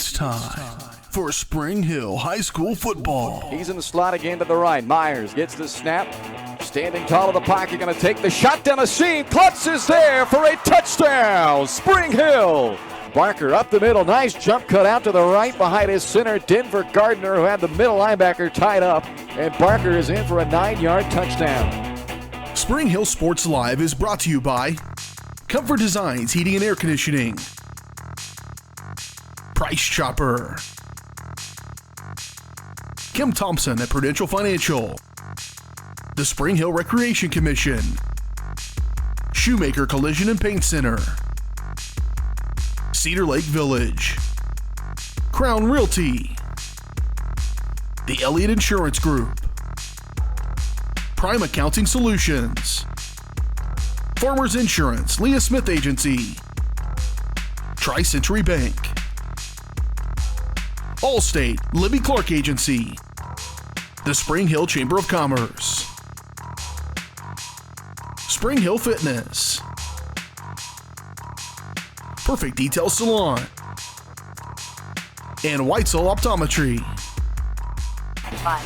It's time for Spring Hill High School football. He's in the slot again to the right. Myers gets the snap. Standing tall in the pocket, going to take the shot down the seam. Klutz is there for a touchdown. Spring Hill. Barker up the middle. Nice jump cut out to the right behind his center, Denver Gardner, who had the middle linebacker tied up. And Barker is in for a 9-yard touchdown. Spring Hill Sports Live is brought to you by Comfort Designs Heating and Air Conditioning, Price Chopper, Kim Thompson at Prudential Financial, the Spring Hill Recreation Commission, Shoemaker Collision and Paint Center, Cedar Lake Village, Crown Realty, the Elliott Insurance Group, Prime Accounting Solutions, Farmers Insurance, Leah Smith Agency, Tri-Century Bank, Allstate, Libby Clark Agency, the Spring Hill Chamber of Commerce, Spring Hill Fitness, Perfect Detail Salon, and Whitesell Optometry. 5,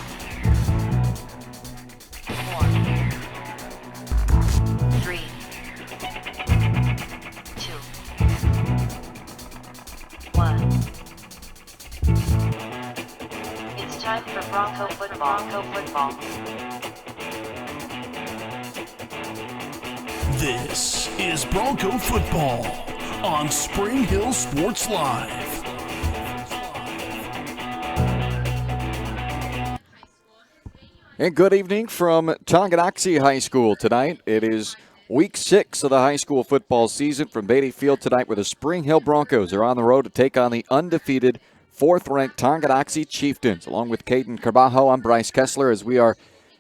4, 3, 2, 1. It's time for Bronco football. This is Bronco football on Spring Hill Sports Live. And good evening from Tonganoxie High School tonight. It is week 6 of the high school football season from Beatty Field tonight, where the Spring Hill Broncos are on the road to take on the undefeated 4th-ranked Tonganoxie Chieftains. Along with Caden Carbajo, I'm Bryce Kessler as we are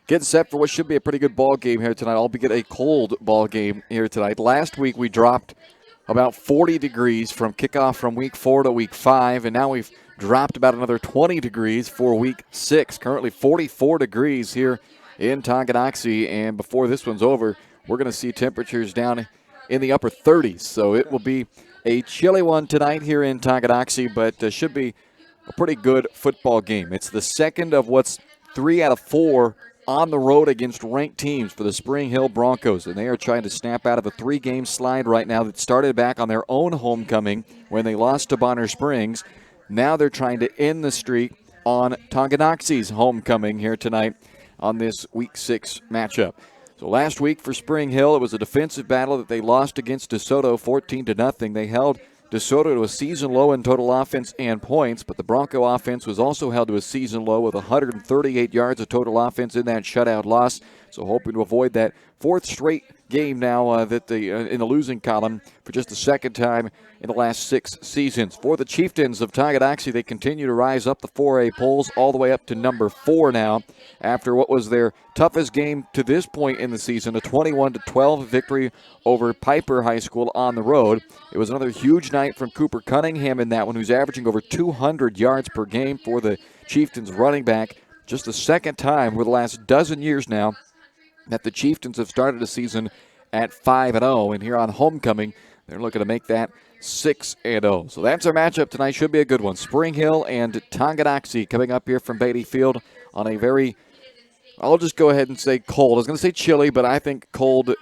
getting set for what should be a pretty good ball game here tonight, albeit a cold ball game here tonight. Last week we dropped about 40 degrees from kickoff from week 4 to week 5, and now we've dropped about another 20 degrees for week 6. Currently 44 degrees here in Tonganoxie, and before this one's over, we're going to see temperatures down in the upper 30s. So it will be a chilly one tonight here in Tonganoxie, but should be a pretty good football game. It's the second of what's 3 out of 4 on the road against ranked teams for the Spring Hill Broncos, and they are trying to snap out of a 3-game slide right now that started back on their own homecoming when they lost to Bonner Springs. Now they're trying to end the streak on Tonganoxie's homecoming here tonight on this Week 6 matchup. So last week for Spring Hill, it was a defensive battle that they lost against DeSoto 14-0. They held DeSoto to a season low in total offense and points, but the Bronco offense was also held to a season low with 138 yards of total offense in that shutout loss. So hoping to avoid that 4th straight game now that in the losing column for just the second time in the last 6 seasons. For the Chieftains of Tonganoxie, they continue to rise up the 4A polls all the way up to number 4 now after what was their toughest game to this point in the season, a 21-12 victory over Piper High School on the road. It was another huge night from Cooper Cunningham in that one, who's averaging over 200 yards per game for the Chieftains running back. Just the second time over the last dozen years now that the Chieftains have started a season at 5-0, and here on homecoming, they're looking to make that 6-0. So that's our matchup tonight. Should be a good one. Spring Hill and Tonganoxie coming up here from Beatty Field on a very, I'll just go ahead and say cold. I was going to say chilly, but I think cold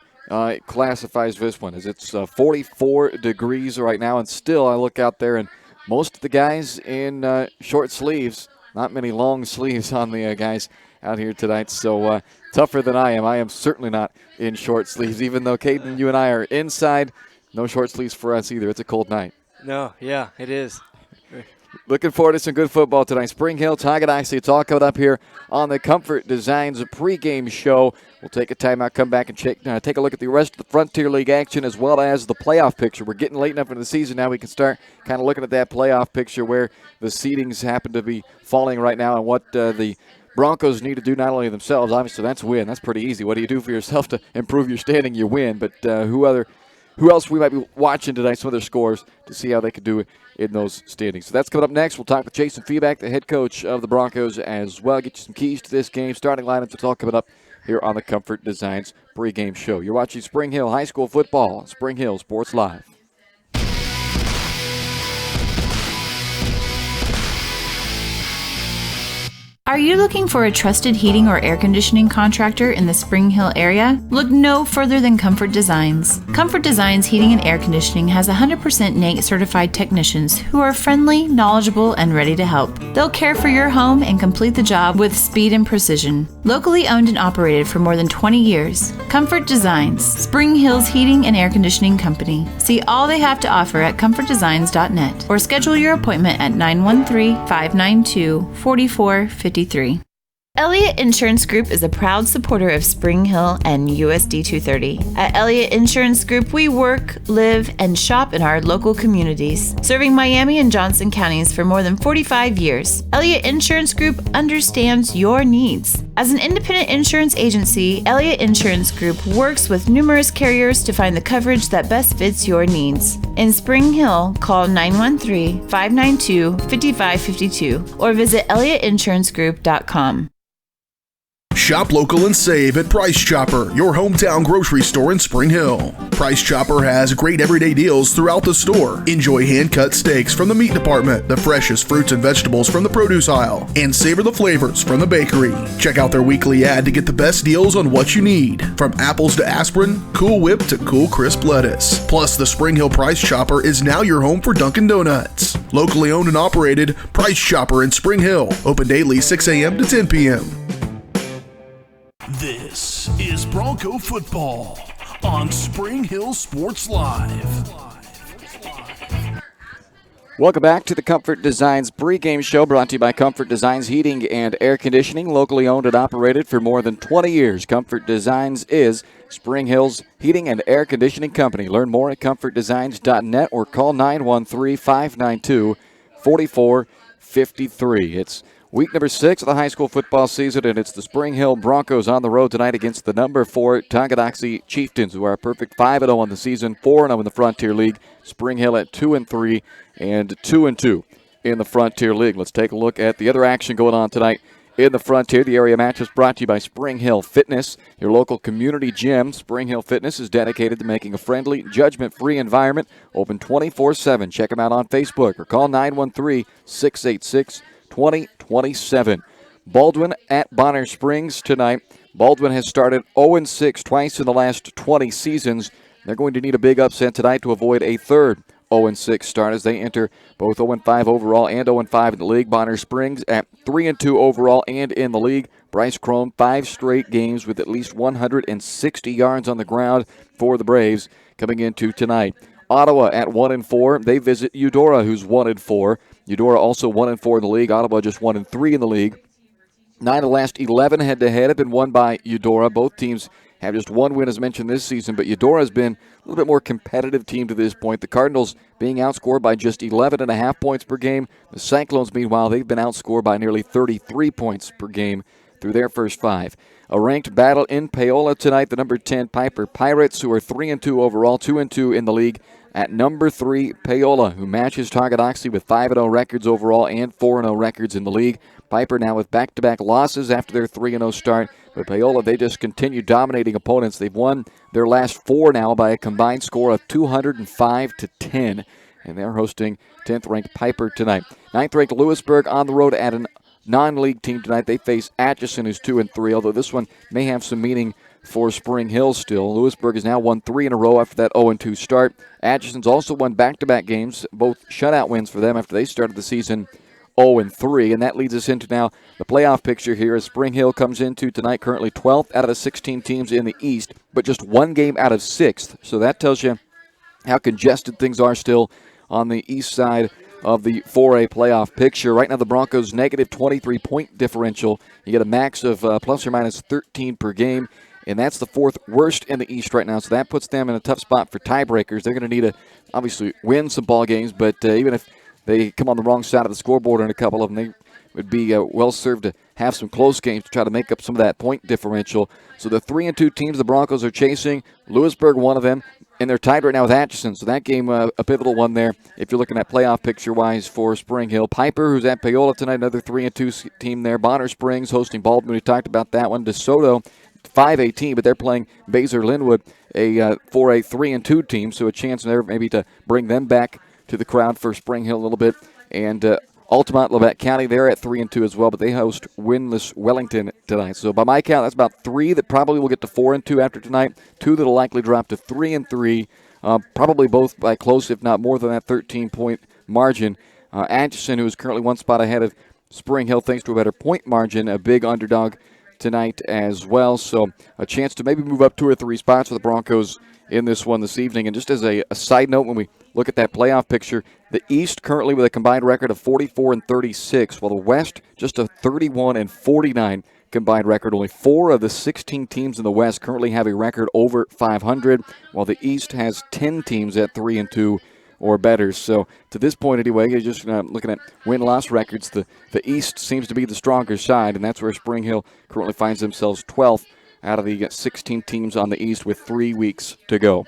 classifies this one, as it's 44 degrees right now, and still I look out there and most of the guys in short sleeves, not many long sleeves on the guys out here tonight, so tougher than I am. I am certainly not in short sleeves, even though Caden, you and I are inside. No short sleeves for us either. It's a cold night. No, yeah, it is. Looking forward to some good football tonight. Spring Hill, Tonganoxie, it's all coming up here on the Comfort Designs pregame show. We'll take a timeout, come back and take a look at the rest of the Frontier League action as well as the playoff picture. We're getting late enough into the season now we can start kind of looking at that playoff picture where the seedings happen to be falling right now and what the Broncos need to do not only themselves, obviously that's win. That's pretty easy. What do you do for yourself to improve your standing? You win. But who else we might be watching tonight, some of their scores, to see how they could do in those standings. So that's coming up next. We'll talk with Jason Feeback, the head coach of the Broncos, as well. Get you some keys to this game, starting lineups. It's all coming up here on the Comfort Designs pregame show. You're watching Spring Hill High School football on Spring Hill Sports Live. Are you looking for a trusted heating or air conditioning contractor in the Spring Hill area? Look no further than Comfort Designs. Comfort Designs Heating and Air Conditioning has 100% NATE certified technicians who are friendly, knowledgeable, and ready to help. They'll care for your home and complete the job with speed and precision. Locally owned and operated for more than 20 years, Comfort Designs, Spring Hill's Heating and Air Conditioning Company. See all they have to offer at comfortdesigns.net or schedule your appointment at 913-592-4453. Elliott Insurance Group is a proud supporter of Spring Hill and USD 230. At Elliott Insurance Group, we work, live, and shop in our local communities, serving Miami and Johnson counties for more than 45 years. Elliott Insurance Group understands your needs. As an independent insurance agency, Elliott Insurance Group works with numerous carriers to find the coverage that best fits your needs. In Spring Hill, call 913-592-5552 or visit elliottInsuranceGroup.com. Shop local and save at Price Chopper, your hometown grocery store in Spring Hill. Price Chopper has great everyday deals throughout the store. Enjoy hand-cut steaks from the meat department, the freshest fruits and vegetables from the produce aisle, and savor the flavors from the bakery. Check out their weekly ad to get the best deals on what you need, from apples to aspirin, Cool Whip to Cool Crisp lettuce. Plus, the Spring Hill Price Chopper is now your home for Dunkin' Donuts. Locally owned and operated, Price Chopper in Spring Hill. Open daily 6 a.m. to 10 p.m. This is Bronco football on Spring Hill Sports Live. Welcome back to the Comfort Designs pregame show, brought to you by Comfort Designs Heating and Air Conditioning, locally owned and operated for more than 20 years. Comfort Designs is Spring Hill's heating and air conditioning company. Learn more at comfortdesigns.net or call 913-592-4453. It's week number 6 of the high school football season, and it's the Spring Hill Broncos on the road tonight against the number 4 Tonganoxie Chieftains, who are a perfect 5-0 on the season, 4-0 in the Frontier League. Spring Hill at 2-3 and 2-2 in the Frontier League. Let's take a look at the other action going on tonight in the Frontier. The area match is brought to you by Spring Hill Fitness, your local community gym. Spring Hill Fitness is dedicated to making a friendly, judgment-free environment, open 24/7. Check them out on Facebook or call 913-686-2027. Baldwin at Bonner Springs tonight. Baldwin has started 0-6 twice in the last 20 seasons. They're going to need a big upset tonight to avoid a third 0-6 start as they enter both 0-5 overall and 0-5 in the league. Bonner Springs at 3-2 overall and in the league. Bryce Crone, 5 straight games with at least 160 yards on the ground for the Braves coming into tonight. Ottawa at 1-4. They visit Eudora, who's 1-4. Eudora also 1-4 in the league. Ottawa just 1-3 in the league. 9 of the last 11 head-to-head have been won by Eudora. Both teams have just one win, as mentioned, this season, but Eudora has been a little bit more competitive team to this point. The Cardinals being outscored by just 11.5 points per game. The Cyclones, meanwhile, they've been outscored by nearly 33 points per game through their first 5. A ranked battle in Paola tonight. The number 10 Piper Pirates, who are 3-2 overall, 2-2 in the league, at number 3 Paola, who matches Tonganoxie with 5-0 records overall and 4-0 records in the league. Piper now with back-to-back losses after their 3-0 start. But Paola, they just continue dominating opponents. They've won their last 4 now by a combined score of 205-10. And they're hosting 10th-ranked Piper tonight. 9th-ranked Lewisburg on the road at a non-league team tonight. They face Atchison, who's 2-3, although this one may have some meaning for Spring Hill still. Lewisburg has now won 3 in a row after that 0-2 start. Atchison's also won back-to-back games, both shutout wins for them after they started the season 0-3, and that leads us into now the playoff picture here as Spring Hill comes into tonight currently 12th out of the 16 teams in the East, but just 1 game out of 6th. So that tells you how congested things are still on the east side of the 4A playoff picture. Right now the Broncos negative 23-point differential. You get a max of plus or minus 13 per game, and that's the 4th worst in the East right now. So that puts them in a tough spot for tiebreakers. They're going to need to obviously win some ball games, but even if they come on the wrong side of the scoreboard in a couple of them, they would be well served to have some close games to try to make up some of that point differential. So the 3-2 teams the Broncos are chasing, Lewisburg one of them, and they're tied right now with Atchison. So that game, a pivotal one there if you're looking at playoff picture-wise for Spring Hill. Piper, who's at Paola tonight, another 3-2 team there. Bonner Springs hosting Baldwin. We talked about that one. DeSoto, 5A team, but they're playing Baser-Linwood, a 4A 3-2 team, so a chance there maybe to bring them back to the crowd for Spring Hill a little bit. And Altamont, Labette County, they're at 3-2 as well, but they host winless Wellington tonight. So by my count, that's about 3 that probably will get to 4-2 after tonight, 2 that will likely drop to 3-3, probably both by close, if not more than that 13-point margin. Atchison, who is currently 1 spot ahead of Spring Hill thanks to a better point margin, a big underdog tonight as well. So a chance to maybe move up 2 or 3 spots for the Broncos in this one this evening. And just as a side note, when we look at that playoff picture, the East currently with a combined record of 44-36, while the West just a 31-49 combined record. Only 4 of the 16 teams in the West currently have a record over 500, while the East has 10 teams at 3-2 or better. So to this point anyway, you're just looking at win-loss records. The East seems to be the stronger side, and that's where Spring Hill currently finds themselves 12th out of the 16 teams on the East with 3 weeks to go.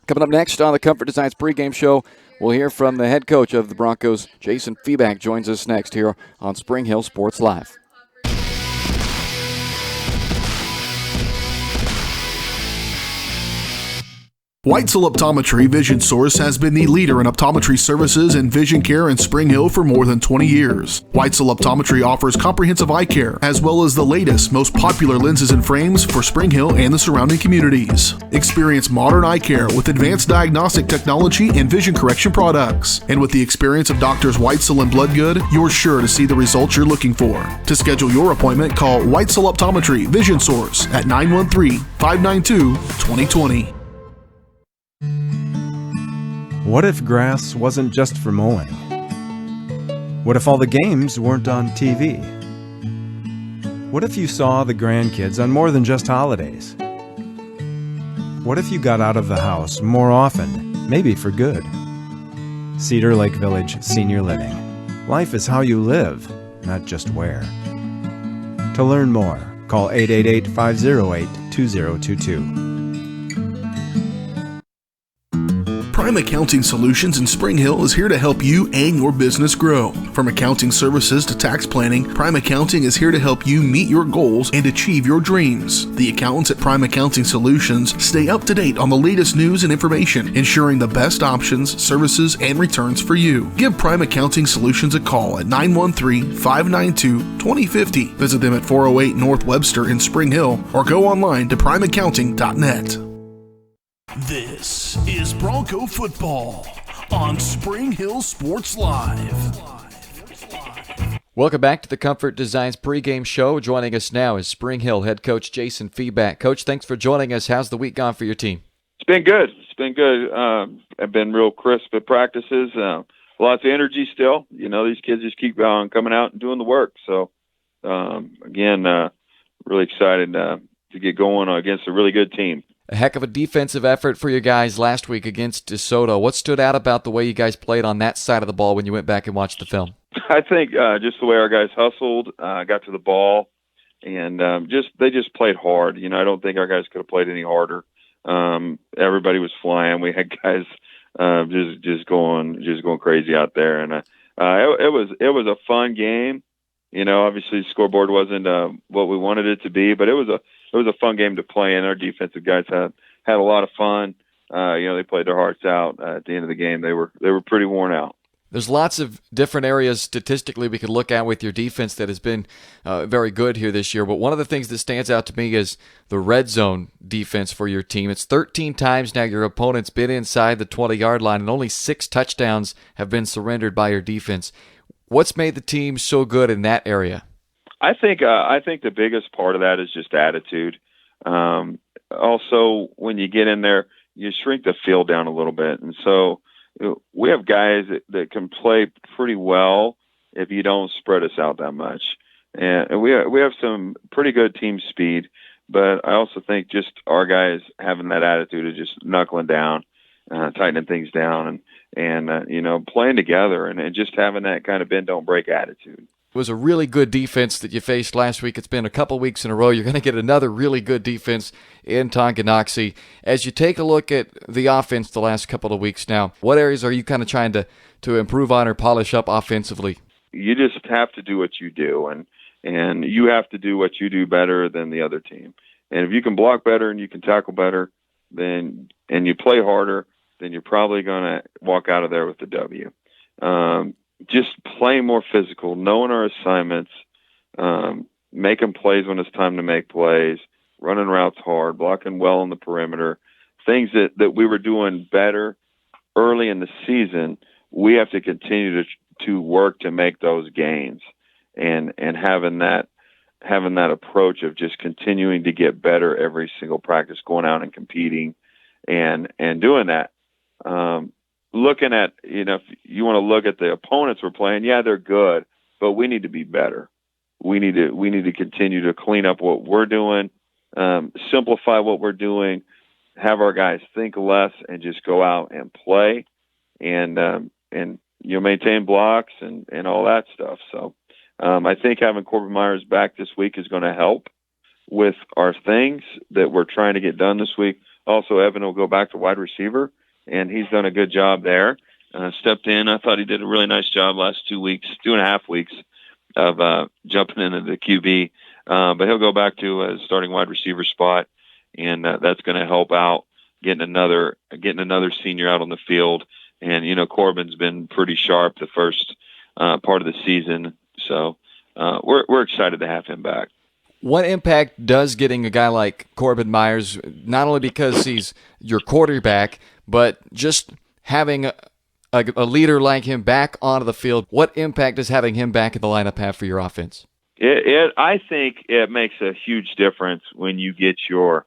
Coming up next on the Comfort Designs pregame show, we'll hear from the head coach of the Broncos, Jason Feeback, joins us next here on Spring Hill Sports Live. Weitzel Optometry Vision Source has been the leader in optometry services and vision care in Spring Hill for more than 20 years. Weitzel Optometry offers comprehensive eye care, as well as the latest, most popular lenses and frames for Spring Hill and the surrounding communities. Experience modern eye care with advanced diagnostic technology and vision correction products. And with the experience of Doctors Weitzel and Bloodgood, you're sure to see the results you're looking for. To schedule your appointment, call Weitzel Optometry Vision Source at 913-592-2020. What if grass wasn't just for mowing? What if all the games weren't on TV? What if you saw the grandkids on more than just holidays? What if you got out of the house more often, maybe for good? Cedar Lake Village Senior Living. Life is how you live, not just where. To learn more, call 888-508-2022. Prime Accounting Solutions in Spring Hill is here to help you and your business grow. From accounting services to tax planning, Prime Accounting is here to help you meet your goals and achieve your dreams. The accountants at Prime Accounting Solutions stay up to date on the latest news and information, ensuring the best options, services, and returns for you. Give Prime Accounting Solutions a call at 913-592-2050. Visit them at 408 North Webster in Spring Hill or go online to primeaccounting.net. This is Bronco football on Spring Hill Sports Live. Welcome back to the Comfort Designs pregame show. Joining us now is Spring Hill head coach Jason Feeback. Coach, thanks for joining us. How's the week gone for your team? It's been good. I've been real crisp at practices. Lots of energy still. You know, these kids just keep coming out and doing the work. So, really excited to get going against a really good team. A heck of a defensive effort for your guys last week against DeSoto. What stood out about the way you guys played on that side of the ball when you went back and watched the film? I think just the way our guys hustled, got to the ball, and they just played hard. You know, I don't think our guys could have played any harder. Everybody was flying. We had guys just going crazy out there, and it was a fun game. You know, obviously the scoreboard wasn't what we wanted it to be, but it was a fun game to play in. Our defensive guys had a lot of fun. They played their hearts out. At the end of the game, they were pretty worn out. There's lots of different areas statistically we could look at with your defense that has been very good here this year. But one of the things that stands out to me is the red zone defense for your team. It's 13 times now your opponent's been inside the 20-yard line, and only 6 touchdowns have been surrendered by your defense. What's made the team so good in that area? I think the biggest part of that is just attitude. Also, when you get in there, you shrink the field down a little bit, and so we have guys that can play pretty well if you don't spread us out that much. And we have some pretty good team speed, but I also think just our guys having that attitude of just knuckling down, tightening things down, and playing together and just having that kind of bend don't break attitude. It was a really good defense that you faced last week. It's been a couple weeks in a row. You're going to get another really good defense in Tonganoxie. As you take a look at the offense the last couple of weeks now, what areas are you kind of trying to improve on or polish up offensively? You just have to do what you do, and you have to do what you do better than the other team. And if you can block better and you can tackle better, and you play harder, then you're probably going to walk out of there with the W. just playing more physical, knowing our assignments, making plays when it's time to make plays, running routes hard, blocking well on the perimeter, things that we were doing better early in the season. We have to continue to work to make those gains, and having that approach of just continuing to get better every single practice, going out and competing and doing that. Looking at, if you want to look at the opponents we're playing, yeah, they're good, but we need to be better. We need to continue to clean up what we're doing, simplify what we're doing, have our guys think less and just go out and play, and maintain blocks and all that stuff. So I think having Corbin Myers back this week is going to help with our things that we're trying to get done this week. Also, Evan will go back to wide receiver, and he's done a good job there. Stepped in. I thought he did a really nice job last 2.5 weeks of jumping into the QB. But he'll go back to a starting wide receiver spot, and that's going to help out getting another senior out on the field. And Corbin's been pretty sharp the first part of the season, so we're excited to have him back. What impact does getting a guy like Corbin Myers, not only because he's your quarterback, but just having a leader like him back onto the field, what impact does having him back in the lineup have for your offense? I think it makes a huge difference when you get your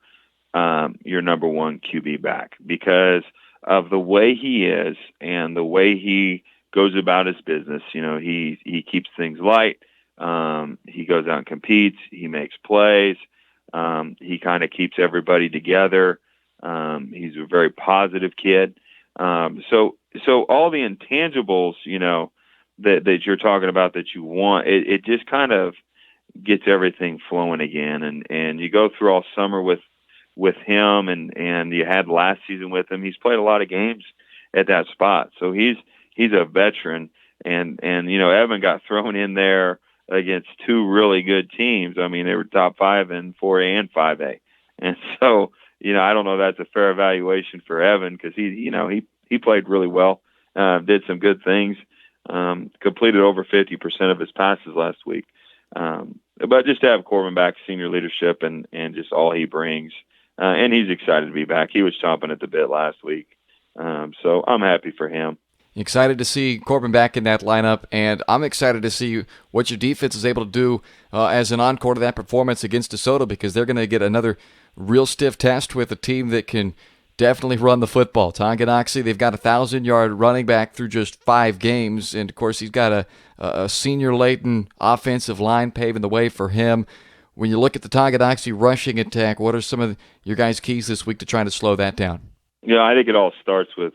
number one QB back, because of the way he is and the way he goes about his business. He keeps things light. He goes out and competes. He makes plays. He kind of keeps everybody together. He's a very positive kid. So all the intangibles, that you're talking about that you want, it just kind of gets everything flowing again. And you go through all summer with him, and you had last season with him. He's played a lot of games at that spot. So he's a veteran, and Evan got thrown in there against two really good teams. I mean, they were top 5 in 4A and 5A. And so, I don't know if that's a fair evaluation for Evan, because he played really well, did some good things, completed over 50% of his passes last week. But just to have Corbin back, senior leadership, and just all he brings, and he's excited to be back. He was chomping at the bit last week. So I'm happy for him. Excited to see Corbin back in that lineup, and I'm excited to see what your defense is able to do as an encore to that performance against DeSoto, because they're going to get another real stiff test with a team that can definitely run the football. Tonganoxie, they've got a 1,000-yard running back through just 5 games, and of course he's got a senior-laden offensive line paving the way for him. When you look at the Tonganoxie rushing attack, what are some of your guys' keys this week to trying to slow that down? I think it all starts with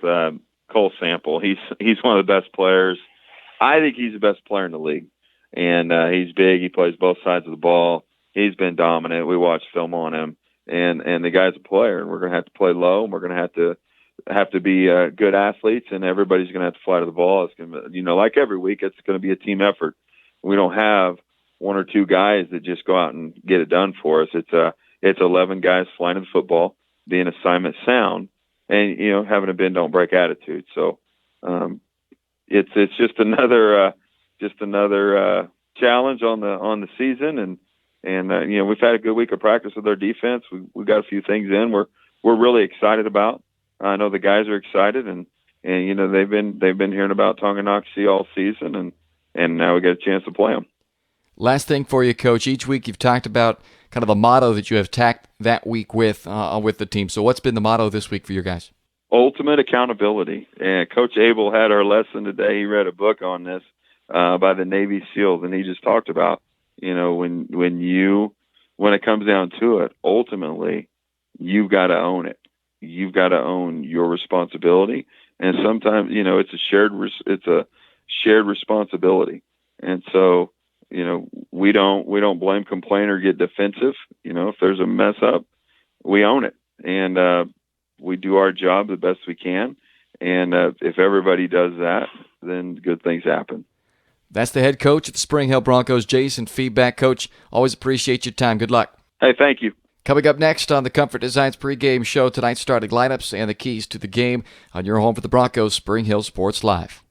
Cole Sample. He's one of the best players. I think he's the best player in the league, and he's big. He plays both sides of the ball. He's been dominant. We watched film on him, and the guy's a player. And we're going to have to play low, and we're going to have to be good athletes, and everybody's going to have to fly to the ball. It's going to, like every week, it's going to be a team effort. We don't have 1 or 2 guys that just go out and get it done for us. It's 11 guys flying to the football, being assignment sound, and having a bend don't break attitude. So it's just another challenge on the season, and we've had a good week of practice with our defense. We've got a few things in we're really excited about. I know the guys are excited, and they've been hearing about Tonganoxie all season, and now we get a chance to play them. Last thing for you, Coach. Each week you've talked about kind of a motto that you have tacked that week with the team. So what's been the motto this week for your guys? Ultimate accountability. And Coach Abel had our lesson today. He read a book on this by the Navy SEALs, and he just talked about, when it comes down to it, ultimately you've got to own it. You've got to own your responsibility, and sometimes it's a shared responsibility, and so. We don't blame, complain, or get defensive. If there's a mess up, we own it, and we do our job the best we can. And if everybody does that, then good things happen. That's the head coach at the Spring Hill Broncos, Jason Feedback. Coach, always appreciate your time. Good luck. Hey, thank you. Coming up next on the Comfort Designs pregame show, tonight's starting lineups and the keys to the game on your home for the Broncos, Spring Hill Sports Live.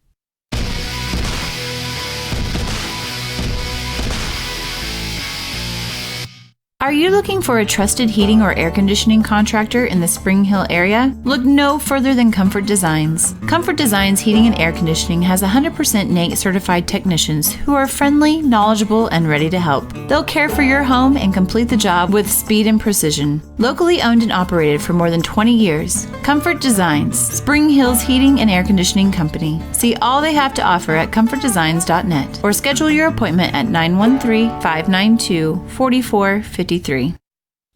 Are you looking for a trusted heating or air conditioning contractor in the Spring Hill area? Look no further than Comfort Designs. Comfort Designs Heating and Air Conditioning has 100% NATE certified technicians who are friendly, knowledgeable, and ready to help. They'll care for your home and complete the job with speed and precision. Locally owned and operated for more than 20 years, Comfort Designs, Spring Hill's heating and air conditioning company. See all they have to offer at comfortdesigns.net or schedule your appointment at 913-592-4453.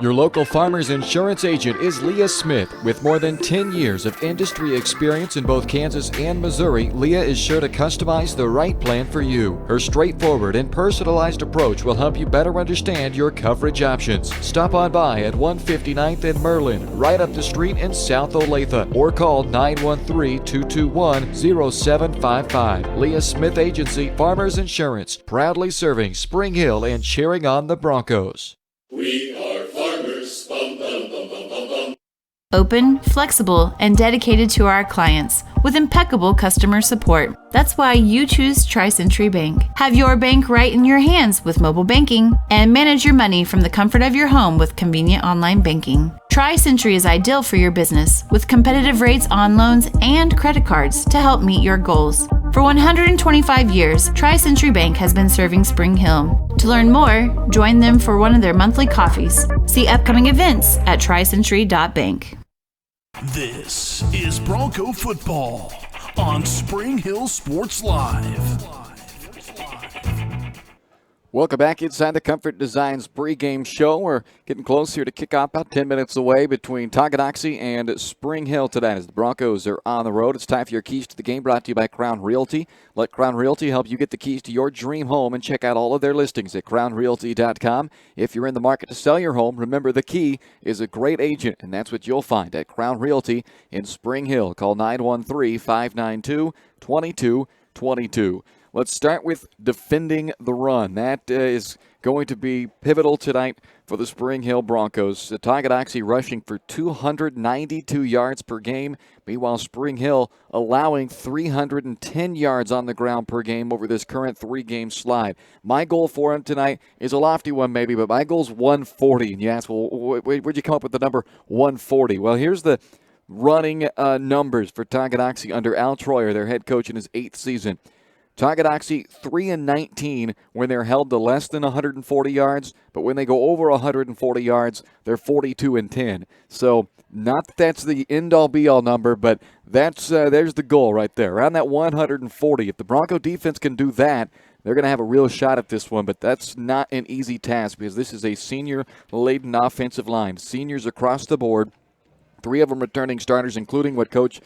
Your local Farmers Insurance agent is Leah Smith. With more than 10 years of industry experience in both Kansas and Missouri, Leah is sure to customize the right plan for you. Her straightforward and personalized approach will help you better understand your coverage options. Stop on by at 159th and Merlin, right up the street in South Olathe, or call 913-221-0755. Leah Smith Agency, Farmers Insurance, proudly serving Spring Hill and cheering on the Broncos. We are farmers. Bum, bum, bum, bum, bum, bum. Open, flexible, and dedicated to our clients with impeccable customer support. That's why you choose Tri-Century Bank. Have your bank right in your hands with mobile banking and manage your money from the comfort of your home with convenient online banking. Tri-Century is ideal for your business with competitive rates on loans and credit cards to help meet your goals. For 125 years, Tri-Century Bank has been serving Spring Hill. To learn more, join them for one of their monthly coffees. See upcoming events at tricentury.bank. This is Bronco football on Spring Hill Sports Live. Welcome back inside the Comfort Designs pregame show. We're getting close here to kick off, about 10 minutes away between Tonganoxie and Spring Hill tonight as the Broncos are on the road. It's time for your keys to the game, brought to you by Crown Realty. Let Crown Realty help you get the keys to your dream home, and check out all of their listings at crownrealty.com. If you're in the market to sell your home, remember the key is a great agent, and that's what you'll find at Crown Realty in Spring Hill. Call 913-592-2222. Let's start with defending the run. That is going to be pivotal tonight for the Spring Hill Broncos. The Tonganoxie rushing for 292 yards per game. Meanwhile, Spring Hill allowing 310 yards on the ground per game over this current three-game slide. My goal for him tonight is a lofty one maybe, but my goal is 140. And you ask, well, where'd you come up with the number 140? Well, here's the running numbers for Tonganoxie under Al Troyer, their head coach in his 8th season. Tonganoxie 3-19 when they're held to less than 140 yards, but when they go over 140 yards, they're 42-10. So not that that's the end-all be-all number, but that's there's the goal right there, around that 140. If the Bronco defense can do that, they're going to have a real shot at this one, but that's not an easy task because this is a senior-laden offensive line. Seniors across the board. 3 of them returning starters, including what Coach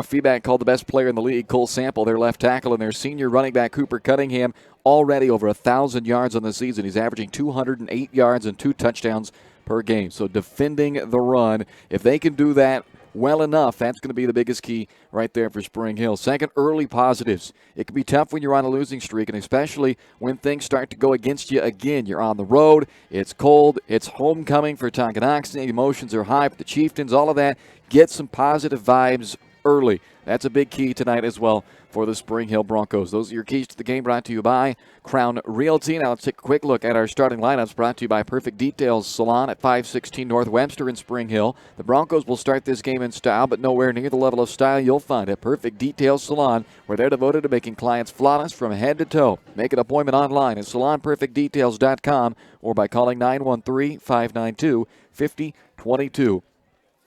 Feedback called the best player in the league, Cole Sample, their left tackle, and their senior running back, Cooper Cunningham, already over 1,000 yards on the season. He's averaging 208 yards and 2 touchdowns per game. So defending the run, if they can do that well enough, that's going to be the biggest key right there for Spring Hill. Second, early positives. It can be tough when you're on a losing streak, and especially when things start to go against you again. You're on the road, it's cold, it's homecoming for Tonganoxie, emotions are high for the Chieftains, all of that. Get some positive vibes early. That's a big key tonight as well for the Spring Hill Broncos. Those are your keys to the game, brought to you by Crown Realty. Now let's take a quick look at our starting lineups, brought to you by Perfect Details Salon at 516 North Webster in Spring Hill. The Broncos will start this game in style, but nowhere near the level of style you'll find at Perfect Details Salon, where they're devoted to making clients flawless from head to toe. Make an appointment online at salonperfectdetails.com or by calling 913-592-5022.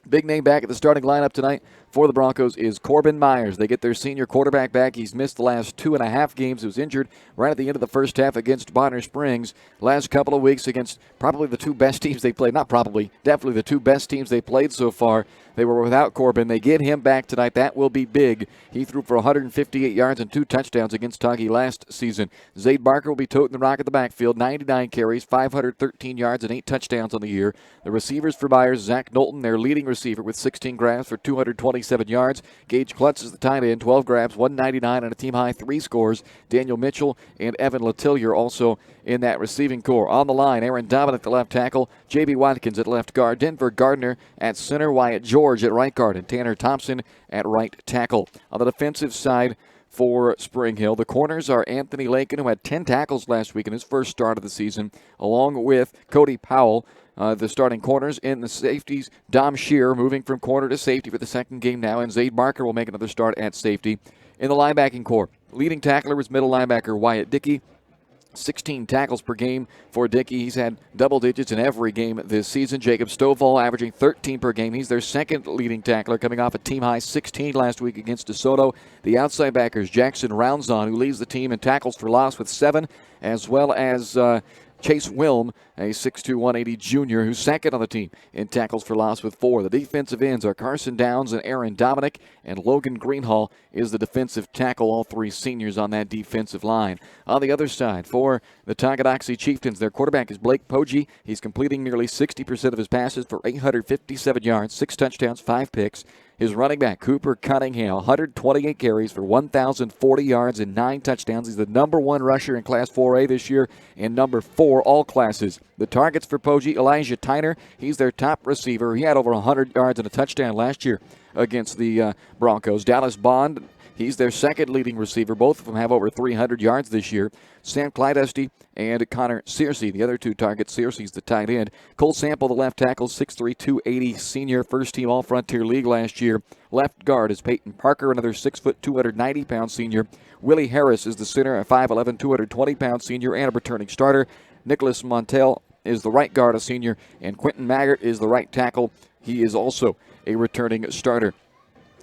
Big name back at the starting lineup tonight for the Broncos is Corbin Myers. They get their senior quarterback back. He's missed the last 2.5 games. He was injured right at the end of the first half against Bonner Springs. Last couple of weeks against probably the 2 best teams they played. Not probably, definitely the 2 best teams they played so far. They were without Corbin. They get him back tonight. That will be big. He threw for 158 yards and 2 touchdowns against Tongi last season. Zayd Barker will be toting the rock at the backfield. 99 carries, 513 yards, and 8 touchdowns on the year. The receivers for Myers, Zach Knowlton, their leading receiver with 16 grabs for 227 yards. Gage Klutz is the tight end, 12 grabs, 199, and a team-high 3 scores. Daniel Mitchell and Evan Letillier also in that receiving core. On the line, Aaron Dominic, the left tackle, J.B. Watkins at left guard, Denver Gardner at center, Wyatt George at right guard, and Tanner Thompson at right tackle. On the defensive side for Spring Hill. The corners are Anthony Lakin, who had 10 tackles last week in his first start of the season, along with Cody Powell. The starting corners. In the safeties, Dom Shear moving from corner to safety for the second game now, and Zaid Barker will make another start at safety. In the linebacking core, leading tackler was middle linebacker Wyatt Dickey. 16 tackles per game for Dickey. He's had double digits in every game this season. Jacob Stovall averaging 13 per game. He's their second leading tackler, coming off a team-high 16 last week against DeSoto. The outside backers, Jackson Roundzon, who leads the team in tackles for loss with 7, as well as Chase Wilm, a 6'2", 180 junior, who's second on the team in tackles for loss with 4. The defensive ends are Carson Downs and Aaron Dominic, and Logan Greenhall is the defensive tackle, all 3 seniors on that defensive line. On the other side, for the Tonganoxie Chieftains, their quarterback is Blake Poggi. He's completing nearly 60% of his passes for 857 yards, 6 touchdowns, 5 picks. His running back, Cooper Cunningham, 128 carries for 1,040 yards and 9 touchdowns. He's the number 1 rusher in Class 4A this year and number 4 all classes. The targets for Poggi, Elijah Tyner, he's their top receiver. He had over 100 yards and a touchdown last year against the Broncos. Dallas Bond, he's their second leading receiver. Both of them have over 300 yards this year. Sam Clydesty and Connor Searcy, the other 2 targets. Searcy's the tight end. Cole Sample, the left tackle, 6'3", 280 senior, first team All-Frontier League last year. Left guard is Peyton Parker, another 6', 290-pound senior. Willie Harris is the center, a 5'11", 220-pound senior and a returning starter. Nicholas Montel is the right guard, a senior, and Quentin Maggart is the right tackle. He is also a returning starter.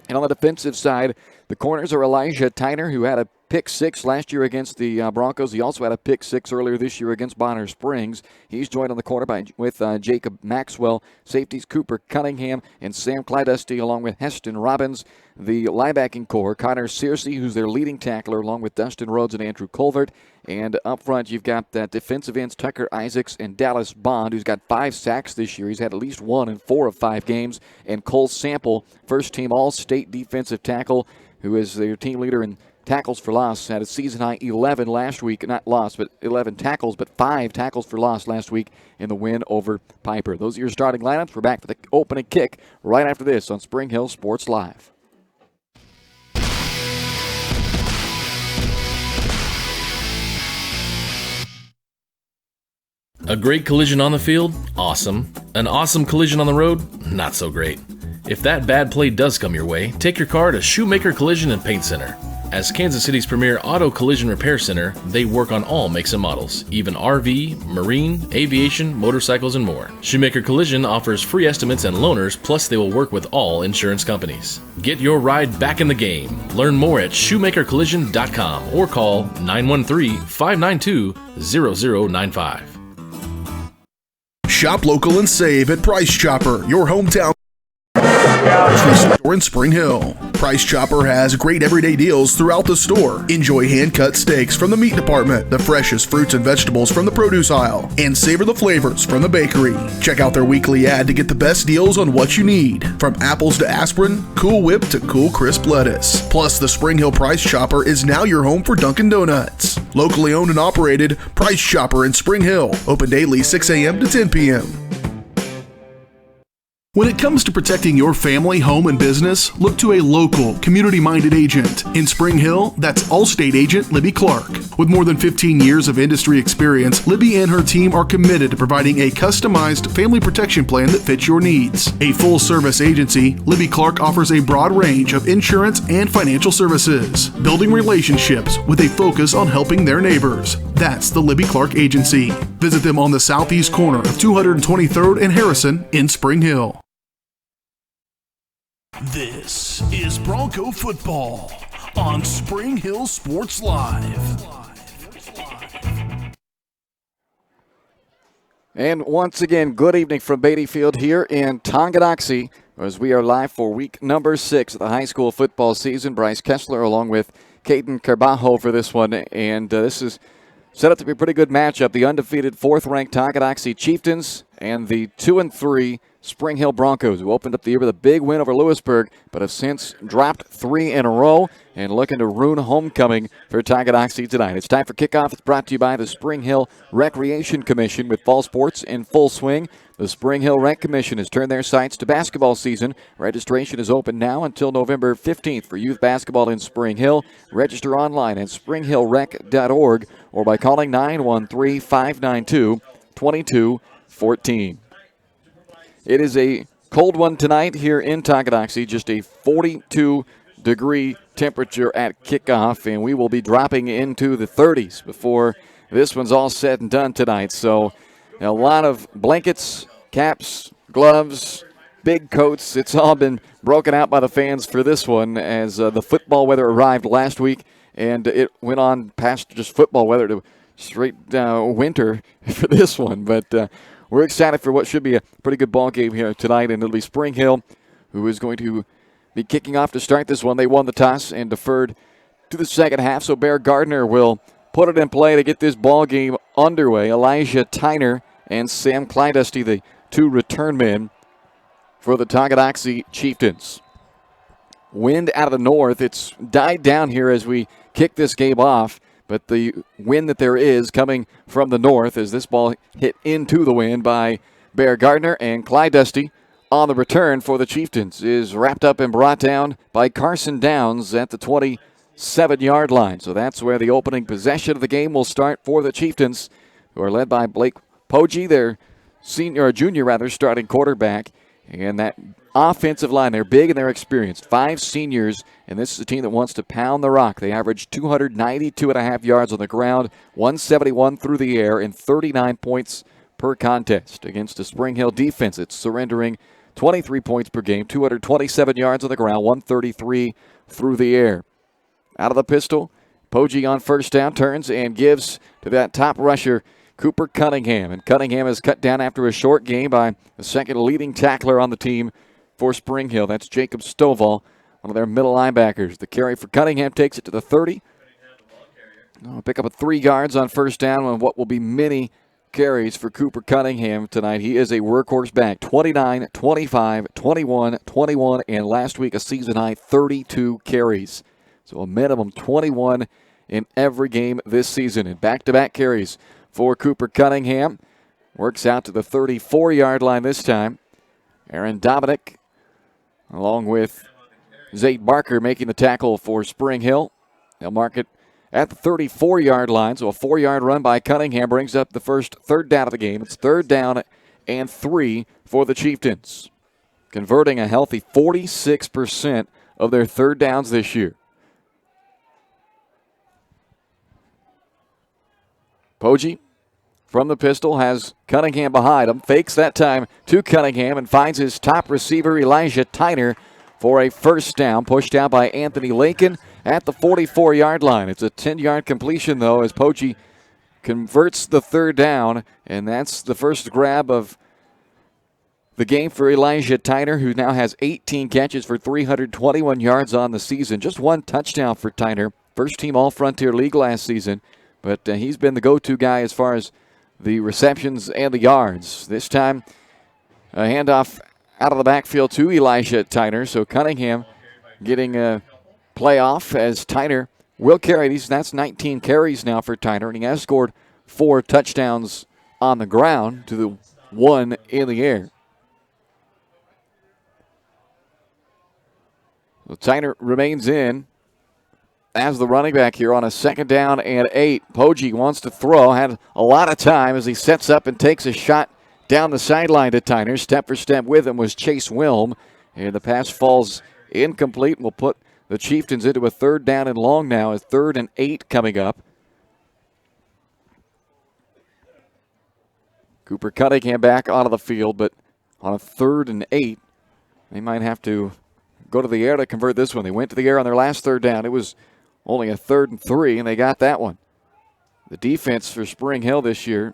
And on the defensive side, the corners are Elijah Tyner, who had a pick 6 last year against the Broncos. He also had a pick 6 earlier this year against Bonner Springs. He's joined on the corner with Jacob Maxwell. Safeties Cooper Cunningham and Sam Clydesty, along with Heston Robbins. The linebacking core, Connor Searcy, who's their leading tackler, along with Dustin Rhodes and Andrew Colvert. And up front, you've got that defensive ends, Tucker Isaacs and Dallas Bond, who's got 5 sacks this year. He's had at least 1 in 4 of 5 games. And Cole Sample, first-team All-State defensive tackle, who is their team leader in tackles for loss. Had a season-high 11 last week. Not loss, but 11 tackles, but 5 tackles for loss last week in the win over Piper. Those are your starting lineups. We're back for the opening kick right after this on Spring Hill Sports Live. A great collision on the field? Awesome. An awesome collision on the road? Not so great. If that bad play does come your way, take your car to Shoemaker Collision and Paint Center. As Kansas City's premier auto collision repair center, they work on all makes and models, even RV, marine, aviation, motorcycles, and more. Shoemaker Collision offers free estimates and loaners, plus they will work with all insurance companies. Get your ride back in the game. Learn more at shoemakercollision.com or call 913-592-0095. Shop local and save at Price Chopper, your hometown grocery store in Spring Hill. Price Chopper has great everyday deals throughout the store. Enjoy hand-cut steaks from the meat department, the freshest fruits and vegetables from the produce aisle, and savor the flavors from the bakery. Check out their weekly ad to get the best deals on what you need, from apples to aspirin, Cool Whip to cool crisp lettuce. Plus, the Spring Hill Price Chopper is now your home for Dunkin' Donuts. Locally owned and operated, Price Chopper in Spring Hill. Open daily 6 a.m. to 10 p.m. When it comes to protecting your family, home, and business, look to a local, community-minded agent. In Spring Hill, that's Allstate agent Libby Clark. With more than 15 years of industry experience, Libby and her team are committed to providing a customized family protection plan that fits your needs. A full-service agency, Libby Clark offers a broad range of insurance and financial services, building relationships with a focus on helping their neighbors. That's the Libby Clark Agency. Visit them on the southeast corner of 223rd and Harrison in Spring Hill. This is Bronco football on Spring Hill Sports Live. And once again, good evening from Beatty Field here in Tonganoxie, as we are live for week number 6 of the high school football season. Bryce Kessler along with Caden Carbajo for this one, and this is set up to be a pretty good matchup. The undefeated 4th-ranked Tonganoxie Chieftains and the 2-3 Spring Hill Broncos, who opened up the year with a big win over Lewisburg, but have since dropped 3 in a row and looking to ruin homecoming for Tonganoxie tonight. It's time for kickoff. It's brought to you by the Spring Hill Recreation Commission with fall sports in full swing. The Spring Hill Rec Commission has turned their sights to basketball season. Registration is open now until November 15th for youth basketball in Spring Hill. Register online at springhillrec.org or by calling 913-592-2214. It is a cold one tonight here in Tonganoxie, just a 42-degree temperature at kickoff, and we will be dropping into the 30s before this one's all said and done tonight. So a lot of blankets, caps, gloves, big coats. It's all been broken out by the fans for this one as the football weather arrived last week, and it went on past just football weather to straight winter for this one. But we're excited for what should be a pretty good ball game here tonight, and it'll be Spring Hill who is going to be kicking off to start this one. They won the toss and deferred to the second half, so Bear Gardner will put it in play to get this ball game underway. Elijah Tyner and Sam Clydesty, the 2 return men for the Tonganoxie Chieftains. Wind out of the north. It's died down here as we kick this game off, but the wind that there is coming from the north as this ball hit into the wind by Bear Gardner, and Clydesty on the return for the Chieftains is wrapped up and brought down by Carson Downs at the 27-yard line. So that's where the opening possession of the game will start for the Chieftains, who are led by Blake Poggi, their junior starting quarterback. And that offensive line, they're big and they're experienced. 5 seniors, and this is a team that wants to pound the rock. They average 292.5 yards on the ground, 171 through the air, and 39 points per contest against a Spring Hill defense. It's surrendering 23 points per game, 227 yards on the ground, 133 through the air. Out of the pistol, Poggi on first down turns and gives to that top rusher, Cooper Cunningham. And Cunningham is cut down after a short game by the second leading tackler on the team for Spring Hill. That's Jacob Stovall, one of their middle linebackers. The carry for Cunningham takes it to the 30. Pick up 3 yards on first down on what will be many carries for Cooper Cunningham tonight. He is a workhorse back. 29, 25, 21, 21, and last week a season high 32 carries. So a minimum 21 in every game this season. And back-to-back carries for Cooper Cunningham. Works out to the 34-yard line this time. Aaron Dominic, along with Zay Barker, making the tackle for Spring Hill. They'll mark it at the 34-yard line. So a 4-yard run by Cunningham brings up the first third down of the game. It's 3rd down and 3 for the Chieftains, converting a healthy 46% of their third downs this year. Poggi from the pistol has Cunningham behind him. Fakes that time to Cunningham and finds his top receiver, Elijah Tyner, for a first down. Pushed out by Anthony Lincoln at the 44-yard line. It's a 10-yard completion, though, as Poggi converts the 3rd down, and that's the first grab of the game for Elijah Tyner, who now has 18 catches for 321 yards on the season. Just 1 touchdown for Tyner. First team All-Frontier League last season, but he's been the go-to guy as far as the receptions and the yards. This time, a handoff out of the backfield to Elijah Tyner. So Cunningham getting a playoff as Tyner will carry these. That's 19 carries now for Tyner, and he has scored 4 touchdowns on the ground to the 1 in the air. So Tyner remains in as the running back here on a 2nd down and 8. Poggi wants to throw. Had a lot of time as he sets up and takes a shot down the sideline to Tyner. Step for step with him was Chase Wilm. And the pass falls incomplete. Will put the Chieftains into a 3rd down and long now. A 3rd and 8 coming up. Cooper Cunningham back onto the field, but on a 3rd and 8, they might have to go to the air to convert this one. They went to the air on their last 3rd down. It was only a 3rd and 3, and they got that one. The defense for Spring Hill this year,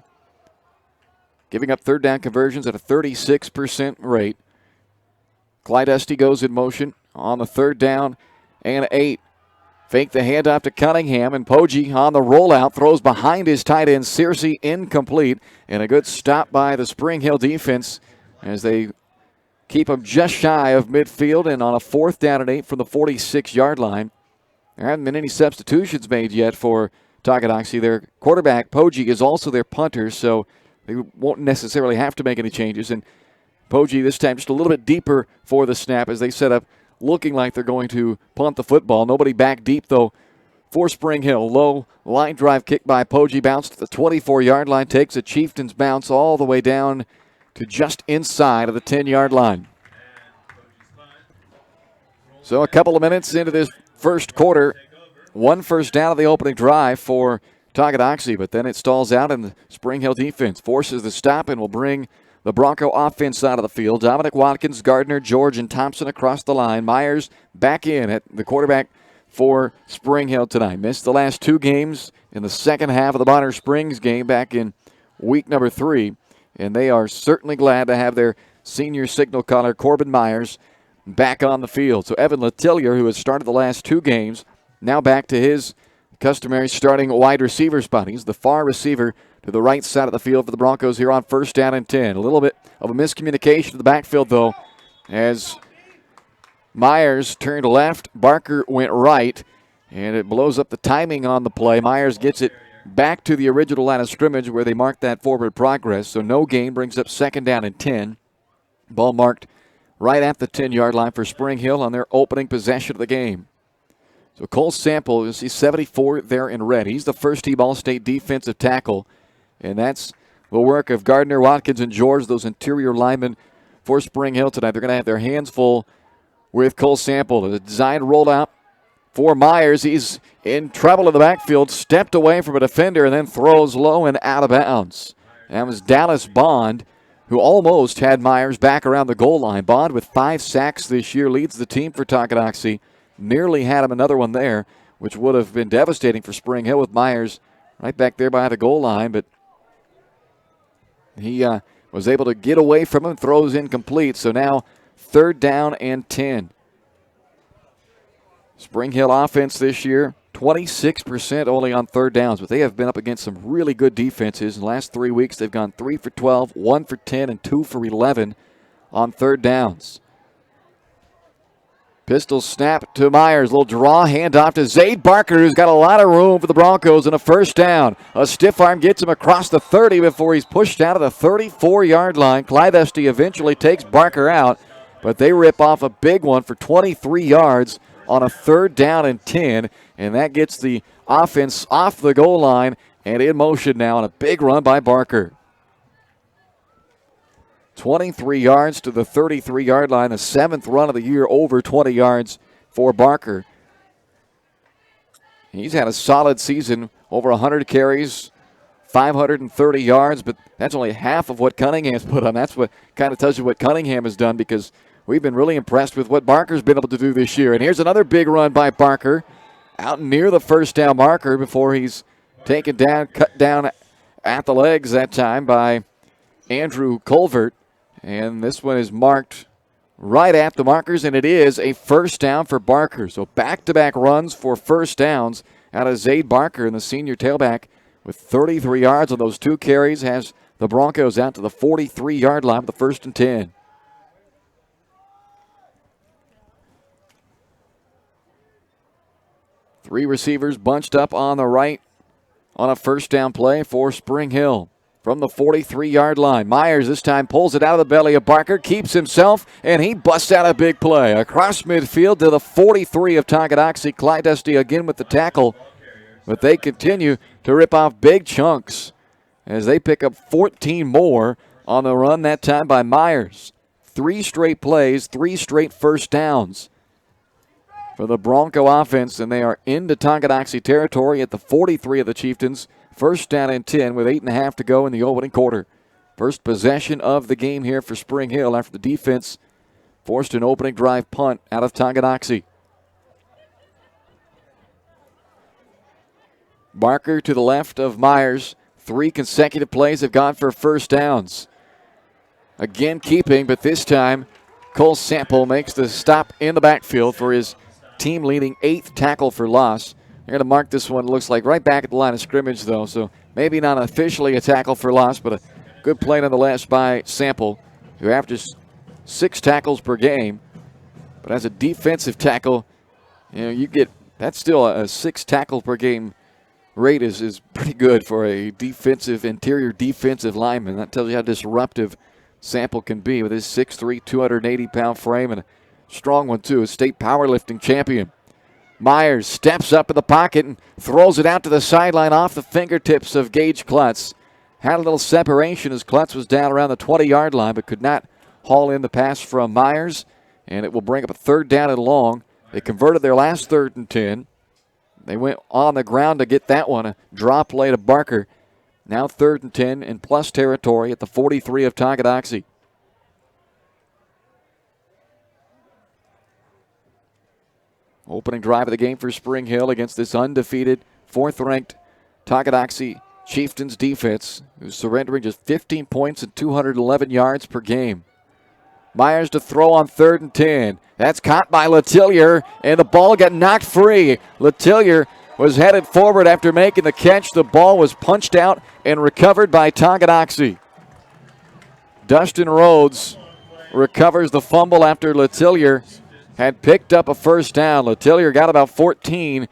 giving up 3rd down conversions at a 36% rate. Clydesty goes in motion on the 3rd down and 8. Fake the handoff to Cunningham, and Poggi on the rollout throws behind his tight end, Searcy, incomplete. And a good stop by the Spring Hill defense as they keep them just shy of midfield, and on a 4th down and 8 from the 46-yard line. There haven't been any substitutions made yet for Tonganoxie. Their quarterback, Poggi, is also their punter, so they won't necessarily have to make any changes. And Poggi this time just a little bit deeper for the snap as they set up, looking like they're going to punt the football. Nobody back deep, though, for Spring Hill. Low line drive kick by Poggi, bounced to the 24-yard line, takes a Chieftains bounce all the way down to just inside of the 10-yard line. So a couple of minutes into this first quarter, 1 first down of the opening drive for Tonganoxie, but then it stalls out and the Spring Hill defense forces the stop and will bring the Bronco offense out of the field. Dominic Watkins, Gardner, George, and Thompson across the line. Myers back in at the quarterback for Spring Hill tonight. Missed the last 2 games in the second half of the Bonner Springs game back in week number 3. And they are certainly glad to have their senior signal caller, Corbin Myers, back on the field. So Evan Letillier, who has started the last 2 games, now back to his customary starting wide receiver spot. He's the far receiver to the right side of the field for the Broncos here on 1st down and 10. A little bit of a miscommunication to the backfield, though, as Myers turned left, Barker went right, and it blows up the timing on the play. Myers gets it back to the original line of scrimmage where they marked that forward progress. So no gain, brings up 2nd down and 10. Ball marked right at the 10-yard line for Spring Hill on their opening possession of the game. So Cole Sample, you'll see 74 there in red. He's the first-team All-State defensive tackle, and that's the work of Gardner, Watkins, and George, those interior linemen for Spring Hill tonight. They're going to have their hands full with Cole Sample. The design rolled out for Myers. He's in trouble in the backfield, stepped away from a defender, and then throws low and out of bounds. That was Dallas Bond, who almost had Myers back around the goal line. Bond, with 5 sacks this year, leads the team for Tonganoxie. Nearly had him another one there, which would have been devastating for Spring Hill with Myers right back there by the goal line. But he was able to get away from him, throws incomplete. So now 3rd down and 10. Spring Hill offense this year, 26% only on 3rd downs, but they have been up against some really good defenses. In the last 3 weeks, they've gone 3 for 12, 1 for 10, and 2 for 11 on 3rd downs. Pistol snap to Myers. Little draw, handoff to Zayd Barker, who's got a lot of room for the Broncos and a 1st down. A stiff arm gets him across the 30 before he's pushed out of the 34-yard line. Clyde Esty eventually takes Barker out, but they rip off a big one for 23 yards on a 3rd down and 10, and that gets the offense off the goal line and in motion now on a big run by Barker. 23 yards to the 33-yard line, the 7th run of the year over 20 yards for Barker. He's had a solid season, over 100 carries, 530 yards, but that's only half of what Cunningham's put on. That's what kind of tells you what Cunningham has done, because we've been really impressed with what Barker's been able to do this year. And here's another big run by Barker out near the 1st down marker before he's taken down, cut down at the legs that time by Andrew Colvert. And this one is marked right at the markers, and it is a 1st down for Barker. So back-to-back runs for 1st downs out of Zayd Barker, and the senior tailback with 33 yards on those 2 carries has the Broncos out to the 43-yard line with the 1st and 10. Three receivers bunched up on the right on a 1st down play for Spring Hill. From the 43-yard line, Myers this time pulls it out of the belly of Barker, keeps himself, and he busts out a big play. Across midfield to the 43 of Tonganoxie. Clyde Esty again with the tackle, but they continue to rip off big chunks as they pick up 14 more on the run, that time by Myers. 3 straight plays, 3 straight 1st downs for the Bronco offense, and they are into Tonganoxie territory at the 43 of the Chieftains. 1st down and 10 with 8.5 to go in the opening quarter. First possession of the game here for Spring Hill after the defense forced an opening drive punt out of Tonganoxie. Barker to the left of Myers. 3 consecutive plays have gone for 1st downs. Again keeping, but this time Cole Sample makes the stop in the backfield for his team-leading 8th tackle for loss. They're going to mark this one, looks like, right back at the line of scrimmage, though. So maybe not officially a tackle for loss, but a good play nonetheless by Sample, who after 6 tackles per game. But as a defensive tackle, you get that's still a 6 tackle per game rate is pretty good for a interior defensive lineman. That tells you how disruptive Sample can be with his 6'3", 280-pound frame, and a strong one too, a state powerlifting champion. Myers steps up in the pocket and throws it out to the sideline off the fingertips of Gage Klutz. Had a little separation as Klutz was down around the 20-yard line, but could not haul in the pass from Myers, and it will bring up a 3rd down and long. They converted their last 3rd and 10. They went on the ground to get that one, a drop play to Barker. Now 3rd and 10 in plus territory at the 43 of Tonganoxie. Opening drive of the game for Spring Hill against this undefeated 4th-ranked Tonganoxie Chieftains defense, who's surrendering just 15 points and 211 yards per game. Myers to throw on 3rd and 10. That's caught by Letellier, and the ball got knocked free. Letellier was headed forward after making the catch. The ball was punched out and recovered by Tonganoxie. Dustin Rhodes recovers the fumble after Letellier had picked up a 1st down. Letellier got about 14,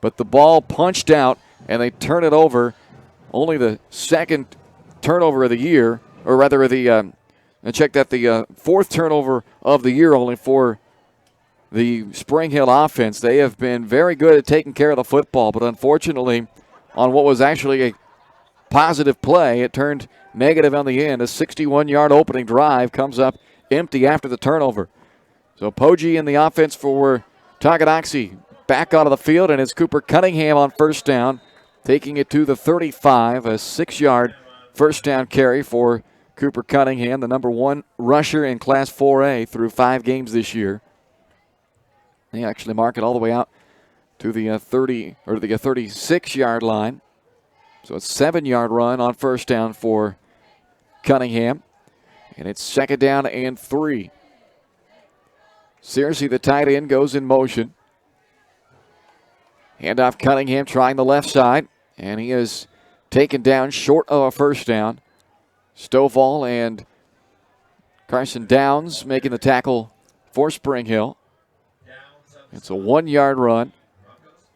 but the ball punched out, and they turn it over. Only the 2nd turnover of the year, or rather the 4th turnover of the year only for the Spring Hill offense. They have been very good at taking care of the football, but unfortunately, on what was actually a positive play, it turned negative on the end. A 61-yard opening drive comes up empty after the turnover. So Poggi in the offense for Tonganoxie back onto the field, and it's Cooper Cunningham on 1st down, taking it to the 35, a 6-yard 1st down carry for Cooper Cunningham, the number 1 rusher in Class 4A through 5 games this year. They actually mark it all the way out to the 36-yard line. So a 7-yard run on 1st down for Cunningham. And it's 2nd down and 3. Searcy, the tight end, goes in motion. Handoff Cunningham trying the left side. And he is taken down short of a 1st down. Stovall and Carson Downs making the tackle for Spring Hill. It's a 1-yard run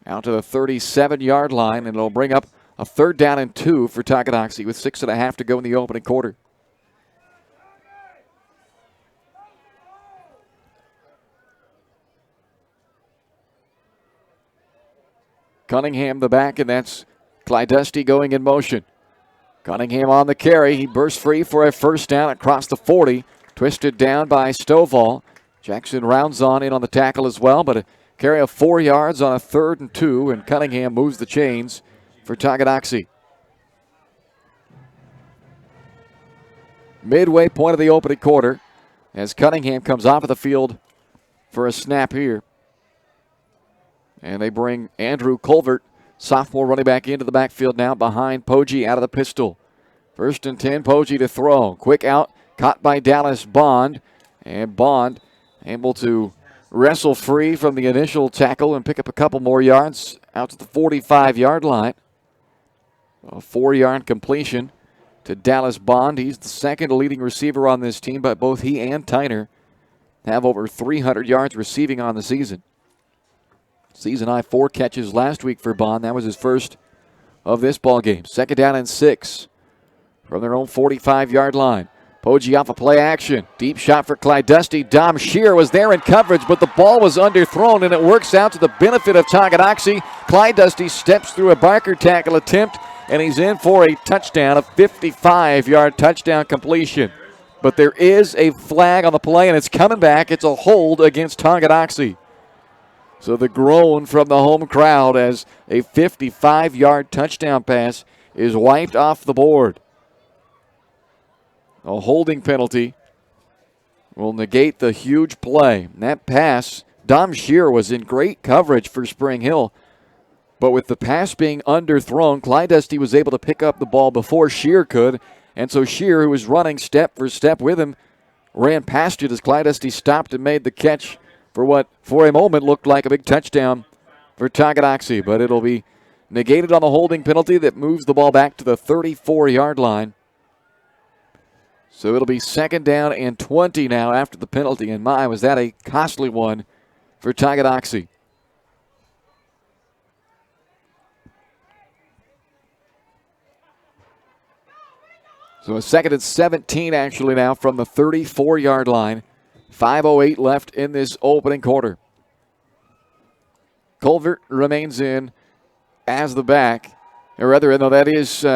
out to the 37-yard line, and it'll bring up a 3rd down and 2 for Tonganoxie with 6.5 to go in the opening quarter. Cunningham the back, and that's Clydesty going in motion. Cunningham on the carry. He bursts free for a 1st down across the 40. Twisted down by Stovall. Jackson rounds in on the tackle as well, but a carry of 4 yards on a 3rd and 2, and Cunningham moves the chains for Tonganoxie. Midway point of the opening quarter as Cunningham comes off of the field for a snap here. And they bring Andrew Colvert, sophomore running back, into the backfield now behind Poggi out of the pistol. 1st and 10, Poggi to throw. Quick out, caught by Dallas Bond. And Bond able to wrestle free from the initial tackle and pick up a couple more yards out to the 45-yard line. A 4-yard completion to Dallas Bond. He's the 2nd leading receiver on this team, but both he and Tyner have over 300 yards receiving on the season. Season high 4 catches last week for Bond. That was his 1st of this ball game. 2nd down and 6 from their own 45-yard line. Poggi off a play action. Deep shot for Clydesty. Dom Shear was there in coverage, but the ball was underthrown, and it works out to the benefit of Tonganoxie. Clydesty steps through a Barker tackle attempt, and he's in for a touchdown, a 55-yard touchdown completion. But there is a flag on the play, and it's coming back. It's a hold against Tonganoxie. So the groan from the home crowd as a 55-yard touchdown pass is wiped off the board. A holding penalty will negate the huge play. And that pass, Dom Shear was in great coverage for Spring Hill. But with the pass being underthrown, Clydesty was able to pick up the ball before Shear could. And so Shear, who was running step for step with him, ran past it as Clydesty stopped and made the catch for what, for a moment, looked like a big touchdown for Tonganoxie. But it'll be negated on the holding penalty that moves the ball back to the 34-yard line. So it'll be 2nd down and 20 now after the penalty. And my, was that a costly one for Tonganoxie. So a 2nd and 17 actually now from the 34-yard line. 5:08 left in this opening quarter. Colvert remains in as the back. Or rather, no, that is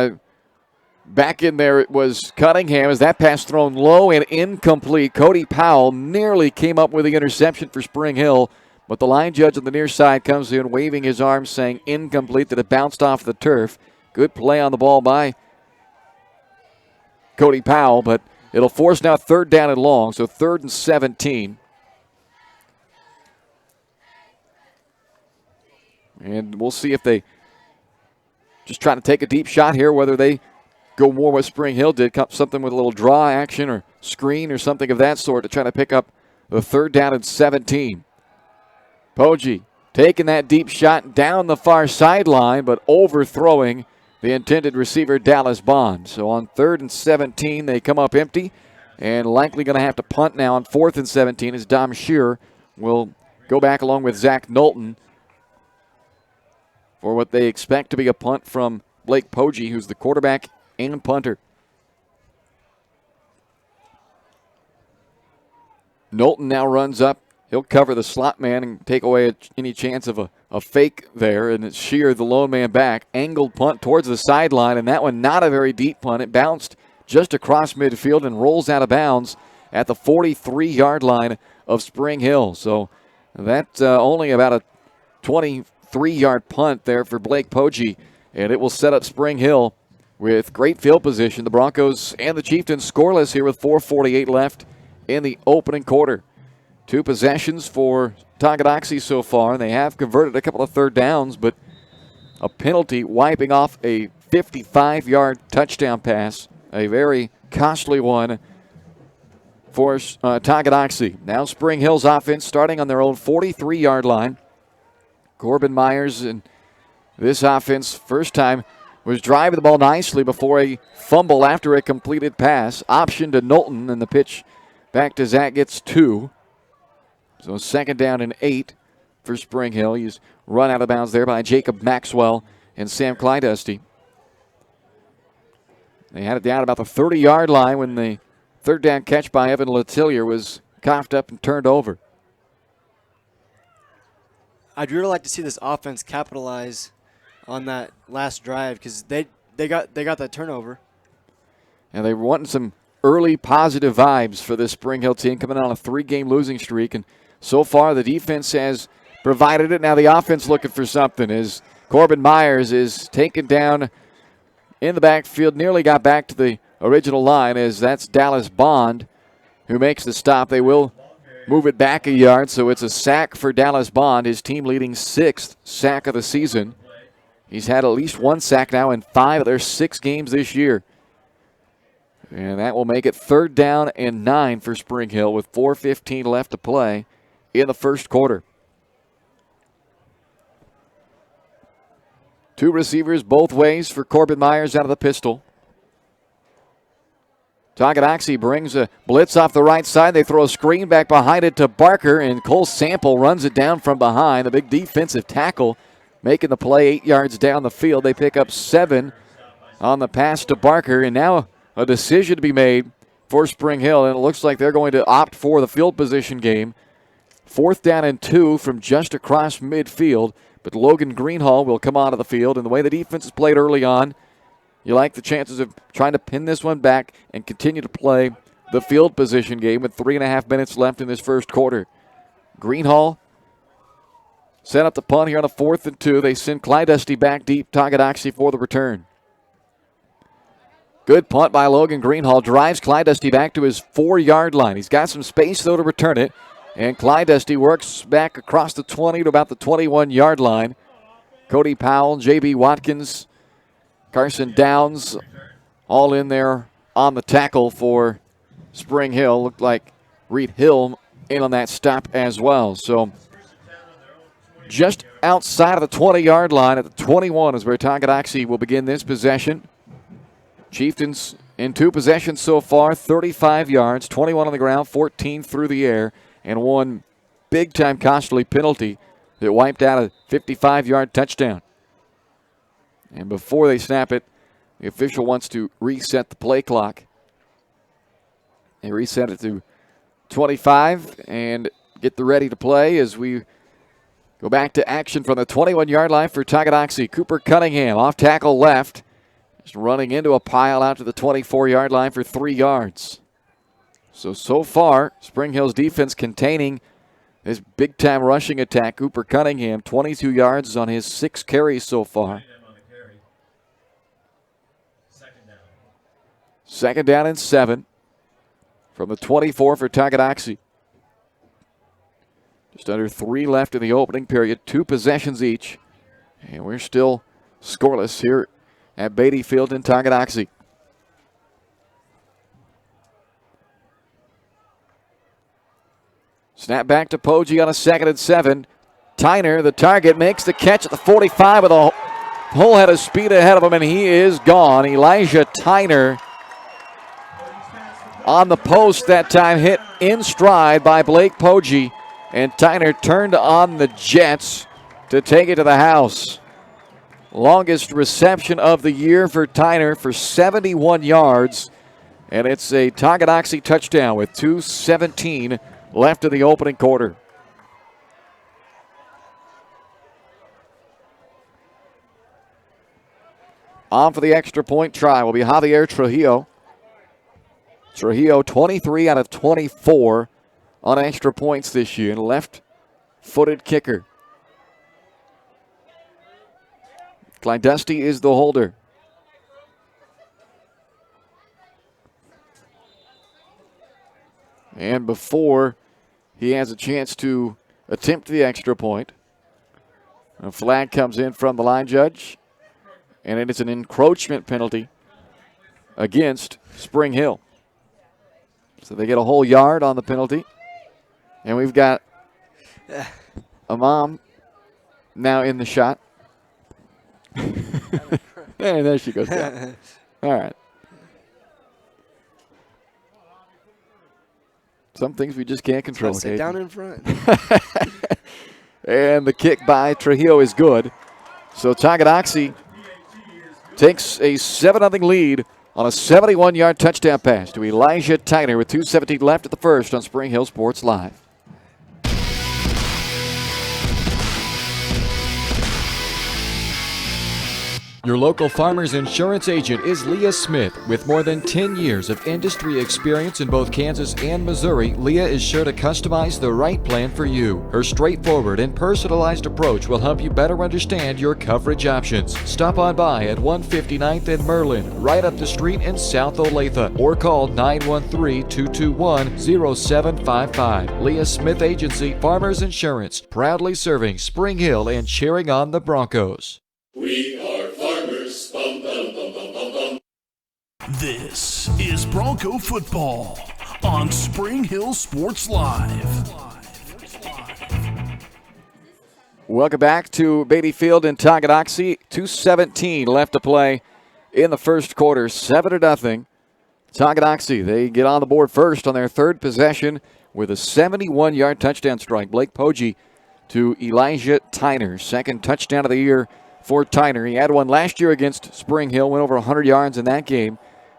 back in there. It was Cunningham as that pass thrown low and incomplete. Cody Powell nearly came up with the interception for Spring Hill, but the line judge on the near side comes in waving his arms saying incomplete, that it bounced off the turf. Good play on the ball by Cody Powell, but it'll force now 3rd down and long, so 3rd and 17. And we'll see if they just try to take a deep shot here, whether they go more what Spring Hill did, something with a little draw action or screen or something of that sort to try to pick up the 3rd down and 17. Poggi taking that deep shot down the far sideline, but overthrowing the intended receiver, Dallas Bond. So on 3rd and 17, they come up empty and likely going to have to punt now on 4th and 17 as Dom Shearer will go back along with Zach Knowlton for what they expect to be a punt from Blake Poggi, who's the quarterback and punter. Knowlton now runs up. He'll cover the slot man and take away any chance of a fake there. And it's Shearer, the lone man back. Angled punt towards the sideline, and that one not a very deep punt. It bounced just across midfield and rolls out of bounds at the 43-yard line of Spring Hill. So that's only about a 23-yard punt there for Blake Poggi, and it will set up Spring Hill with great field position. The Broncos and the Chieftains scoreless here with 4:48 left in the opening quarter. 2 possessions for Tonganoxie so far, and they have converted a couple of 3rd downs, but a penalty wiping off a 55-yard touchdown pass, a very costly one for Tonganoxie. Now Spring Hill's offense starting on their own 43-yard line. Corbin Myers in this offense, first time, was driving the ball nicely before a fumble after a completed pass. Option to Knowlton, and the pitch back to Zach gets 2. So 2nd down and 8 for Spring Hill. He's run out of bounds there by Jacob Maxwell and Sam Clydusty. They had it down about the 30-yard line when the 3rd down catch by Evan Letillier was coughed up and turned over. I'd really like to see this offense capitalize on that last drive because they got that turnover. And they were wanting some early positive vibes for this Spring Hill team coming on a 3-game losing streak. And so far, the defense has provided it. Now the offense looking for something as Corbin Myers is taken down in the backfield, nearly got back to the original line as that's Dallas Bond who makes the stop. They will move it back a yard, so it's a sack for Dallas Bond, his team leading 6th sack of the season. He's had at least 1 sack now in 5 of their 6 games this year. And that will make it 3rd down and 9 for Spring Hill with 4:15 left to play in the first quarter. 2 receivers both ways for Corbin Myers out of the pistol. Tonganoxie brings a blitz off the right side. They throw a screen back behind it to Barker, and Cole Sample runs it down from behind. A big defensive tackle making the play 8 yards down the field. They pick up 7 on the pass to Barker, and now a decision to be made for Spring Hill, and it looks like they're going to opt for the field position game. 4th down and 2 from just across midfield, but Logan Greenhall will come onto the field, and the way the defense is played early on, you like the chances of trying to pin this one back and continue to play the field position game with 3.5 minutes left in this first quarter. Greenhall set up the punt here on a 4th and 2. They send Clydusty back deep, Tonganoxie for the return. Good punt by Logan Greenhall. Drives Clydusty back to his 4-yard line. He's got some space, though, to return it. And Clydusty works back across the 20 to about the 21-yard line. Cody Powell, J.B. Watkins, Carson Downs, all in there on the tackle for Spring Hill. Looked like Reed Hill in on that stop as well. So just outside of the 20-yard line at the 21 is where Tonganoxie will begin this possession. Chieftains In 2 possessions so far, 35 yards, 21 on the ground, 14 through the air, and one big-time costly penalty that wiped out a 55-yard touchdown. And before they snap it, the official wants to reset the play clock. They reset it to 25 and get the ready to play as we go back to action from the 21-yard line for Tonganoxie. Cooper Cunningham off tackle left. Just running into a pile out to the 24-yard line for 3 yards. So far, Spring Hill's defense containing this big-time rushing attack. Cooper Cunningham, 22 yards on his 6 carries so far. Second down and 7 from the 24 for Tonganoxie. Just under 3 left in the opening period, 2 possessions each. And we're still scoreless here at Beatty Field in Tonganoxie. Snap back to Poggi on a 2nd and 7. Tyner, the target, makes the catch at the 45 with a whole head of speed ahead of him, and he is gone. Elijah Tyner on the post that time, hit in stride by Blake Poggi, and Tyner turned on the Jets to take it to the house. Longest reception of the year for Tyner for 71 yards, and it's a Tonganoxie touchdown with 2:17 left in the opening quarter. On for the extra point try will be Javier Trujillo. Trujillo 23 out of 24 on extra points this year, left-footed kicker. Clyde Dusty is the holder. And before he has a chance to attempt the extra point, a flag comes in from the line judge, and it is an encroachment penalty against Spring Hill. So they get a whole yard on the penalty. And we've got a mom now in the shot. And there she goes down. All right. Some things we just can't control. Sit down in front. And the kick by Trujillo is good. So Tonganoxie takes a 7-0 lead on a 71-yard touchdown pass to Elijah Tyner with 2:17 left at the first on Spring Hill Sports Live. Your local farmer's insurance agent is Leah Smith. With more than 10 years of industry experience in both Kansas and Missouri, Leah is sure to customize the right plan for you. Her straightforward and personalized approach will help you better understand your coverage options. Stop on by at 159th and Merlin, right up the street in South Olathe, or call 913-221-0755. Leah Smith Agency, Farmers Insurance, proudly serving Spring Hill and cheering on the Broncos. We are farmers. Bum, bum, bum, bum, bum, bum. This is Bronco football on Spring Hill Sports Live. Welcome back to Beatty Field in Tonganoxie. 2:17 left to play in the first quarter. 7-0. Tonganoxie, they get on the board first on their 3rd possession with a 71-yard touchdown strike. Blake Poggi to Elijah Tyner. 2nd touchdown of the year for Tyner. He had one last year against Spring Hill, went over 100 yards in that game.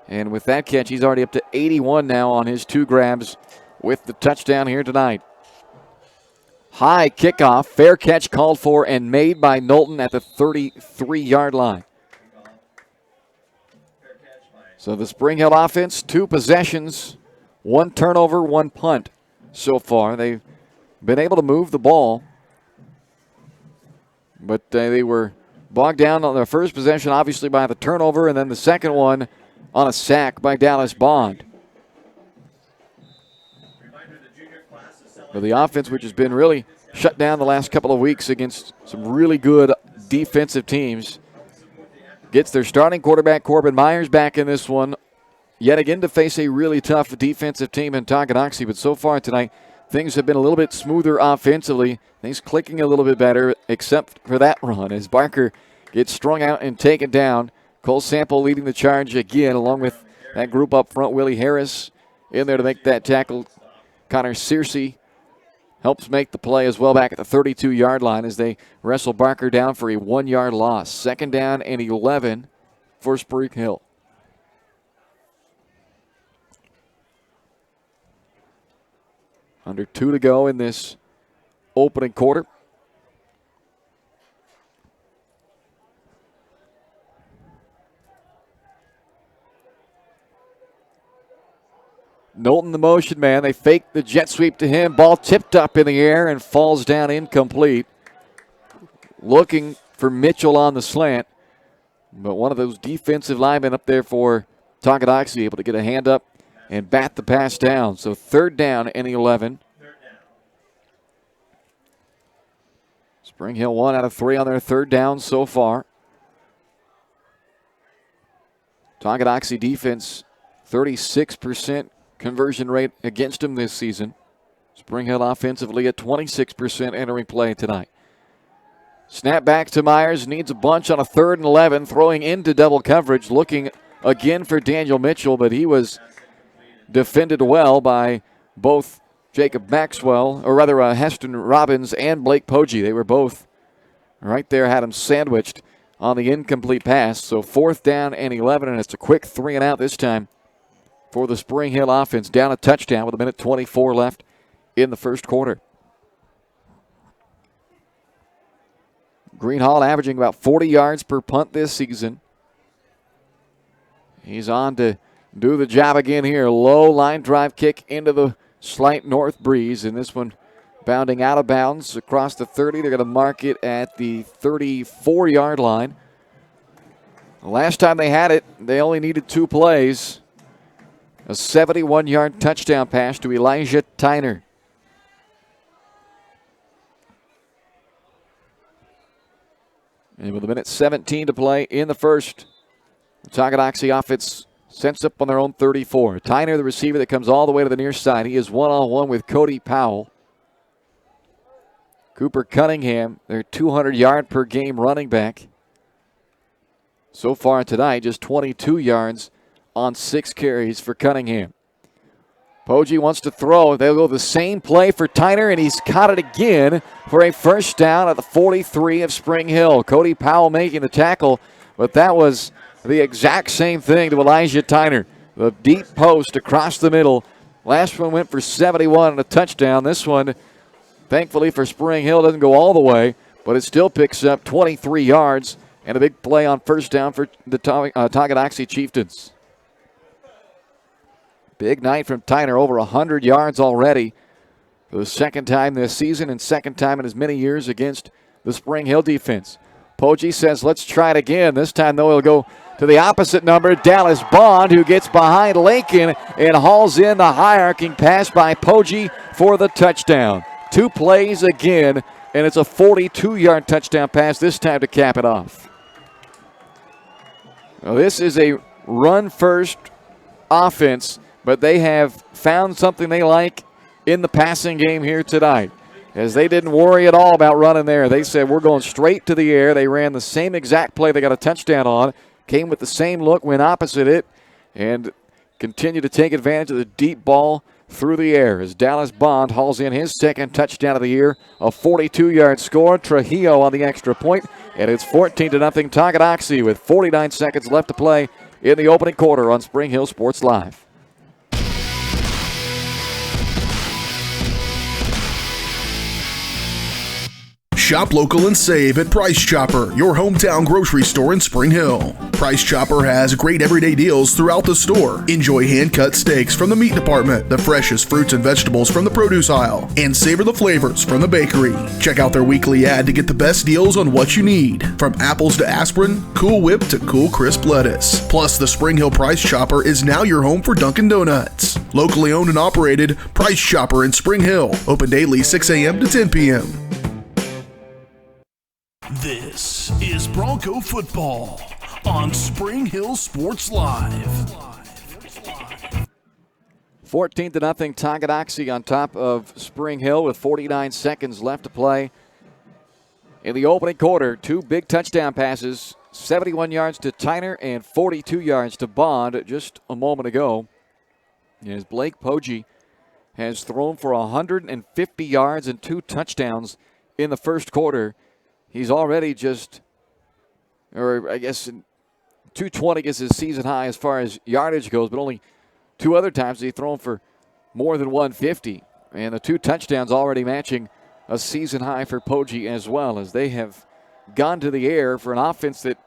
And with that catch, he's already up to 81 now on his 2 grabs with the touchdown here tonight. High kickoff, fair catch called for and made by Knowlton at the 33-yard line. So the Spring Hill offense, 2 possessions, 1 turnover, 1 punt so far. They've been able to move the ball, but they were bogged down on their first possession, obviously, by the turnover, and then the second one on a sack by Dallas Bond. But the offense, which has been really shut down the last couple of weeks against some really good defensive teams, gets their starting quarterback, Corbin Myers, back in this one, yet again to face a really tough defensive team in Tonganoxie. But so far tonight, things have been a little bit smoother offensively. Things clicking a little bit better, except for that run as Barker gets strung out and taken down. Cole Sample leading the charge again, along with that group up front. Willie Harris in there to make that tackle. Connor Searcy helps make the play as well back at the 32-yard line as they wrestle Barker down for a 1-yard loss. 2nd down and 11 for Spring Hill. Under 2 to go in this opening quarter. Knowlton, the motion man. They fake the jet sweep to him. Ball tipped up in the air and falls down incomplete. Looking for Mitchell on the slant. But one of those defensive linemen up there for Tonganoxie able to get a hand up and bat the pass down. So 3rd down and 11. Spring Hill 1 out of 3 on their 3rd down so far. Tonganoxie defense 36% conversion rate against them this season. Spring Hill offensively at 26% entering play tonight. Snap back to Myers, needs a bunch on a 3rd and 11, throwing into double coverage, looking again for Daniel Mitchell, but he was defended well by both Jacob Maxwell, or rather Heston Robbins and Blake Poggi. They were both right there, had him sandwiched on the incomplete pass. So 4th down and 11, and it's a quick 3 and out this time for the Spring Hill offense. Down a touchdown with 1:24 left in the first quarter. Greenhall averaging about 40 yards per punt this season. He's on to do the job again here. Low line drive kick into the slight north breeze, and this one bounding out of bounds across the 30. They're going to mark it at the 34-yard line. The last time they had it, they only needed 2 plays. A 71-yard touchdown pass to Elijah Tyner. And with 1:17 to play in the first, the Tonganoxie offense sends up on their own 34. Tyner, the receiver that comes all the way to the near side. He is one-on-one with Cody Powell. Cooper Cunningham, their 200-yard per game running back. So far tonight, just 22 yards on 6 carries for Cunningham. Poggi wants to throw. They'll go the same play for Tyner, and he's caught it again for a 1st down at the 43 of Spring Hill. Cody Powell making the tackle, but that was the exact same thing to Elijah Tyner. The deep post across the middle. Last one went for 71 and a touchdown. This one, thankfully for Spring Hill, doesn't go all the way, but it still picks up 23 yards and a big play on 1st down for the Tonganoxie Chieftains. Big night from Tyner, over 100 yards already for the 2nd time this season and 2nd time in as many years against the Spring Hill defense. Poggi says, let's try it again. This time, though, he'll go to the opposite number, Dallas Bond, who gets behind Lincoln and hauls in the high-arcing pass by Poggi for the touchdown. 2 plays again, and it's a 42-yard touchdown pass this time to cap it off. Now, this is a run-first offense, but they have found something they like in the passing game here tonight, as they didn't worry at all about running there. They said, we're going straight to the air. They ran the same exact play they got a touchdown on, came with the same look, went opposite it, and continue to take advantage of the deep ball through the air as Dallas Bond hauls in his 2nd touchdown of the year, a 42-yard score. Trujillo on the extra point, and it's 14-0 Tonganoxie with 49 seconds left to play in the opening quarter on Spring Hill Sports Live. Shop local and save at Price Chopper, your hometown grocery store in Spring Hill. Price Chopper has great everyday deals throughout the store. Enjoy hand-cut steaks from the meat department, the freshest fruits and vegetables from the produce aisle, and savor the flavors from the bakery. Check out their weekly ad to get the best deals on what you need, from apples to aspirin, Cool Whip to Cool Crisp lettuce. Plus, the Spring Hill Price Chopper is now your home for Dunkin' Donuts. Locally owned and operated, Price Chopper in Spring Hill. Open daily 6 a.m. to 10 p.m. This is Bronco football on Spring Hill Sports Live. 14-0 Tonganoxie on top of Spring Hill with 49 seconds left to play in the opening quarter. 2 big touchdown passes 71 yards to Tyner and 42 yards to Bond just a moment ago. As Blake Poggi has thrown for 150 yards and 2 touchdowns in the first quarter. He's already or I guess 220 is his season high as far as yardage goes, but only 2 other times he's thrown for more than 150. And the 2 touchdowns already matching a season high for Poggi as well, as they have gone to the air for an offense that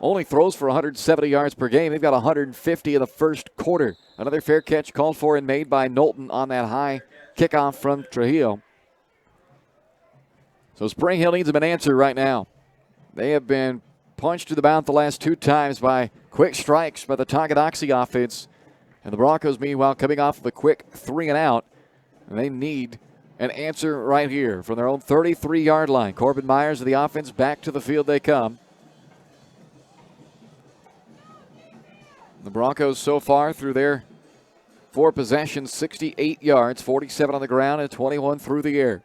only throws for 170 yards per game. They've got 150 in the first quarter. Another fair catch called for and made by Knowlton on that high kickoff from Trujillo. So Spring Hill needs them an answer right now. They have been punched to the mouth the last 2 times by quick strikes by the Tonganoxie offense. And the Broncos, meanwhile, coming off of a quick 3 and out. And they need an answer right here from their own 33-yard line. Corbin Myers of the offense, back to the field they come. The Broncos so far through their 4 possessions, 68 yards, 47 on the ground, and 21 through the air.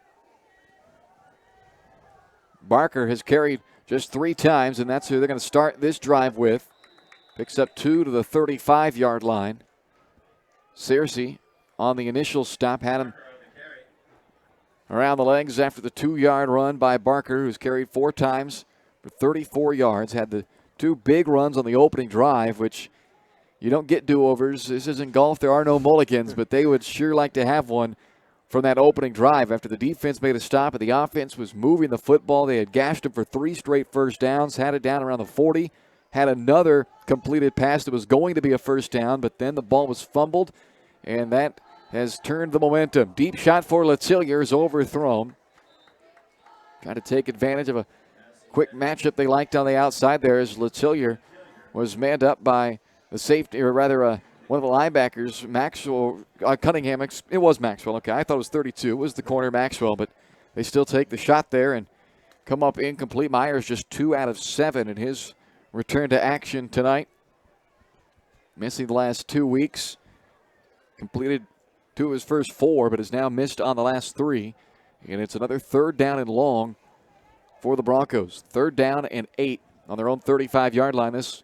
Barker has carried just 3 times, and that's who they're going to start this drive with. Picks up 2 to the 35-yard line. Searcy on the initial stop had him around the legs after the 2-yard run by Barker, who's carried 4 times for 34 yards. Had the 2 big runs on the opening drive, which you don't get do-overs. This isn't golf. There are no mulligans, but they would sure like to have one from that opening drive after the defense made a stop and the offense was moving the football. They had gashed him for 3 straight first downs, had it down around the 40, had another completed pass that was going to be a first down, but then the ball was fumbled, and that has turned the momentum. Deep shot for Letillier is overthrown. Got to take advantage of a quick matchup they liked on the outside there as Letillier was manned up by the safety, or rather one of the linebackers, Cunningham. It was Maxwell. Okay, I thought it was 32. It was the corner Maxwell, but they still take the shot there and come up incomplete. Myers just 2 out of 7 in his return to action tonight. Missing the last 2 weeks. Completed 2 of his first 4, but has now missed on the last 3. And it's another 3rd down and long for the Broncos. 3rd down and 8 on their own 35-yard line. This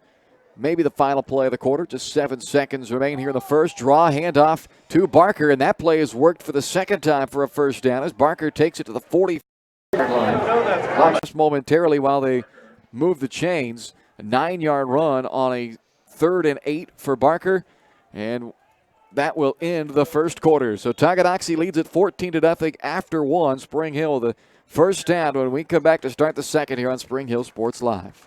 maybe the final play of the quarter. Just 7 seconds remain here in the first. Draw, handoff to Barker, and that play has worked for the 2nd time for a first down as Barker takes it to the 40-yard line. Just momentarily while they move the chains. A 9-yard run on a 3rd and 8 for Barker, and that will end the first quarter. So Tonganoxie leads it 14-0 after 1. Spring Hill the first down when we come back to start the second here on Spring Hill Sports Live.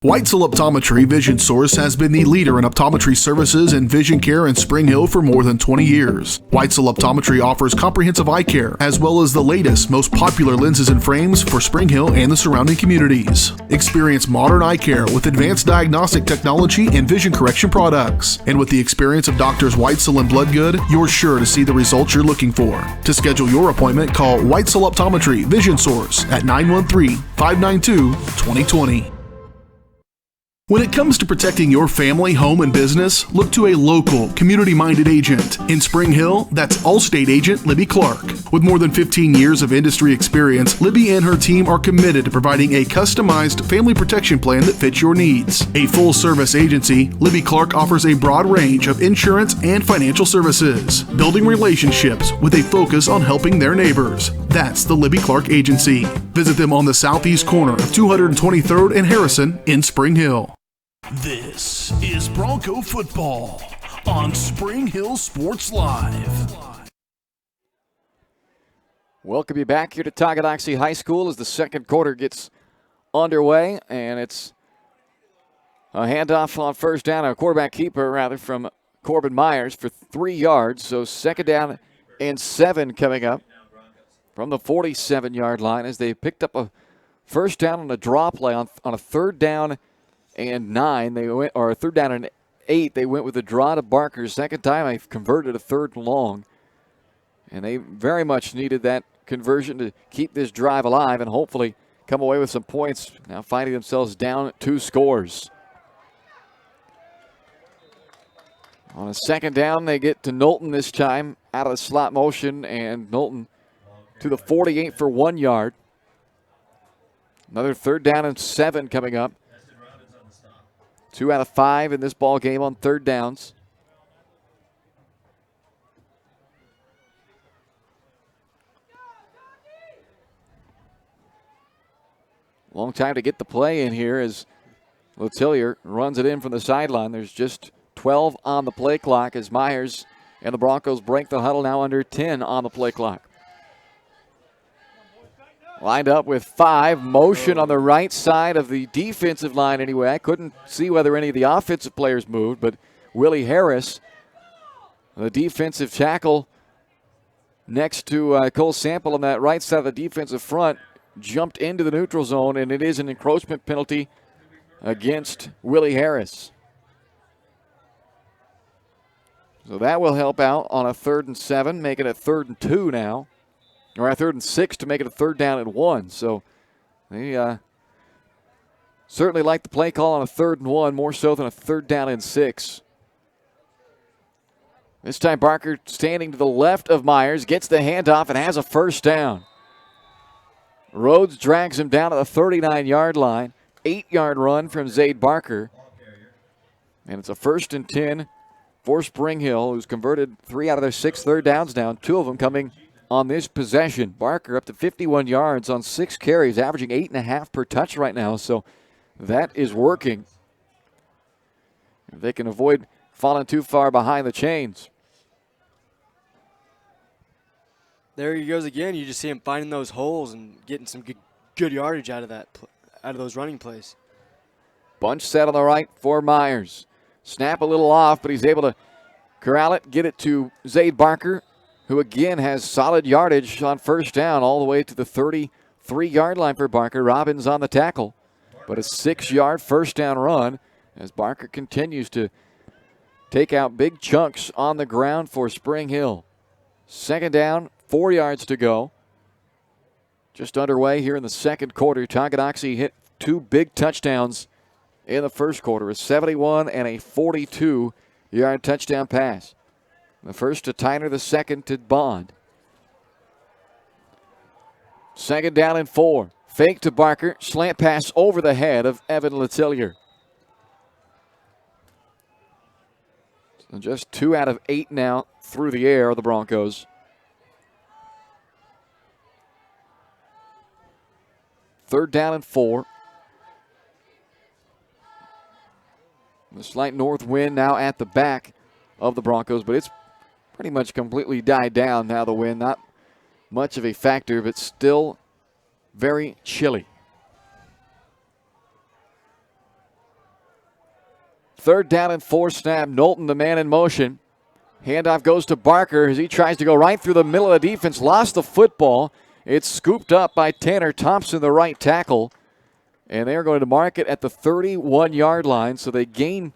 Weitzel Optometry Vision Source has been the leader in optometry services and vision care in Spring Hill for more than 20 years. Weitzel Optometry offers comprehensive eye care, as well as the latest, most popular lenses and frames for Spring Hill and the surrounding communities. Experience modern eye care with advanced diagnostic technology and vision correction products. And with the experience of Doctors Weitzel and Bloodgood, you're sure to see the results you're looking for. To schedule your appointment, call Weitzel Optometry Vision Source at 913-592-2020. When it comes to protecting your family, home, and business, look to a local, community-minded agent. In Spring Hill, that's Allstate agent Libby Clark. With more than 15 years of industry experience, Libby and her team are committed to providing a customized family protection plan that fits your needs. A full-service agency, Libby Clark offers a broad range of insurance and financial services, building relationships with a focus on helping their neighbors. That's the Libby Clark Agency. Visit them on the southeast corner of 223rd and Harrison in Spring Hill. This is Bronco football on Spring Hill Sports Live. Welcome you back here to Tonganoxie High School as the second quarter gets underway, and it's a handoff on first down, a quarterback keeper rather, from Corbin Myers for 3 yards. So 2nd down and 7 coming up from the 47-yard line as they picked up a first down on a draw play on a 3rd down and 9. They went, or a 3rd down and 8. They went with a draw to Barker. 2nd time they've converted a 3rd and long. And they very much needed that conversion to keep this drive alive and hopefully come away with some points. Now finding themselves down 2 scores. On a 2nd down, they get to Knowlton this time. out of the slot motion, and Knowlton to the 48 for 1 yard. Another 3rd down and 7 coming up. 2 out of 5 in this ball game on 3rd downs. Long time to get the play in here as Letellier runs it in from the sideline. There's just 12 on the play clock as Myers and the Broncos break the huddle, now under 10 on the play clock. Lined up with 5. Motion on the right side of the defensive line anyway. I couldn't see whether any of the offensive players moved, but Willie Harris, the defensive tackle next to Cole Sample on that right side of the defensive front, jumped into the neutral zone, and it is an encroachment penalty against Willie Harris. So that will help out on a 3rd and 7, make it a 3rd and 2 now. Or a 3rd and 6 to make it a 3rd down and 1. So they certainly like the play call on a 3rd and 1, more so than a 3rd down and 6. This time Barker standing to the left of Myers, gets the handoff and has a 1st down. Rhodes drags him down to the 39-yard line. 8-yard run from Zaid Barker. And it's a 1st and 10 for Spring Hill, who's converted 3 out of their 6 3rd downs now, 2 of them coming on this possession. Barker up to 51 yards on 6 carries, averaging 8.5 per touch right now. So that is working. If they can avoid falling too far behind the chains. There he goes again. You just see him finding those holes and getting some good yardage out of those running plays. Bunch set on the right for Myers. Snap a little off, but he's able to corral it, get it to Zaid Barker, who again has solid yardage on 1st down all the way to the 33-yard line for Barker. Robbins on the tackle, but a 6-yard 1st down run as Barker continues to take out big chunks on the ground for Spring Hill. 2nd down, 4 yards to go. Just underway here in the 2nd quarter. Tonganoxie hit 2 big touchdowns in the 1st quarter, a 71 and a 42-yard touchdown pass. The first to Tyner, the second to Bond. 2nd down and 4. Fake to Barker, slant pass over the head of Evan Letellier. So just 2 out of 8 now through the air of the Broncos. 3rd down and 4. The slight north wind now at the back of the Broncos, but it's pretty much completely died down now, the wind. Not much of a factor, but still very chilly. 3rd down and 4 snap. Knowlton, the man in motion. Handoff goes to Barker as he tries to go right through the middle of the defense. Lost the football. It's scooped up by Tanner Thompson, the right tackle. And they're going to mark it at the 31-yard line, so they gain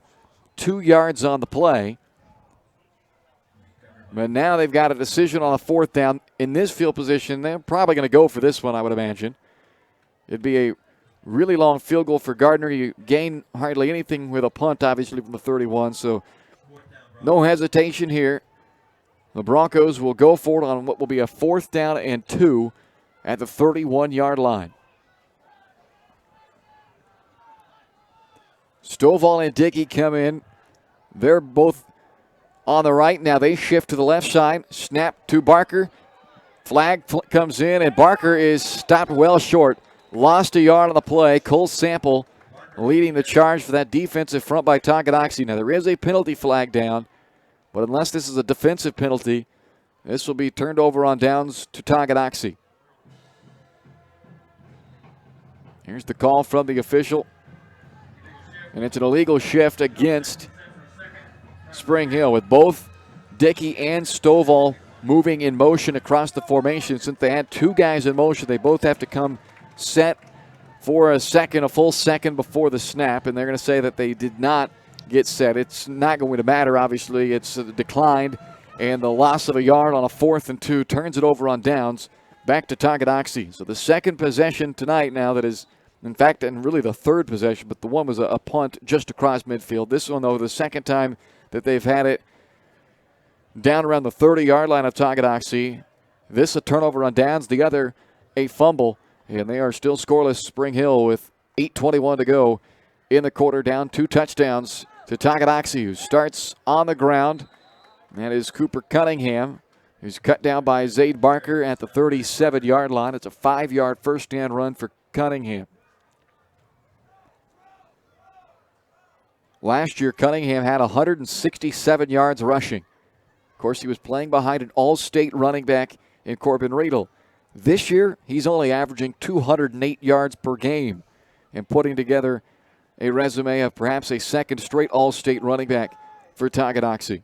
2 yards on the play. But now they've got a decision on a 4th down. In this field position, they're probably going to go for this one, I would imagine. It'd be a really long field goal for Gardner. You gain hardly anything with a punt, obviously, from the 31, so no hesitation here. The Broncos will go for it on what will be a 4th down and 2 at the 31-yard line. Stovall and Dickey come in. They're both on the right. Now they shift to the left side. Snap to Barker. Flag comes in, and Barker is stopped well short. Lost a yard on the play. Cole Sample leading the charge for that defensive front by Tonganoxie. Now there is a penalty flag down, but unless this is a defensive penalty, this will be turned over on downs to Tonganoxie. Here's the call from the official. And it's an illegal shift against Spring Hill with both Dickey and Stovall moving in motion across the formation. Since they had 2 guys in motion, they both have to come set for a full second before the snap. And they're going to say that they did not get set. It's not going to matter, obviously. It's declined. And the loss of a yard on a 4th and 2 turns it over on downs back to Tonganoxie. So the second possession tonight now that is, in fact, and really the 3rd possession, but the one was a punt just across midfield. This one, though, the 2nd time that they've had it down around the 30-yard line of Tonganoxie. This a turnover on downs, the other a fumble, and they are still scoreless. Spring Hill with 8:21 to go in the quarter, down 2 touchdowns to Tonganoxie, who starts on the ground. That is Cooper Cunningham, who's cut down by Zayd Barker at the 37-yard line. It's a 5-yard first down run for Cunningham. Last year, Cunningham had 167 yards rushing. Of course, he was playing behind an all-state running back in Corbin Riedel. This year, he's only averaging 208 yards per game and putting together a resume of perhaps a second straight all-state running back for Tonganoxie.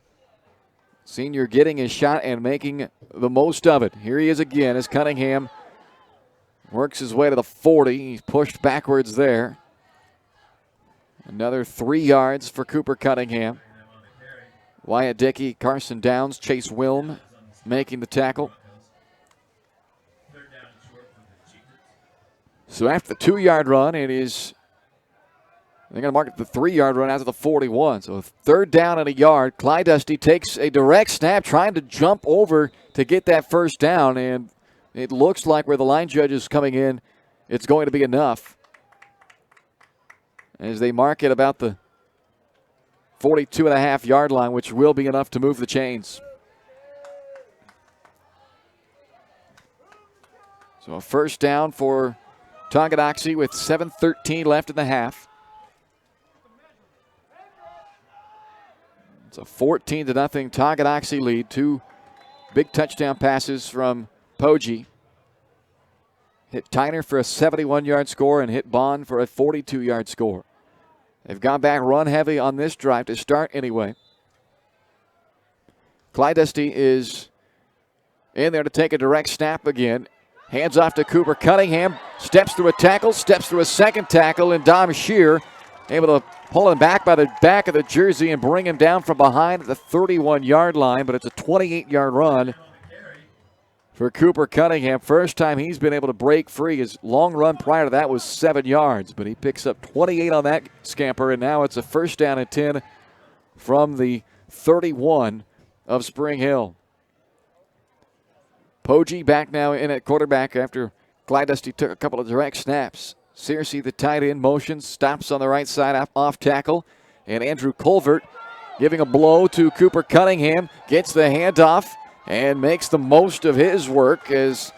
Senior getting his shot and making the most of it. Here he is again as Cunningham works his way to the 40. He's pushed backwards there. Another 3 yards for Cooper Cunningham. Wyatt Dickey, Carson Downs, Chase Wilm making the tackle. So after the 2-yard run, they're going to mark it the 3-yard run after the 41. So 3rd down and a yard. Clyde Dusty takes a direct snap, trying to jump over to get that first down, and it looks like where the line judge is coming in, it's going to be enough. As they mark it about the 42.5-yard line, which will be enough to move the chains. So a first down for Tonganoxie with 7:13 left in the half. It's a 14-0 Tonganoxie lead. 2 big touchdown passes from Poggi. Hit Tyner for a 71-yard score and hit Bond for a 42-yard score. They've gone back run heavy on this drive to start anyway. Clyde Dusty is in there to take a direct snap again. Hands off to Cooper Cunningham. Steps through a tackle, steps through a second tackle, and Dom Shear able to pull him back by the back of the jersey and bring him down from behind at the 31-yard line, but it's a 28-yard run for Cooper Cunningham. First time he's been able to break free. His long run prior to that was 7 yards, but he picks up 28 on that scamper, and now it's a first down and 10 from the 31 of Spring Hill. Poggi back now in at quarterback after Clyde Dusty took a couple of direct snaps. Searcy, the tight end, motions, stops on the right side off tackle, and Andrew Colvert giving a blow to Cooper Cunningham, gets the handoff and makes the most of his work as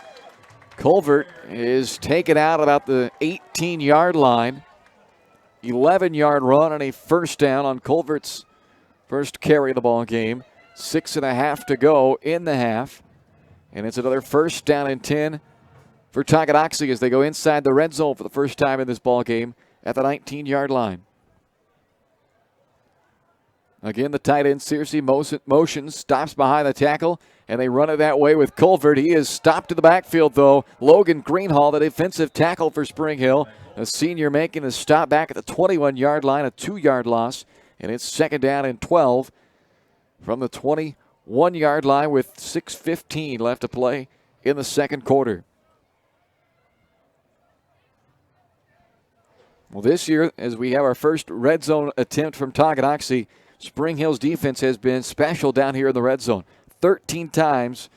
Colvert is taken out about the 18-yard line. 11-yard run and a first down on Colvert's first carry of the ball game. 6.5 to go in the half. And it's another first down and 10 for Tonganoxie as they go inside the red zone for the first time in this ball game at the 19-yard line. Again, the tight end, Searcy, motions, stops behind the tackle, and they run it that way with Colvert. He is stopped in the backfield, though. Logan Greenhall, the defensive tackle for Spring Hill, a senior making a stop back at the 21-yard line, a 2-yard loss, and it's 2nd down and 12 from the 21-yard line with 6:15 left to play in the second quarter. Well, this year, as we have our first red zone attempt from Tonganoxie, Spring Hill's defense has been special down here in the red zone. 13 times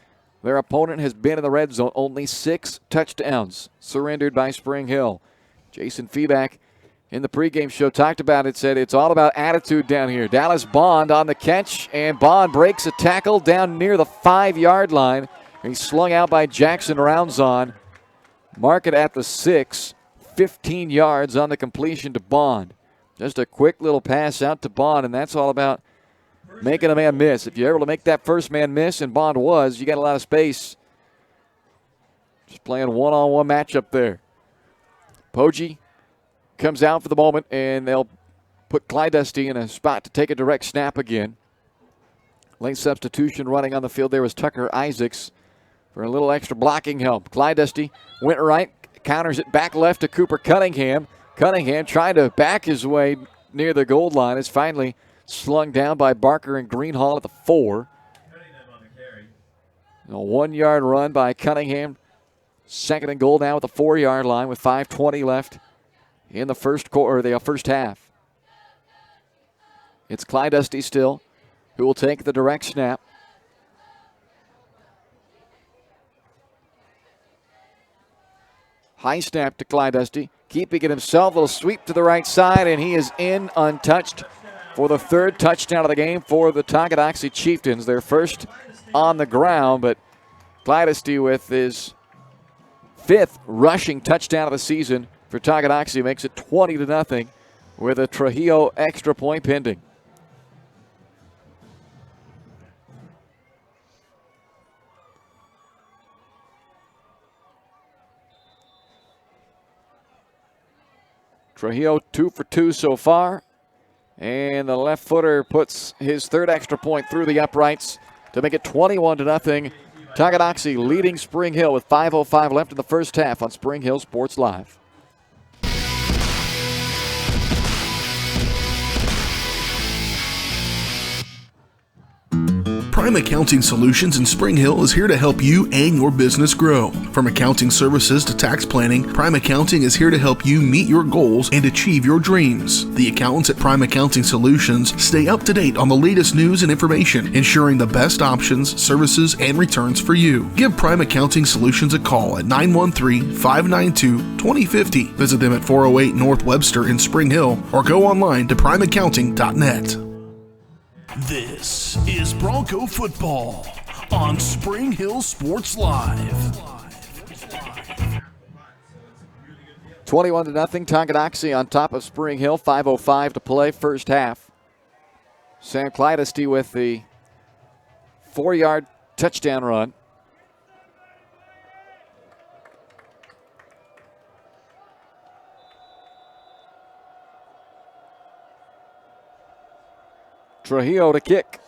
their opponent has been in the red zone. Only 6 touchdowns surrendered by Spring Hill. Jason Feeback in the pregame show talked about it, said it's all about attitude down here. Dallas Bond on the catch, and Bond breaks a tackle down near the 5-yard line. He's slung out by Jackson Roundzon. Mark it at the 6. 15 yards on the completion to Bond. Just a quick little pass out to Bond, and that's all about making a man miss. If you're able to make that first man miss, and Bond was, you got a lot of space. Just playing one-on-one matchup there. Poggi comes out for the moment, and they'll put Clyde Dusty in a spot to take a direct snap again. Late substitution running on the field there was Tucker Isaacs for a little extra blocking help. Clyde Dusty went right, counters it back left to Cooper Cunningham. Cunningham trying to back his way near the goal line is finally slung down by Barker and Greenhall at the 4. A 1-yard run by Cunningham. 2nd and goal now at the 4-yard line with 5:20 left in the first quarter, the first half. It's Clyde Dusty still, who will take the direct snap. High snap to Clydesty. Keeping it himself. Little sweep to the right side, and he is in untouched for the third touchdown of the game for the Tonganoxie Chieftains. Their first on the ground, but Clydesty with his 5th rushing touchdown of the season for Tonganoxie makes it 20-0 with a Trujillo extra point pending. Trujillo 2 for 2 so far. And the left footer puts his 3rd extra point through the uprights to make it 21-0. Tonganoxie leading Spring Hill with 5:05 left in the first half on Spring Hill Sports Live. Prime Accounting Solutions in Spring Hill is here to help you and your business grow. From accounting services to tax planning, Prime Accounting is here to help you meet your goals and achieve your dreams. The accountants at Prime Accounting Solutions stay up to date on the latest news and information, ensuring the best options, services, and returns for you. Give Prime Accounting Solutions a call at 913-592-2050. Visit them at 408 North Webster in Spring Hill or go online to primeaccounting.net. This is Bronco football on Spring Hill Sports Live. 21-0, Tonganoxie on top of Spring Hill. 5:05 to play, first half. Sam Clydesty with the 4-yard touchdown run. Trujillo to kick.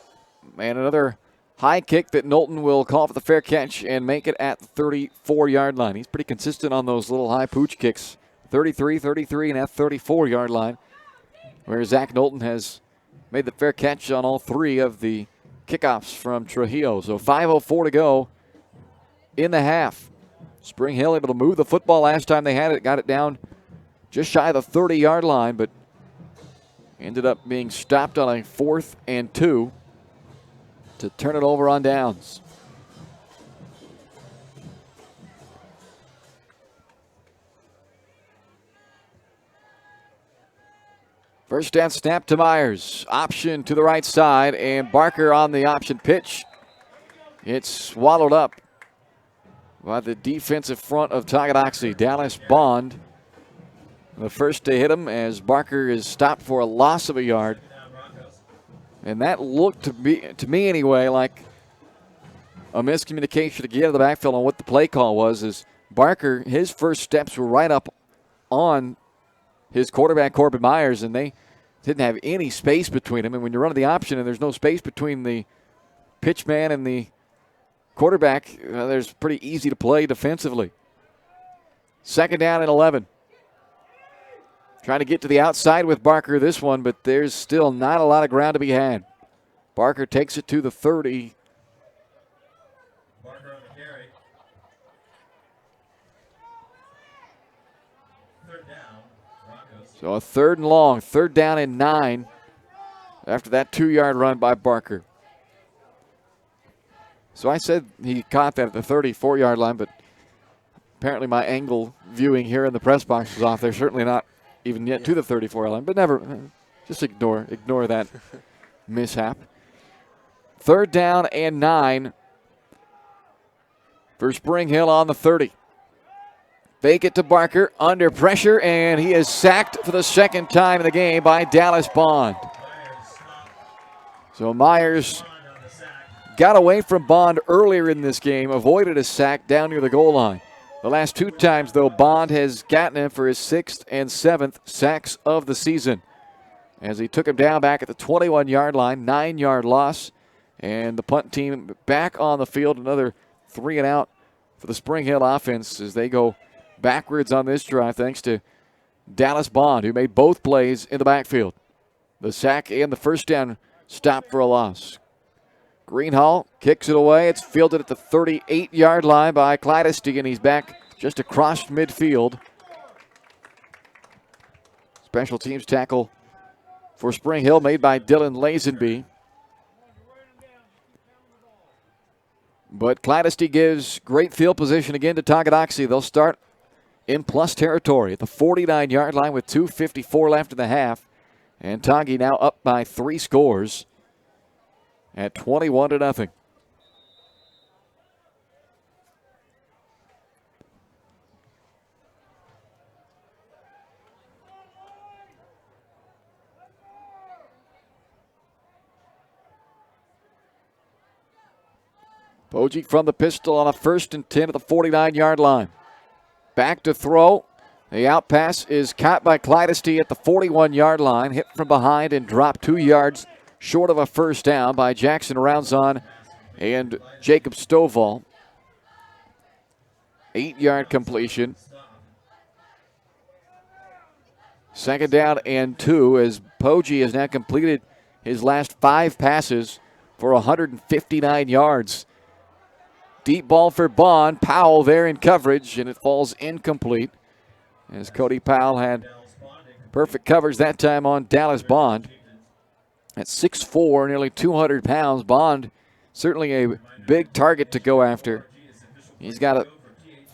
And another high kick that Knowlton will call for the fair catch and make it at the 34-yard line. He's pretty consistent on those little high pooch kicks. 33, 33, and at 34-yard line, where Zach Knowlton has made the fair catch on all 3 of the kickoffs from Trujillo. So 5:04 to go in the half. Spring Hill able to move the football last time they had it. Got it down just shy of the 30-yard line, but ended up being stopped on a 4th and 2 to turn it over on downs. First down snap to Myers. Option to the right side, and Barker on the option pitch. It's swallowed up by the defensive front of Tonganoxie. Dallas Bond, the first to hit him, as Barker is stopped for a loss of a yard. And that looked to me anyway, like a miscommunication to get out of the backfield on what the play call was. As Barker, his first steps were right up on his quarterback, Corbin Myers, and they didn't have any space between them. And when you're running the option and there's no space between the pitch man and the quarterback, there's pretty easy to play defensively. Second down and 11. Trying to get to the outside with Barker this one, but there's still not a lot of ground to be had. Barker takes it to the 30. Barker on the carry. Third down, Broncos. So a 3rd and long, 3rd down and 9 after that 2-yard run by Barker. So I said he caught that at the 34-yard line, but apparently my angle viewing here in the press box was off. They're certainly not even yet to the 34 line, but never, just ignore that mishap. 3rd down and 9 for Spring Hill on the 30. Fake it to Barker, under pressure, and he is sacked for the 2nd time in the game by Dallas Bond. So Myers got away from Bond earlier in this game, avoided a sack down near the goal line. The last 2 times, though, Bond has gotten him for his 6th and 7th sacks of the season, as he took him down back at the 21-yard line, 9-yard loss, and the punt team back on the field, another 3 and out for the Spring Hill offense as they go backwards on this drive thanks to Dallas Bond, who made both plays in the backfield. The sack and the first down stop for a loss. Greenhall kicks it away. It's fielded at the 38-yard line by Clydesty, and he's back just across midfield. Special teams tackle for Spring Hill made by Dylan Lazenby. But Clydesty gives great field position again to Tonganoxie. They'll start in plus territory at the 49-yard line with 2:54 left in the half. And Tongi now up by 3 scores at 21-0. Poggi from the pistol on a 1st and 10 at the 49-yard line. Back to throw. The out pass is caught by Clydesty at the 41-yard line. Hit from behind and dropped 2 yards short of a first down by Jackson Roundzon and Jacob Stovall. 8-yard completion. 2nd down and 2 as Poggi has now completed his last 5 passes for 159 yards. Deep ball for Bond. Powell there in coverage, and it falls incomplete as Cody Powell had perfect coverage that time on Dallas Bond. At 6'4", nearly 200 pounds, Bond certainly a big target to go after. He's got a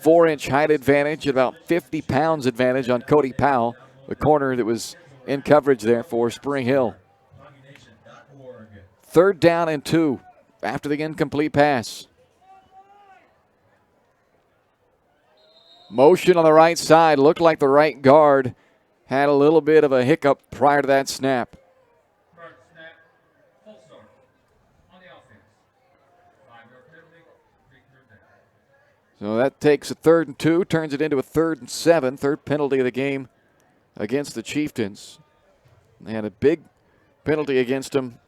4-inch height advantage, about 50 pounds advantage on Cody Powell, the corner that was in coverage there for Spring Hill. 3rd down and 2 after the incomplete pass. Motion on the right side. Looked like the right guard had a little bit of a hiccup prior to that snap. So that takes a 3rd and 2, turns it into a 3rd and 7. 3rd penalty of the game against the Chieftains. They had a big penalty against them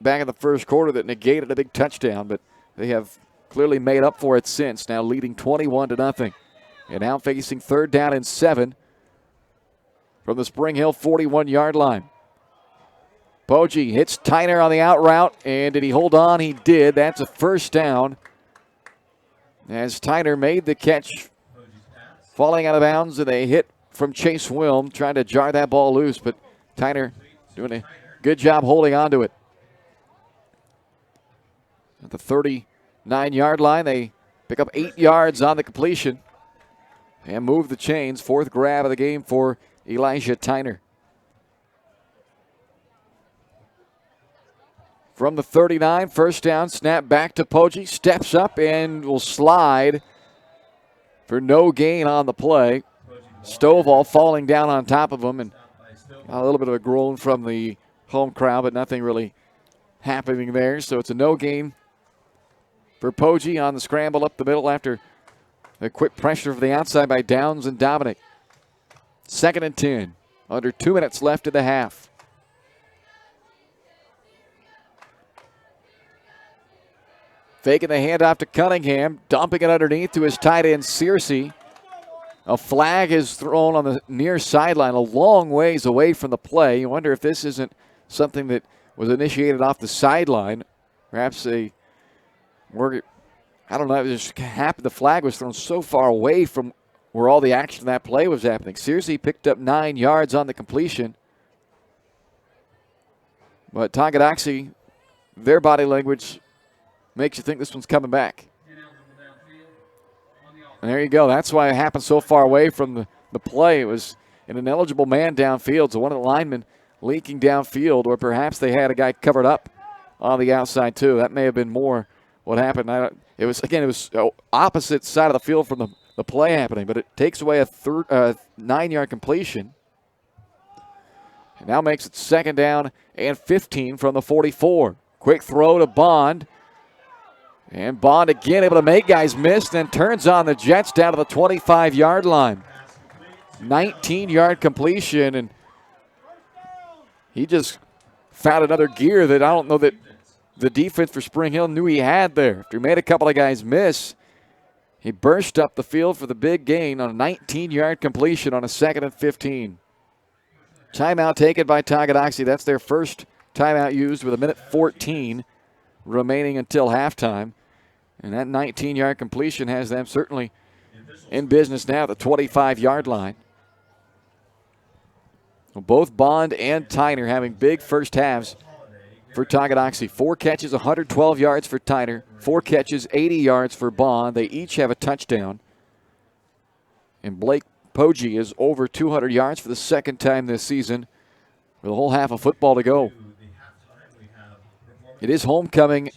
back in the 1st quarter that negated a big touchdown, but they have clearly made up for it since, now leading 21-0. And now facing 3rd down and 7 from the Spring Hill 41-yard line. Poggi hits Tyner on the out route, and did he hold on? He did. That's a 1st down as Tyner made the catch, falling out of bounds, and a hit from Chase Wilm trying to jar that ball loose, but Tyner doing a good job holding on to it. At the 39-yard line, they pick up 8 yards on the completion and move the chains. 4th grab of the game for Elijah Tyner. From the 39, 1st down, snap back to Poggi, steps up and will slide for no gain on the play. Stovall falling down on top of him, and a little bit of a groan from the home crowd, but nothing really happening there. So it's a no gain for Poggi on the scramble up the middle after a quick pressure from the outside by Downs and Dominic. 2nd and 10. Under 2 minutes left in the half. Faking the handoff to Cunningham. Dumping it underneath to his tight end, Searcy. A flag is thrown on the near sideline, a long ways away from the play. You wonder if this isn't something that was initiated off the sideline. Perhaps I don't know, it just happened. The flag was thrown so far away from where all the action of that play was happening. Searcy picked up 9 yards on the completion. But Tonganoxie, their body language makes you think this one's coming back. And there you go. That's why it happened so far away from the play. It was an ineligible man downfield, so one of the linemen leaking downfield, or perhaps they had a guy covered up on the outside too. That may have been more what happened. It was opposite side of the field from the play happening, but it takes away a 9-yard completion. And now makes it 2nd down and 15 from the 44. Quick throw to Bond. And Bond again able to make guys miss, then turns on the Jets down to the 25-yard line. 19-yard completion, and he just found another gear that I don't know that the defense for Spring Hill knew he had there. After he made a couple of guys miss, he burst up the field for the big gain on a 19-yard completion on a 2nd and 15. Timeout taken by Tonganoxie. That's their first timeout used with 1:14 remaining until halftime. And that 19-yard completion has them certainly in business now at the 25-yard line. Well, both Bond and Tyner having big first halves for Tonganoxie. 4 catches, 112 yards for Tyner. 4 catches, 80 yards for Bond. They each have a touchdown. And Blake Poggi is over 200 yards for the second time this season with a whole half of football to go. It is homecoming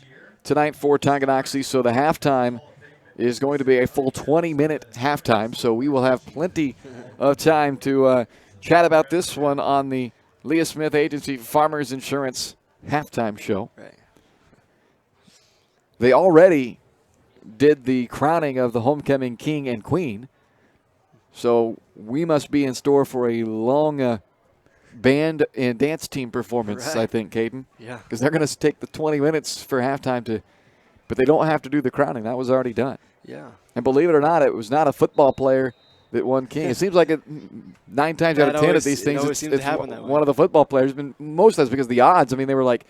tonight for Tonganoxie, so the halftime is going to be a full 20-minute halftime, so we will have plenty of time to chat about this one on the Leah Smith Agency Farmers Insurance halftime show. Right. They already did the crowning of the homecoming king and queen, so we must be in store for a long band and dance team performance, Right. I think, Caden. Yeah. Because they're going to take the 20 minutes for halftime but they don't have to do the crowning. That was already done. Yeah. And believe it or not, it was not a football player that won king. It seems like 9 times out of 10 at these things, always seems to happen that way. one of the football players. Most of that's because of the odds. I mean, they were like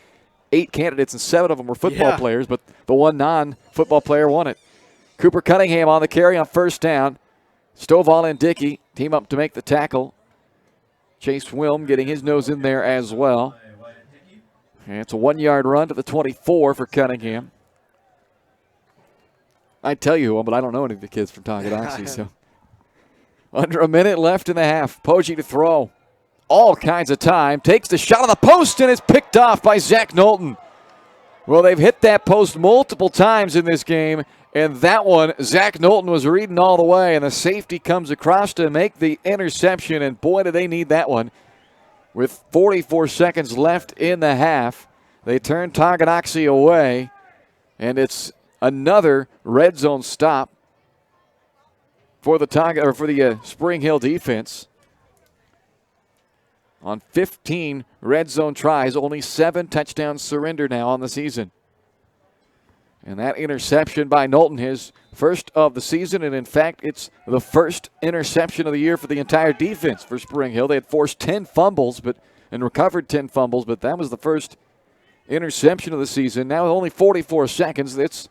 8 candidates and 7 of them were football players, but the one non-football player won it. Cooper Cunningham on the carry on first down. Stovall and Dickey team up to make the tackle. Chase Wilm getting his nose in there as well. And it's a 1-yard run to the 24 for Cunningham. I'd tell you who, but I don't know any of the kids from Tonganoxie. So under a minute left in the half. Poggi to throw. All kinds of time. Takes the shot on the post and is picked off by Zach Knowlton. Well, they've hit that post multiple times in this game. And that one, Zach Knowlton was reading all the way, and the safety comes across to make the interception, and boy, do they need that one. With 44 seconds left in the half, they turn Tonganoxie away, and it's another red zone stop for the Spring Hill defense. On 15 red zone tries, only 7 touchdowns surrendered now on the season. And that interception by Knowlton, his first of the season, and in fact, it's the first interception of the year for the entire defense for Spring Hill. They had forced 10 fumbles and recovered 10 fumbles, but that was the first interception of the season. Now with only 44 seconds, it's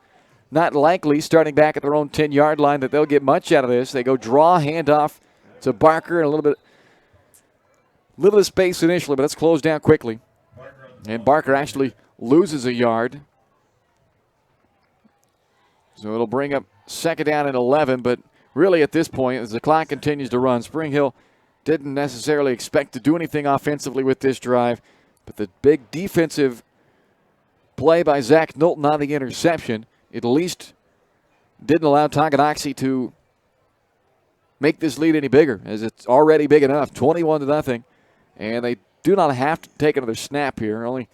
not likely, starting back at their own 10-yard line, that they'll get much out of this. They go draw, handoff to Barker, and a little bit of space initially, but it's closed down quickly. And Barker actually loses a yard. So it'll bring up second down and 11, but really at this point, as the clock continues to run, Spring Hill didn't necessarily expect to do anything offensively with this drive, but the big defensive play by Zach Knowlton on the interception at least didn't allow Tonganoxie to make this lead any bigger, as it's already big enough, 21-0, and they do not have to take another snap here. Only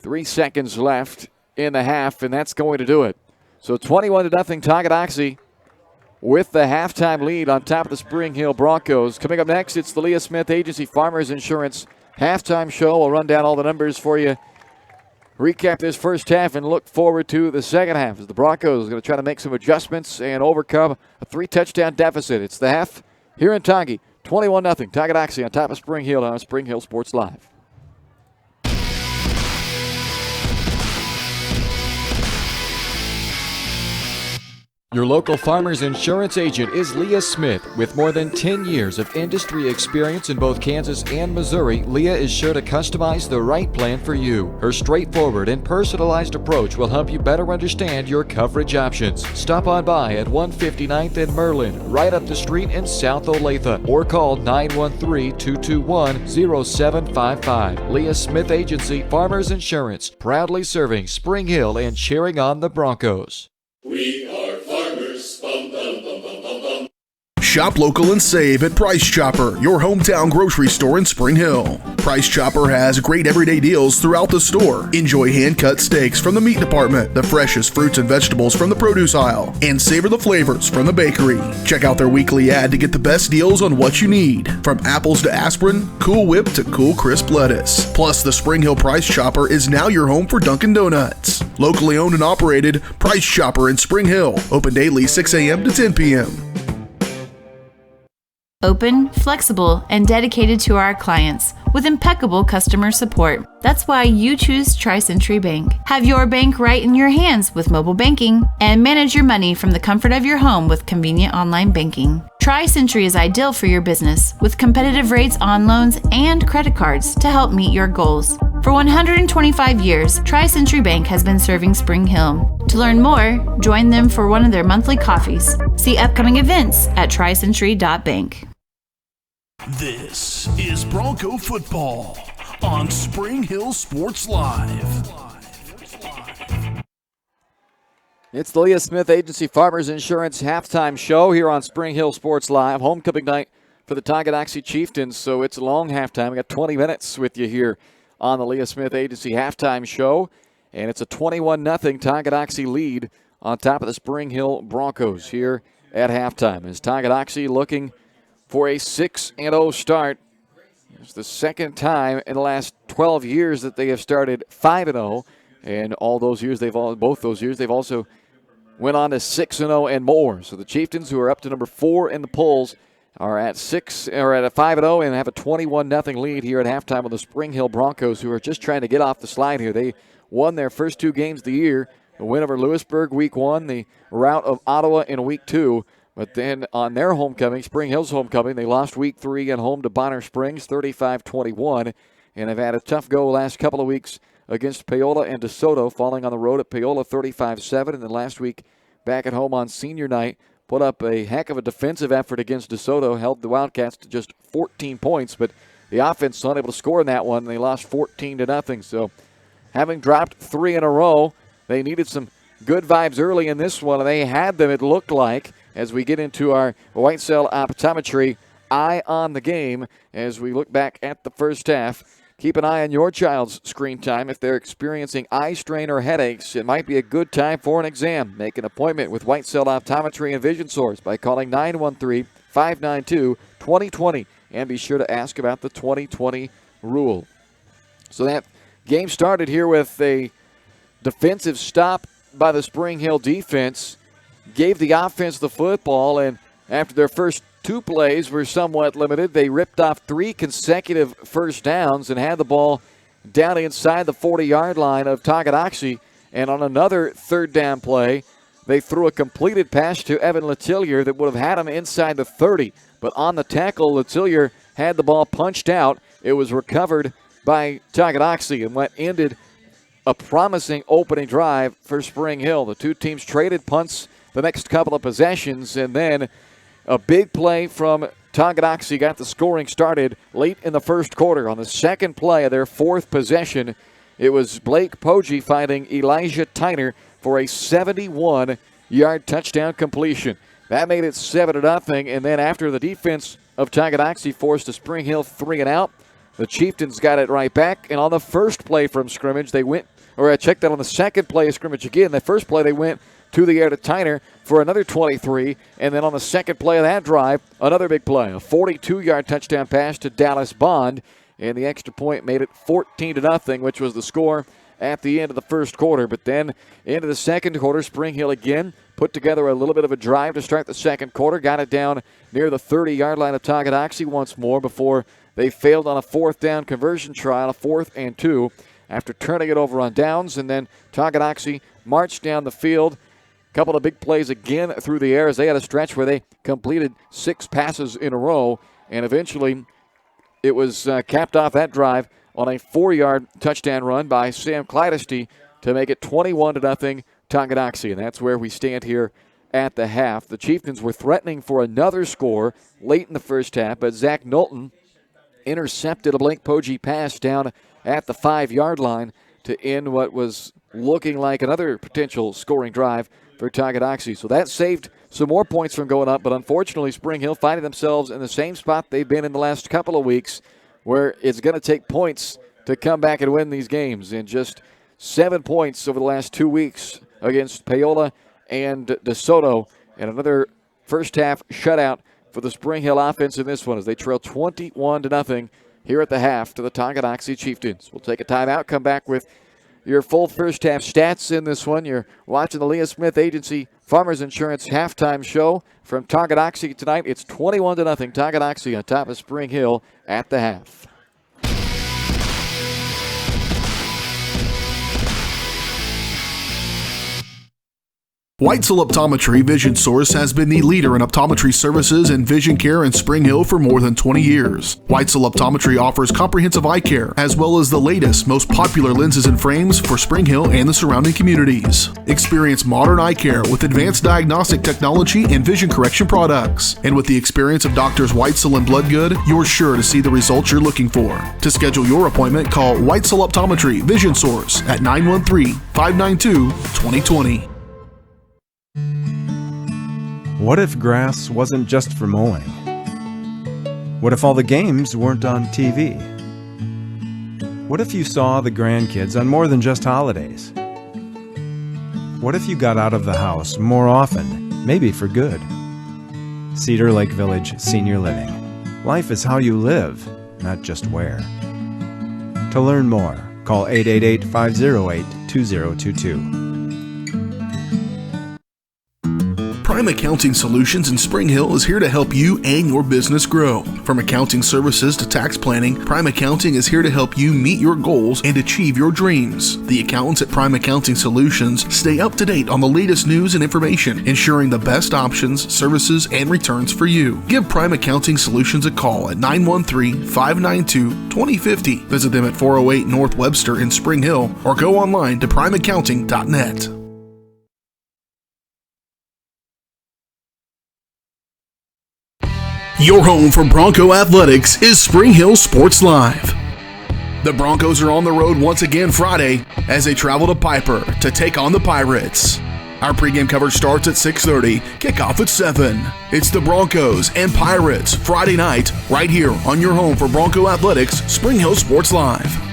3 seconds left in the half, and that's going to do it. So 21-0 Tonganoxie with the halftime lead on top of the Spring Hill Broncos. Coming up next, it's the Leah Smith Agency Farmers Insurance halftime show. We'll run down all the numbers for you, recap this first half, and look forward to the second half as the Broncos are going to try to make some adjustments and overcome a 3-touchdown deficit. It's the half here in Tongi. 21-0 Tonganoxie on top of Spring Hill on Spring Hill Sports Live. Your local farmer's insurance agent is Leah Smith. With more than 10 years of industry experience in both Kansas and Missouri, Leah is sure to customize the right plan for you. Her straightforward and personalized approach will help you better understand your coverage options. Stop on by at 159th and Merlin, right up the street in South Olathe, or call 913-221-0755. Leah Smith Agency Farmers Insurance, proudly serving Spring Hill and cheering on the Broncos. We are farmers. Bum, bum, bum, bum, bum, bum. Shop local and save at Price Chopper, your hometown grocery store in Spring Hill. Price Chopper has great everyday deals throughout the store. Enjoy hand-cut steaks from the meat department, the freshest fruits and vegetables from the produce aisle, and savor the flavors from the bakery. Check out their weekly ad to get the best deals on what you need, from apples to aspirin, Cool Whip to Cool Crisp lettuce. Plus, the Spring Hill Price Chopper is now your home for Dunkin' Donuts. Locally owned and operated, Price Chopper in Spring Hill. Open daily 6 a.m. to 10 p.m. Open, flexible, and dedicated to our clients with impeccable customer support. That's why you choose Tri-Century Bank. Have your bank right in your hands with mobile banking, and manage your money from the comfort of your home with convenient online banking. Tri-Century is ideal for your business with competitive rates on loans and credit cards to help meet your goals. For 125 years, Tri-Century Bank has been serving Spring Hill. To learn more, join them for one of their monthly coffees. See upcoming events at tricentury.bank. This is Bronco football on Spring Hill Sports Live. It's the Leah Smith Agency Farmers Insurance halftime show here on Spring Hill Sports Live. Homecoming night for the Tonganoxie Chieftains, so it's a long halftime. We got 20 minutes with you here on the Leah Smith Agency halftime show, and it's a 21-0 Tonganoxie lead on top of the Spring Hill Broncos here at halftime. As Tonganoxie looking for a 6-0 start. It's the second time in the last 12 years that they have started 5-0, and both those years they've also went on to 6-0 and more. So the Chieftains, who are up to number 4 in the polls, are at 5-0 and have a 21-0 lead here at halftime on the Spring Hill Broncos, who are just trying to get off the slide here. They won their first 2 games of the year, the win over Lewisburg week 1, the rout of Ottawa in week 2. But then on their homecoming, Spring Hill's homecoming, they lost week 3 at home to Bonner Springs, 35-21, and have had a tough go last couple of weeks against Paola and DeSoto, falling on the road at Paola 35-7, and then last week back at home on senior night, put up a heck of a defensive effort against DeSoto, held the Wildcats to just 14 points, but the offense was unable to score in that one, and they lost 14-0. So having dropped 3 in a row, they needed some good vibes early in this one, and they had them, it looked like, as we get into our white cell optometry eye on the game as we look back at the first half. Keep an eye on your child's screen time. If they're experiencing eye strain or headaches, it might be a good time for an exam. Make an appointment with White Cell Optometry and Vision Source by calling 913-592-2020. And be sure to ask about the 2020 rule. So that game started here with a defensive stop by the Spring Hill defense. Gave the offense the football, and after their first 2 plays were somewhat limited, they ripped off 3 consecutive first downs and had the ball down inside the 40-yard line of Tonganoxie. And on another 3rd down play, they threw a completed pass to Evan Letillier that would have had him inside the 30. But on the tackle, Letillier had the ball punched out. It was recovered by Tonganoxie, and what ended a promising opening drive for Spring Hill. The 2 teams traded punts the next couple of possessions, and then a big play from Tonganoxie got the scoring started late in the first quarter. On the second play of their 4th possession, it was Blake Poggi finding Elijah Tyner for a 71-yard touchdown completion. That made it 7-0, and then after the defense of Tonganoxie forced a Spring Hill 3-and-out, the Chieftains got it right back, and on the first play from scrimmage, I checked that on the second play of scrimmage again. The first play, they went to the air to Tyner for another 23, and then on the second play of that drive, another big play, a 42-yard touchdown pass to Dallas Bond, and the extra point made it 14-0, which was the score at the end of the first quarter. But then into the second quarter, Spring Hill again put together a little bit of a drive to start the second quarter, got it down near the 30-yard line of Tonganoxie once more before they failed on a 4th down conversion try on a 4th and 2 after turning it over on downs, and then Tonganoxie marched down the field. Couple of big plays again through the air as they had a stretch where they completed 6 passes in a row, and eventually it was capped off that drive on a 4-yard touchdown run by Sam Clydesty to make it 21-0 Tonganoxie, and that's where we stand here at the half. The Chieftains were threatening for another score late in the first half, but Zach Knowlton intercepted a Blake Poggi pass down at the 5-yard line to end what was looking like another potential scoring drive for Tonganoxie. So that saved some more points from going up, but unfortunately Spring Hill finding themselves in the same spot they've been in the last couple of weeks, where it's going to take points to come back and win these games. And just 7 points over the last 2 weeks against Paola and DeSoto, and another first half shutout for the Spring Hill offense in this one as they trail 21-0 here at the half to the Tonganoxie Chieftains. We'll take a timeout, come back with your full first half stats in this one. You're watching the Leah Smith Agency Farmers Insurance halftime show from Tonganoxie tonight. It's 21-0 Tonganoxie on top of Spring Hill at the half. Weitzel Optometry Vision Source has been the leader in optometry services and vision care in Spring Hill for more than 20 years. Weitzel Optometry offers comprehensive eye care, as well as the latest, most popular lenses and frames for Spring Hill and the surrounding communities. Experience modern eye care with advanced diagnostic technology and vision correction products. And with the experience of Doctors Weitzel and Bloodgood, you're sure to see the results you're looking for. To schedule your appointment, call Weitzel Optometry Vision Source at 913-592-2020. What if grass wasn't just for mowing? What if all the games weren't on TV? What if you saw the grandkids on more than just holidays? What if you got out of the house more often, maybe for good? Cedar Lake Village Senior Living. Life is how you live, not just where. To learn more, call 888-508-2022. Prime Accounting Solutions in Spring Hill is here to help you and your business grow. From accounting services to tax planning, Prime Accounting is here to help you meet your goals and achieve your dreams. The accountants at Prime Accounting Solutions stay up to date on the latest news and information, ensuring the best options, services, and returns for you. Give Prime Accounting Solutions a call at 913-592-2050. Visit them at 408 North Webster in Spring Hill or go online to primeaccounting.net. Your home for Bronco Athletics is Spring Hill Sports Live. The Broncos are on the road once again Friday as they travel to Piper to take on the Pirates. Our pregame coverage starts at 6:30, kickoff at 7. It's the Broncos and Pirates Friday night right here on your home for Bronco Athletics, Spring Hill Sports Live.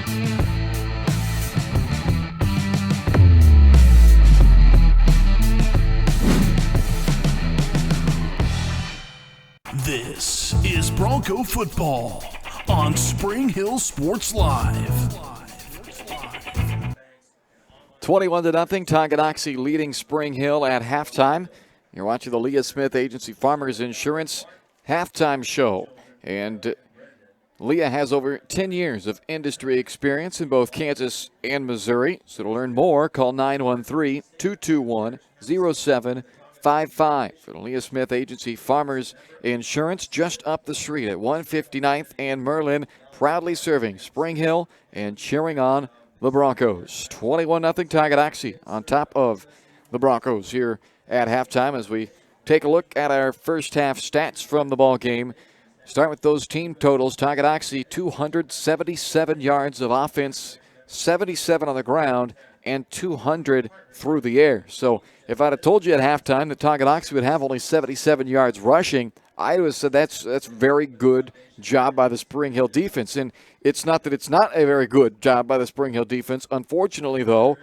This is Bronco football on Spring Hill Sports Live. 21-0, Tonganoxie leading Spring Hill at halftime. You're watching the Leah Smith Agency Farmers Insurance halftime show. And Leah has over 10 years of industry experience in both Kansas and Missouri. So to learn more, call 913-221-0755 for the Leah Smith Agency Farmers Insurance, just up the street at 159th and Merlin, proudly serving Spring Hill and cheering on the Broncos. 21-0 Tonganoxie on top of the Broncos here at halftime as we take a look at our first half stats from the ball game. Start with those team totals. Tonganoxie 277 yards of offense, 77 on the ground, and 200 through the air. So if I'd have told you at halftime that Tonganoxie would have only 77 yards rushing, I would have said that's very good job by the Spring Hill defense. And it's not that it's not a very good job by the Spring Hill defense. Unfortunately, though,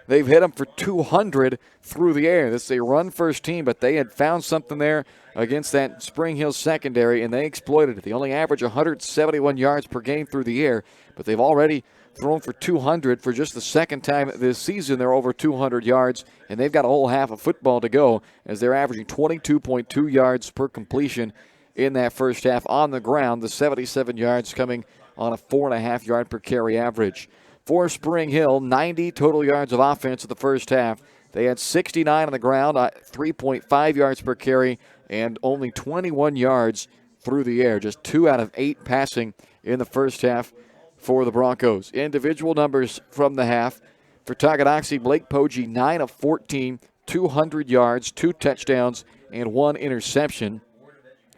they've hit them for 200 through the air. This is a run-first team, but they had found something there against that Spring Hill secondary, and they exploited it. They only average 171 yards per game through the air, but they've already thrown for 200 for just the second time this season. They're over 200 yards, and they've got a whole half of football to go as they're averaging 22.2 yards per completion in that first half on the ground. The 77 yards coming on a 4.5 yard per carry average. For Spring Hill, 90 total yards of offense in the first half. They had 69 on the ground, 3.5 yards per carry, and only 21 yards through the air. Just 2 out of 8 passing in the first half for the Broncos. Individual numbers from the half. For Tonganoxie, Blake Poggi, 9 of 14, 200 yards, 2 touchdowns, and 1 interception.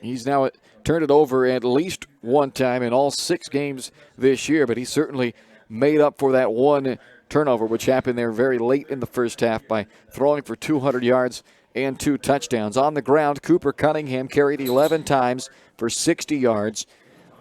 He's now turned it over at least one time in all 6 games this year, but he certainly made up for that one turnover, which happened there very late in the first half by throwing for 200 yards and 2 touchdowns. On the ground, Cooper Cunningham carried 11 times for 60 yards.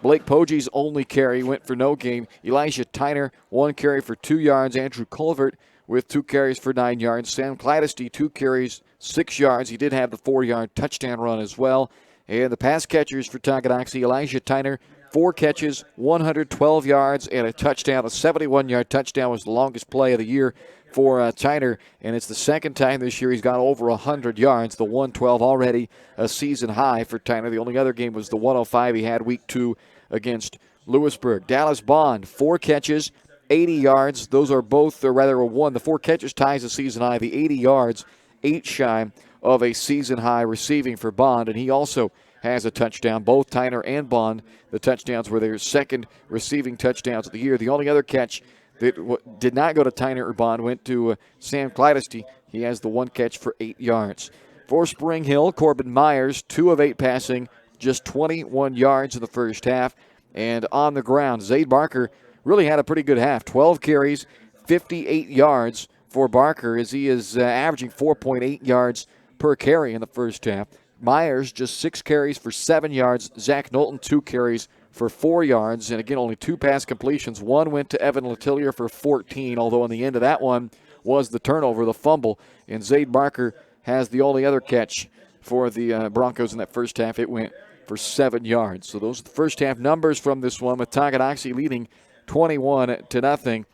Blake Poggi's only carry went for no gain. Elijah Tyner, 1 carry for 2 yards. Andrew Culvert with 2 carries for 9 yards. Sam Cladesty, 2 carries, 6 yards. He did have the 4-yard touchdown run as well. And the pass catchers for Tonganoxie, Elijah Tyner, 4 catches, 112 yards, and a touchdown. A 71-yard touchdown was the longest play of the year for Tyner, and it's the second time this year he's got over 100 yards. The 112 already a season high for Tyner. The only other game was the 105 he had week 2 against Lewisburg. Dallas Bond, 4 catches, 80 yards. Those are both, or rather one. The 4 catches ties the season high. The 80 yards 8 shy of a season high receiving for Bond, and he also has a touchdown. Both Tyner and Bond, the touchdowns were their second receiving touchdowns of the year. The only other catch that did not go to Tyner or Bond went to Sam Clydesty. He has the one catch for 8 yards. For Spring Hill, Corbin Myers, 2 of 8 passing, just 21 yards in the first half. And on the ground, Zade Barker really had a pretty good half. 12 carries, 58 yards for Barker, as he is averaging 4.8 yards per carry in the first half. Myers, just 6 carries for 7 yards. Zach Knowlton, 2 carries for 4 yards. And again, only 2 pass completions. One went to Evan Letellier for 14, although on the end of that one was the turnover, the fumble. And Zade Barker has the only other catch for the Broncos in that first half. It went for 7 yards. So those are the first half numbers from this one, with Tonganoxie leading 21-0.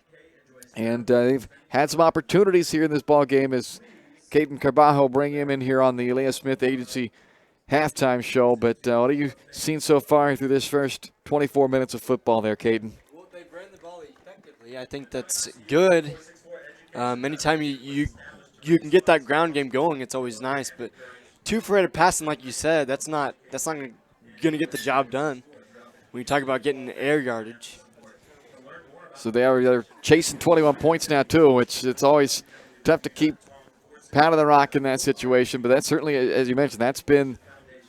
And they've had some opportunities here in this ball game as Caden Carbajo bring him in here on the Leah Smith Agency halftime show. But what have you seen so far through this first 24 minutes of football there, Caden? Well, they ran the ball effectively. I think that's good. Anytime you can get that ground game going, it's always nice. But 2 for 8 of passing, like you said, that's not going to get the job done when you talk about getting air yardage. So they're chasing 21 points now, too, which it's always tough to keep pounding the rock in that situation. But that's certainly, as you mentioned, that's been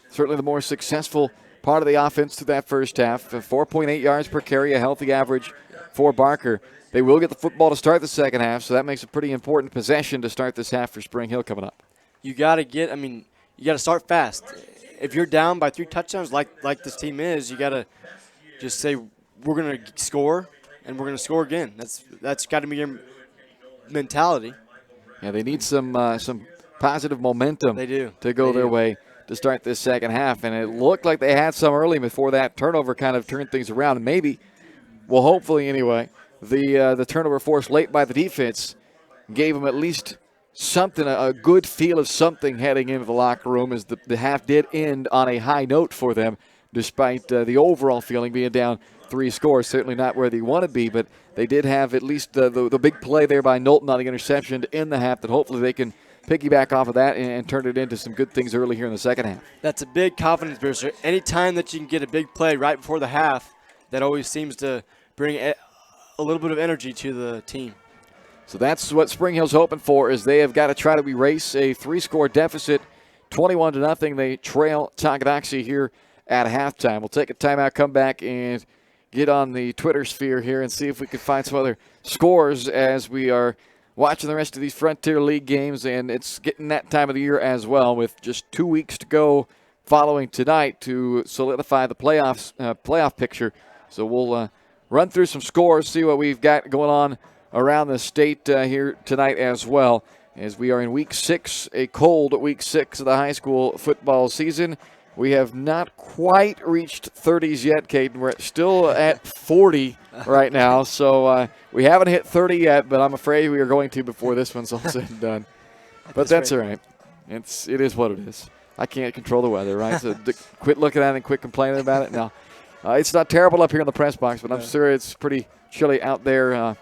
certainly the more successful part of the offense through that first half. 4.8 yards per carry, a healthy average for Barker. They will get the football to start the second half, so that makes a pretty important possession to start this half for Spring Hill coming up. You got to start fast. If you're down by 3 touchdowns like this team is, you got to just say, we're going to score, and we're going to score again. That's got to be your mentality. Yeah, they need some positive momentum to go their way to start this second half. And it looked like they had some early before that turnover kind of turned things around. And maybe, well, hopefully anyway, the turnover forced late by the defense gave them at least something, a good feel of something heading into the locker room, as the half did end on a high note for them, despite the overall feeling being down 3 scores. Certainly not where they want to be, but they did have at least the big play there by Knowlton on the interception to end the half that hopefully they can piggyback off of that and turn it into some good things early here in the second half. That's a big confidence booster. Anytime that you can get a big play right before the half, that always seems to bring a little bit of energy to the team. So that's what Spring Hill's hoping for, is they have got to try to erase a 3-score deficit. 21-0, they trail Tonganoxie here at halftime. We'll take a timeout, come back, and get on the Twitter sphere here and see if we can find some other scores as we are watching the rest of these Frontier League games. And it's getting that time of the year as well, with just 2 weeks to go following tonight to solidify the playoff picture. So we'll run through some scores, see what we've got going on around the state here tonight as well, as we are in Week 6, a cold Week 6 of the high school football season. We have not quite reached 30s yet, Caden. We're still at 40 right now, so we haven't hit 30 yet, but I'm afraid we are going to before this one's all said and done. But that's all right. It is what it is. I can't control the weather, right? So quit looking at it and quit complaining about it. No, it's not terrible up here in the press box, but I'm sure it's pretty chilly out there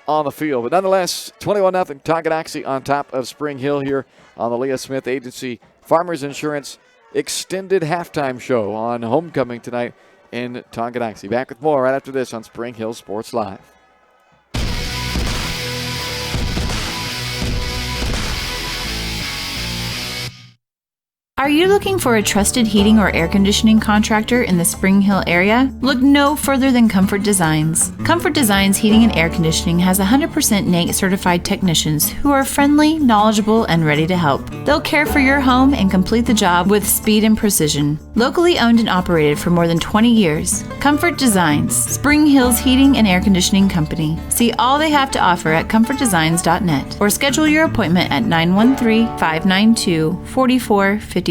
on the field. But nonetheless, 21-0 Tonganoxie on top of Spring Hill here on the Leah Smith Agency Farmers Insurance extended halftime show on homecoming tonight in Tonganoxie. Back with more right after this on Spring Hill Sports Live. Are you looking for a trusted heating or air conditioning contractor in the Spring Hill area? Look no further than Comfort Designs. Comfort Designs Heating and Air Conditioning has 100% NATE certified technicians who are friendly, knowledgeable, and ready to help. They'll care for your home and complete the job with speed and precision. Locally owned and operated for more than 20 years, Comfort Designs, Spring Hill's heating and air conditioning company. See all they have to offer at comfortdesigns.net or schedule your appointment at 913-592-4453.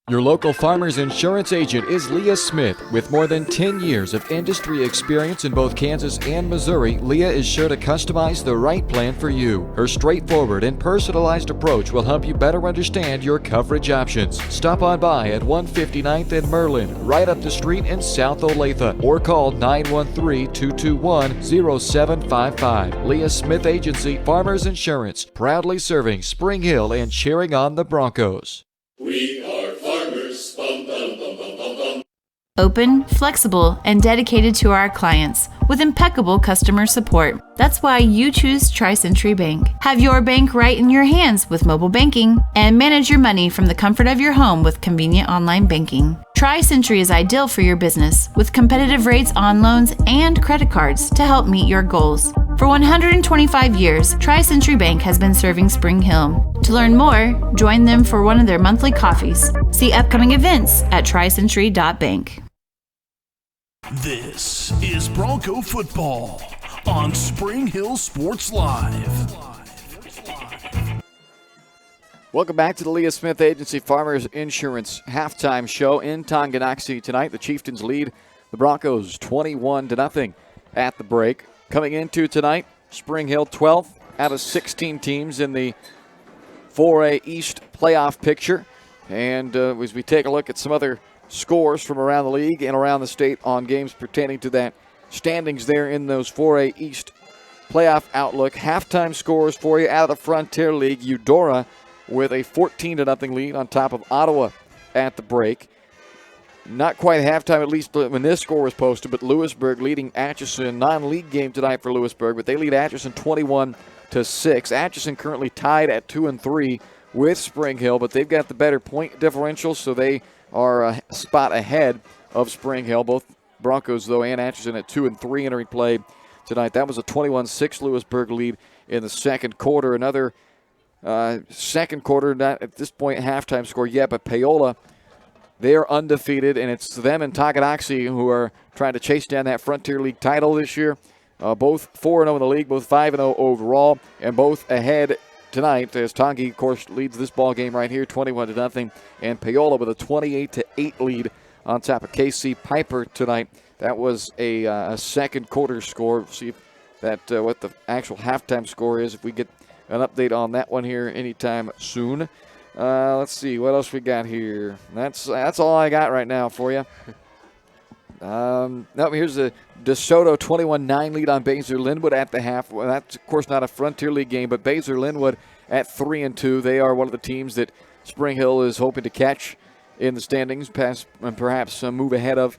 Your local Farmers Insurance agent is Leah Smith. With more than 10 years of industry experience in both Kansas and Missouri, Leah is sure to customize the right plan for you. Her straightforward and personalized approach will help you better understand your coverage options. Stop on by at 159th and Merlin, right up the street in South Olathe, or call 913-221-0755. Leah Smith Agency, Farmers Insurance, proudly serving Spring Hill and cheering on the Broncos. We are farmers. Bum, bum, bum, bum, bum, bum. Open, flexible, and dedicated to our clients with impeccable customer support. That's why you choose Tri-Century Bank. Have your bank right in your hands with mobile banking, and manage your money from the comfort of your home with convenient online banking. Tri-Century is ideal for your business with competitive rates on loans and credit cards to help meet your goals. For 125 years, Tri-Century Bank has been serving Spring Hill. To learn more, join them for one of their monthly coffees. See upcoming events at tricentury.bank. This is Bronco football on Spring Hill Sports Live. Welcome back to the Leah Smith Agency Farmers Insurance halftime show in Tonganoxie tonight. The Chieftains lead the Broncos 21-0 at the break. Coming into tonight, Spring Hill 12th out of 16 teams in the 4A East playoff picture. And as we take a look at some other scores from around the league and around the state on games pertaining to that standings there in those 4A East playoff outlook. Halftime scores for you out of the Frontier League. Eudora with a 14-0 lead on top of Ottawa at the break. Not quite halftime, at least when this score was posted, but Lewisburg leading Atchison. Non-league game tonight for Lewisburg, but they lead Atchison 21-6. Atchison currently tied at 2-3 with Spring Hill, but they've got the better point differential, so they are a spot ahead of Spring Hill. Both Broncos, though, and Atchison at 2-3 entering play tonight. That was a 21-6 Lewisburg lead in the second quarter. Another second quarter, not at this point halftime score yet, but Paola, they are undefeated, and it's them and Tonganoxie who are trying to chase down that Frontier League title this year. Both 4-0 in the league, both 5-0 overall, and both ahead tonight as Tongi, of course, leads this ball game right here, 21-0, and Paola with a 28-8 lead on top of KC Piper tonight. That was a second quarter score. We'll see if that what the actual halftime score is, if we get an update on that one here anytime soon. Let's see what else we got here. That's all I got right now for you. No, here's the DeSoto 21-9 lead on Baszler Linwood at the half. Well, that's of course not a Frontier League game, but Baszler Linwood at 3-2. They are one of the teams that Spring Hill is hoping to catch in the standings, pass and perhaps move ahead of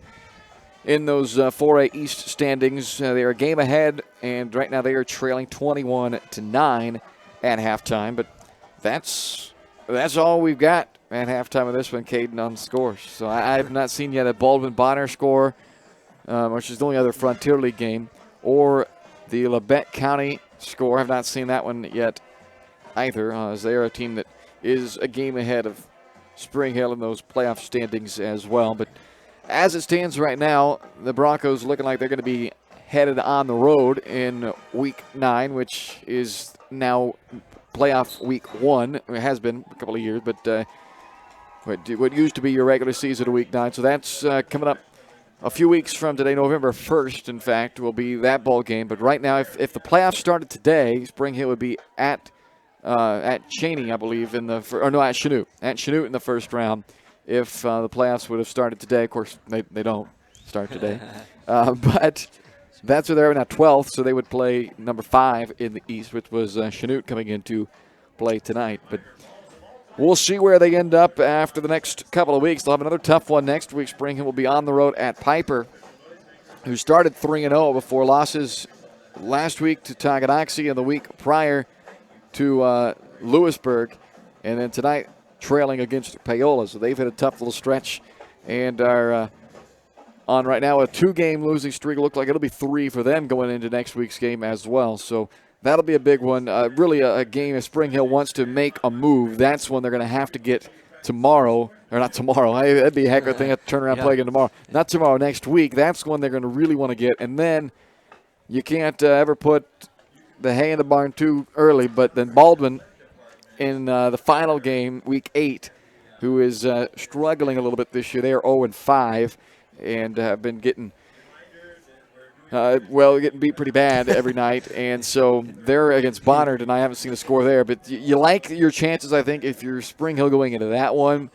in those 4A East standings. They are a game ahead, and right now they are trailing 21-9 at halftime. But that's all we've got at halftime of this one, Caden, on scores. So I have not seen yet a Baldwin Bonner score, which is the only other Frontier League game, or the Labette County score. I have not seen that one yet either, as they are a team that is a game ahead of Spring Hill in those playoff standings as well. But as it stands right now, the Broncos looking like they're going to be headed on the road in Week 9, which is now playoff Week 1. It has been a couple of years, but what used to be your regular season of Week 9. So that's coming up a few weeks from today, November 1st, in fact, will be that ball game. But right now, if the playoffs started today, Spring Hill would be at Cheney, I believe, at Chanute. At Chanute in the first round. If the playoffs would have started today. Of course, they don't start today. But that's where they're now 12th, so they would play number 5 in the East, which was Chanute coming into play tonight. But we'll see where they end up after the next couple of weeks. They'll have another tough one next week. Spring Hill will be on the road at Piper, who started 3-0 before losses last week to Tonganoxie and the week prior to Lewisburg. And then tonight, trailing against Paola. So they've had a tough little stretch and are on right now a 2-game losing streak. Look like it'll be 3 for them going into next week's game as well. So that'll be a big one. Really a game if Spring Hill wants to make a move. That's when they're going to have to get tomorrow. Or not tomorrow. That'd be a heck of a thing to turn around and play again tomorrow. Not tomorrow, next week. That's when they're going to really want to get. And then you can't ever put the hay in the barn too early. But then Baldwin in the final game, Week 8, who is struggling a little bit this year. They are 0-5 and have been getting getting beat pretty bad every night. And so they're against Bonner, and I haven't seen the score there. But you like your chances, I think, if you're Spring Hill going into that one.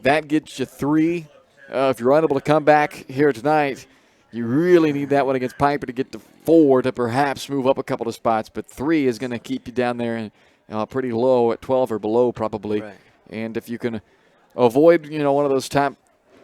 That gets you 3. If you're unable to come back here tonight, you really need that one against Piper to get to 4 to perhaps move up a couple of spots. But 3 is going to keep you down there pretty low at 12 or below probably. Right. And if you can avoid, one of those top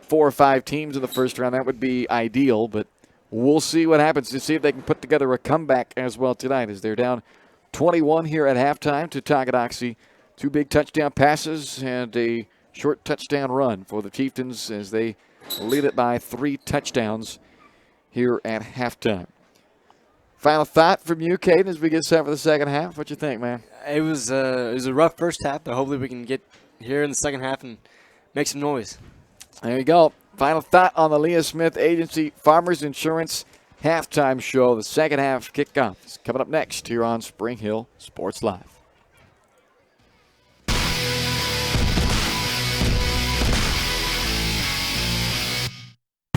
4 or 5 teams in the first round, that would be ideal. But we'll see what happens to see if they can put together a comeback as well tonight, as they're down 21 here at halftime to Tonganoxie. 2 big touchdown passes and a short touchdown run for the Chieftains as they lead it by 3 touchdowns here at halftime. Final thought from you, Caden, as we get set for the second half. What you think, man? It was a rough first half, but hopefully we can get here in the second half and make some noise. There you go. Final thought on the Leah Smith Agency Farmers Insurance halftime show. The second half kickoff is coming up next here on Spring Hill Sports Live.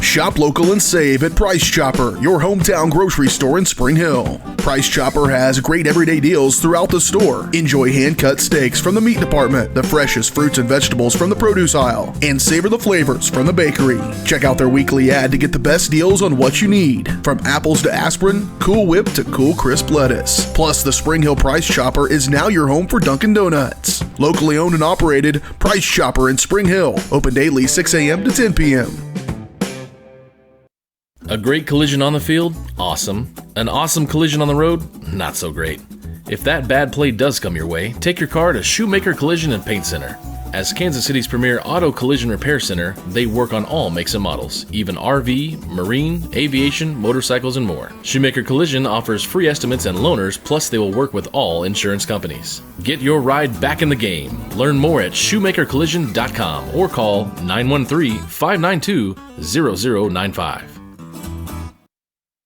Shop local and save at Price Chopper, your hometown grocery store in Spring Hill. Price Chopper has great everyday deals throughout the store. Enjoy hand-cut steaks from the meat department, the freshest fruits and vegetables from the produce aisle, and savor the flavors from the bakery. Check out their weekly ad to get the best deals on what you need, from apples to aspirin, Cool Whip to cool crisp lettuce. Plus, the Spring Hill Price Chopper is now your home for Dunkin' Donuts. Locally owned and operated, Price Chopper in Spring Hill. Open daily 6 a.m. to 10 p.m. A great collision on the field? Awesome. An awesome collision on the road? Not so great. If that bad play does come your way, take your car to Shoemaker Collision and Paint Center. As Kansas City's premier auto collision repair center, they work on all makes and models, even RV, marine, aviation, motorcycles, and more. Shoemaker Collision offers free estimates and loaners, plus they will work with all insurance companies. Get your ride back in the game. Learn more at shoemakercollision.com or call 913-592-0095.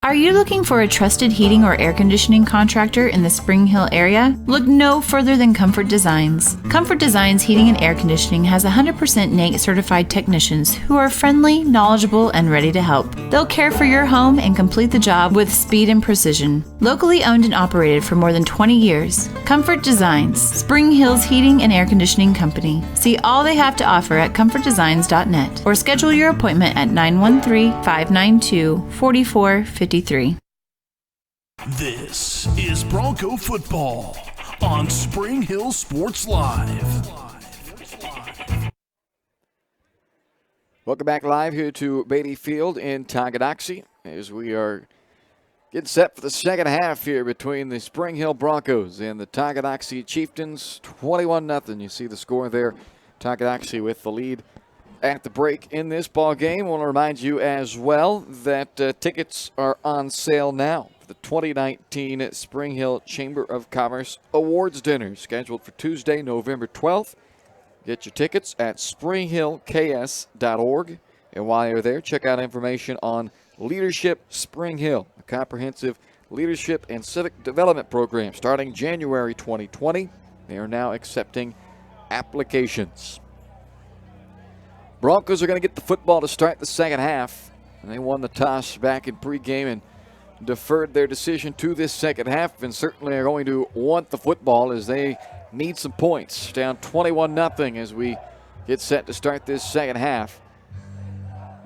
Are you looking for a trusted heating or air conditioning contractor in the Spring Hill area? Look no further than Comfort Designs. Comfort Designs Heating and Air Conditioning has 100% NAIC certified technicians who are friendly, knowledgeable, and ready to help. They'll care for your home and complete the job with speed and precision. Locally owned and operated for more than 20 years, Comfort Designs, Spring Hill's heating and air conditioning company. See all they have to offer at comfortdesigns.net or schedule your appointment at 913-592-4453. This is Bronco football on Spring Hill Sports Live. Welcome back live here to Beatty Field in Tonganoxie as we are getting set for the second half here between the Spring Hill Broncos and the Tonganoxie Chieftains. 21-0. You see the score there. Tonganoxie with the lead at the break in this ball game. I want to remind you as well that tickets are on sale now for the 2019 Spring Hill Chamber of Commerce Awards Dinner, scheduled for Tuesday, November 12th. Get your tickets at springhillks.org. And while you're there, check out information on Leadership Spring Hill, a comprehensive leadership and civic development program starting January 2020. They are now accepting applications. Broncos are going to get the football to start the second half. And they won the toss back in pregame and deferred their decision to this second half, and certainly are going to want the football as they need some points. Down 21-0 as we get set to start this second half.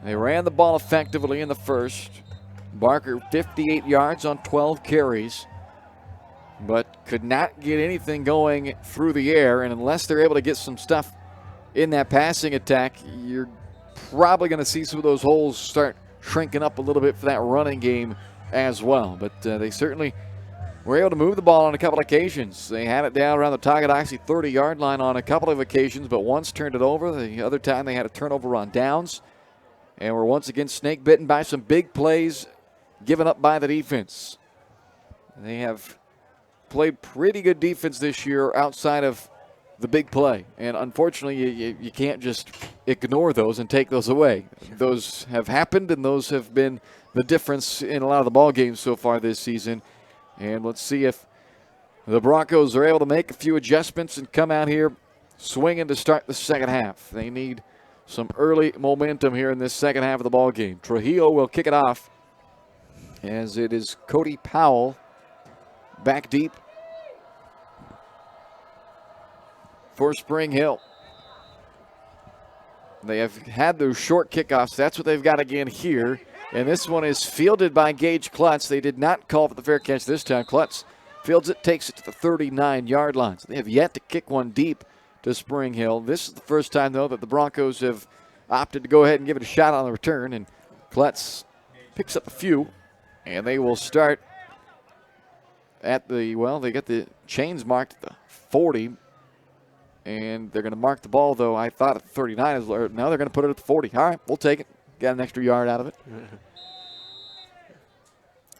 They ran the ball effectively in the first. Barker 58 yards on 12 carries, but could not get anything going through the air, and unless they're able to get some stuff in that passing attack, you're probably going to see some of those holes start shrinking up a little bit for that running game as well. But they certainly were able to move the ball on a couple of occasions. They had it down around the Tonganoxie 30-yard line on a couple of occasions, but once turned it over. The other time they had a turnover on downs, and were once again snake-bitten by some big plays given up by the defense. They have played pretty good defense this year outside of the big play, and unfortunately you can't just ignore those and take those away. Those have happened, and those have been the difference in a lot of the ball games so far this season. And let's see if the Broncos are able to make a few adjustments and come out here swinging to start the second half. They need some early momentum here in this second half of the ball game. Trujillo will kick it off as it is Cody Powell back deep for Spring Hill. They have had those short kickoffs. That's what they've got again here. And this one is fielded by Gage Klutz. They did not call for the fair catch this time. Klutz fields it, takes it to the 39-yard line. So they have yet to kick one deep to Spring Hill. This is the first time, though, that the Broncos have opted to go ahead and give it a shot on the return. And Klutz picks up a few. And they will start at the, well, they got the chains marked at the 40. And they're going to mark the ball, though, I thought at 39. Now they're going to put it at the 40. All right, we'll take it. Got an extra yard out of it.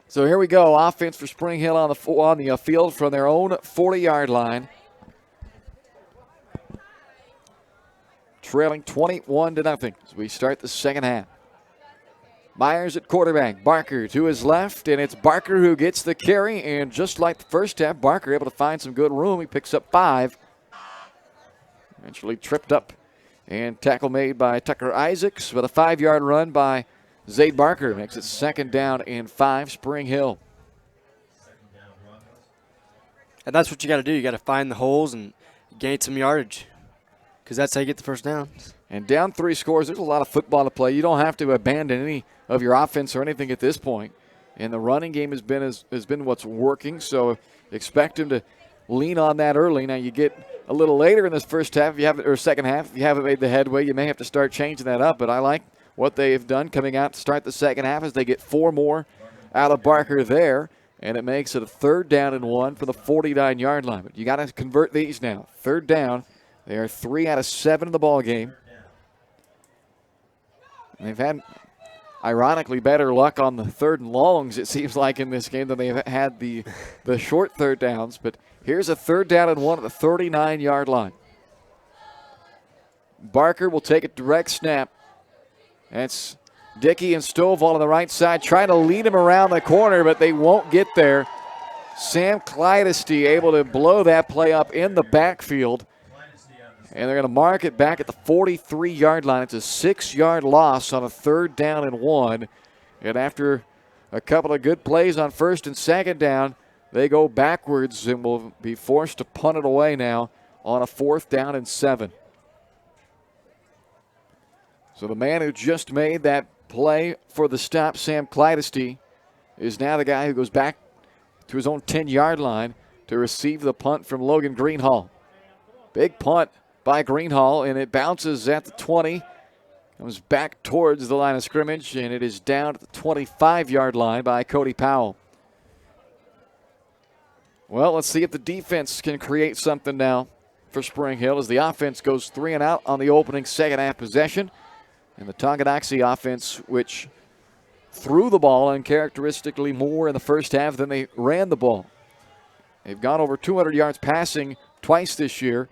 So here we go. Offense for Spring Hill on the field from their own 40-yard line. Trailing 21-0 as we start the second half. Myers at quarterback. Barker to his left, and it's Barker who gets the carry. And just like the first half, Barker able to find some good room. He picks up 5. Eventually tripped up, and tackle made by Tucker Isaacs, with a 5-yard run by Zayd Barker. Makes it 2nd down and 5, Spring Hill. And that's what you got to do. You got to find the holes and gain some yardage, because that's how you get the first down. And down 3 scores, there's a lot of football to play. You don't have to abandon any of your offense or anything at this point. And the running game has been what's working, so expect him to lean on that early. Now you get a little later in this first half, or second half, if you haven't made the headway, you may have to start changing that up. But I like what they have done coming out to start the second half as they get 4 more out of Barker there. And it makes it a 3rd down and 1 for the 49-yard line. But you got to convert these now. 3rd down. They are 3 out of 7 in the ball game. And they've had, ironically, better luck on the 3rd and longs, it seems like, in this game than they've had the short 3rd downs. But here's a 3rd down and 1 at the 39-yard line. Barker will take a direct snap. That's Dickey and Stovall on the right side trying to lead him around the corner, but they won't get there. Sam Clydesty able to blow that play up in the backfield. And they're going to mark it back at the 43-yard line. It's a 6-yard loss on a 3rd down and 1. And after a couple of good plays on 1st and 2nd down, they go backwards and will be forced to punt it away now on a 4th down and 7. So the man who just made that play for the stop, Sam Clydesty, is now the guy who goes back to his own 10-yard line to receive the punt from Logan Greenhall. Big punt by Greenhall, and it bounces at the 20. Comes back towards the line of scrimmage, and it is down at the 25-yard line by Cody Powell. Well, let's see if the defense can create something now for Spring Hill as the offense goes 3 and out on the opening second half possession. And the Tonganoxie offense, which threw the ball uncharacteristically more in the first half than they ran the ball. They've gone over 200 yards passing twice this year.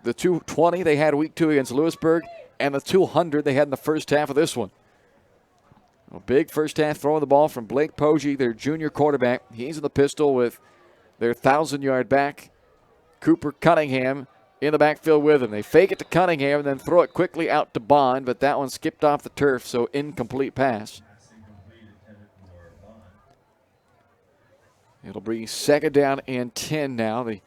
The 220 they had week 2 against Lewisburg, and the 200 they had in the first half of this one. A big first half throwing the ball from Blake Poggi, their junior quarterback. He's in the pistol with their 1,000-yard back, Cooper Cunningham, in the backfield with him. They fake it to Cunningham and then throw it quickly out to Bond, but that one skipped off the turf, so incomplete pass. It'll be 2nd down and 10 now. The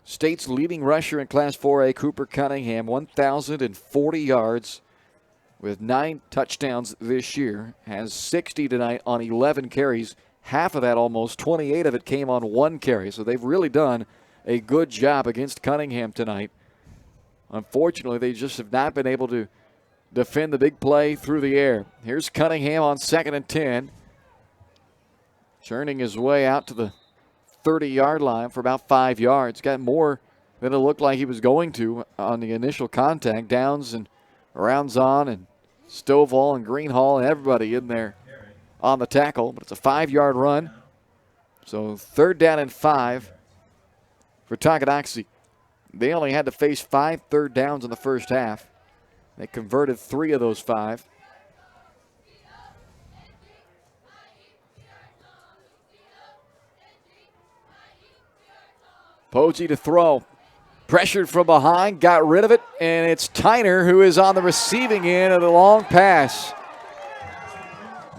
state's leading rusher in Class 4A, Cooper Cunningham, 1,040 yards with 9 touchdowns this year. Has 60 tonight on 11 carries. Half of that, almost 28 of it, came on 1 carry. So they've really done a good job against Cunningham tonight. Unfortunately, they just have not been able to defend the big play through the air. Here's Cunningham on 2nd and 10. Churning his way out to the 30-yard line for about 5 yards. Got more than it looked like he was going to on the initial contact. Downs and rounds on, and Stovall and Greenhall and everybody in there on the tackle. But it's a 5-yard run. So 3rd down and 5 for Tonganoxie. They only had to face 5 3rd downs in the first half. They converted 3 of those 5. Posey to throw. Pressured from behind, got rid of it, and it's Tyner who is on the receiving end of the long pass.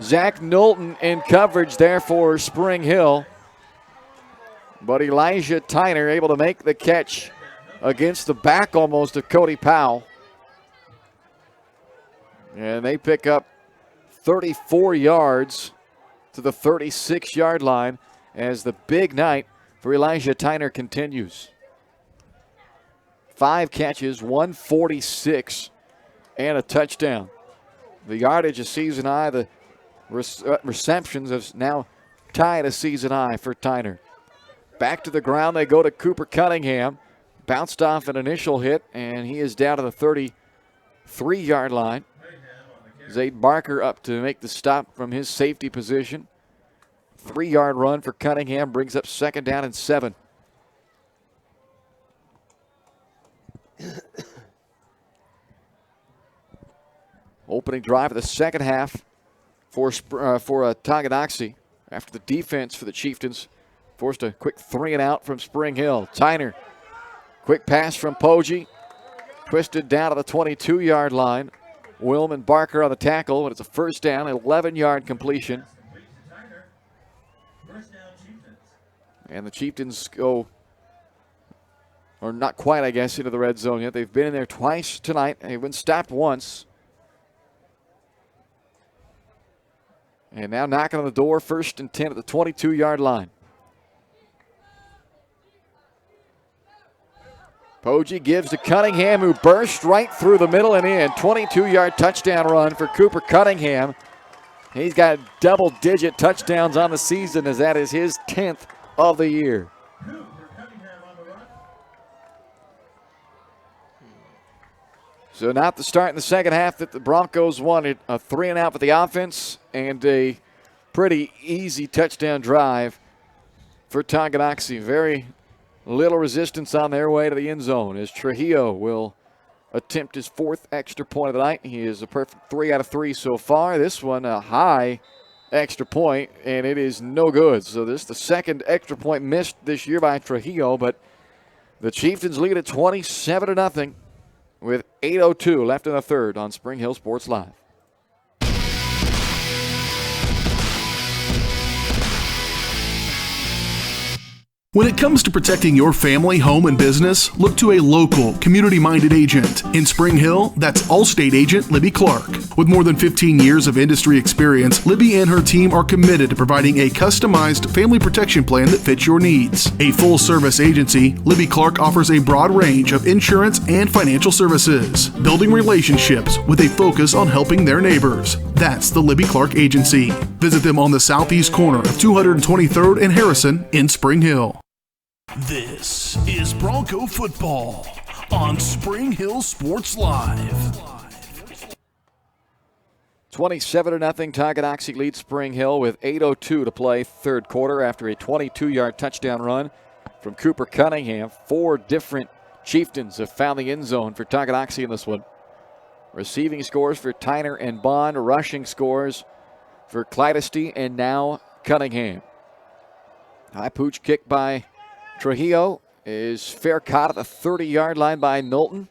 Zach Knowlton in coverage there for Spring Hill. But Elijah Tyner able to make the catch against the back almost of Cody Powell. And they pick up 34 yards to the 36-yard line as the big night for Elijah Tyner continues. 5 catches, 146, and a touchdown. The yardage is season high. The receptions have now tied a season high for Tyner. Back to the ground they go to Cooper Cunningham. Bounced off an initial hit, and he is down to the 33-yard line. Zade Barker up to make the stop from his safety position. 3-yard run for Cunningham brings up 2nd down and 7. Opening drive of the second half for Tonganoxie after the defense for the Chieftains forced a quick 3-and-out from Spring Hill. Tyner, quick pass from Poggi, twisted down to the 22-yard line. Willman Barker on the tackle, and it's a 1st down, 11-yard completion. And the Chieftains go, or not quite, I guess, into the red zone yet. They've been in there twice tonight. They've been stopped once. And now knocking on the door, 1st and 10 at the 22-yard line. Poggi gives to Cunningham, who burst right through the middle and in. 22-yard touchdown run for Cooper Cunningham. He's got double-digit touchdowns on the season, as that is his 10th of the year. So not the start in the second half that the Broncos wanted. A 3-and-out for the offense and a pretty easy touchdown drive for Tonganoxie. Very little resistance on their way to the end zone as Trujillo will attempt his 4th extra point of the night. He is a perfect 3 out of 3 so far. This one a high extra point, and it is no good. So this is the 2nd extra point missed this year by Trujillo, but the Chieftains lead at 27-0 with 8:02 left in the third on Spring Hill Sports Live. When it comes to protecting your family, home, and business, look to a local, community-minded agent. In Spring Hill, that's Allstate agent Libby Clark. With more than 15 years of industry experience, Libby and her team are committed to providing a customized family protection plan that fits your needs. A full-service agency, Libby Clark offers a broad range of insurance and financial services, building relationships with a focus on helping their neighbors. That's the Libby Clark Agency. Visit them on the southeast corner of 223rd and Harrison in Spring Hill. This is Bronco football on Spring Hill Sports Live. 27-0 Tonganoxie leads Spring Hill with 8:02 to play third quarter after a 22-yard touchdown run from Cooper Cunningham. 4 different Chieftains have found the end zone for Tonganoxie in this one. Receiving scores for Tyner and Bond. Rushing scores for Clydesty and now Cunningham. High pooch kick by Trujillo is fair caught at the 30-yard line by Knowlton.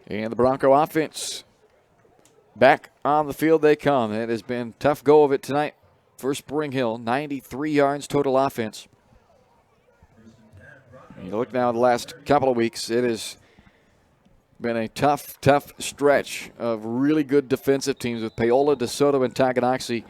And the Bronco offense back on the field they come. It has been a tough go of it tonight for Spring Hill. 93 yards total offense. You look now at the last couple of weeks, it has been a tough stretch of really good defensive teams with Paola, DeSoto, and Tonganoxie.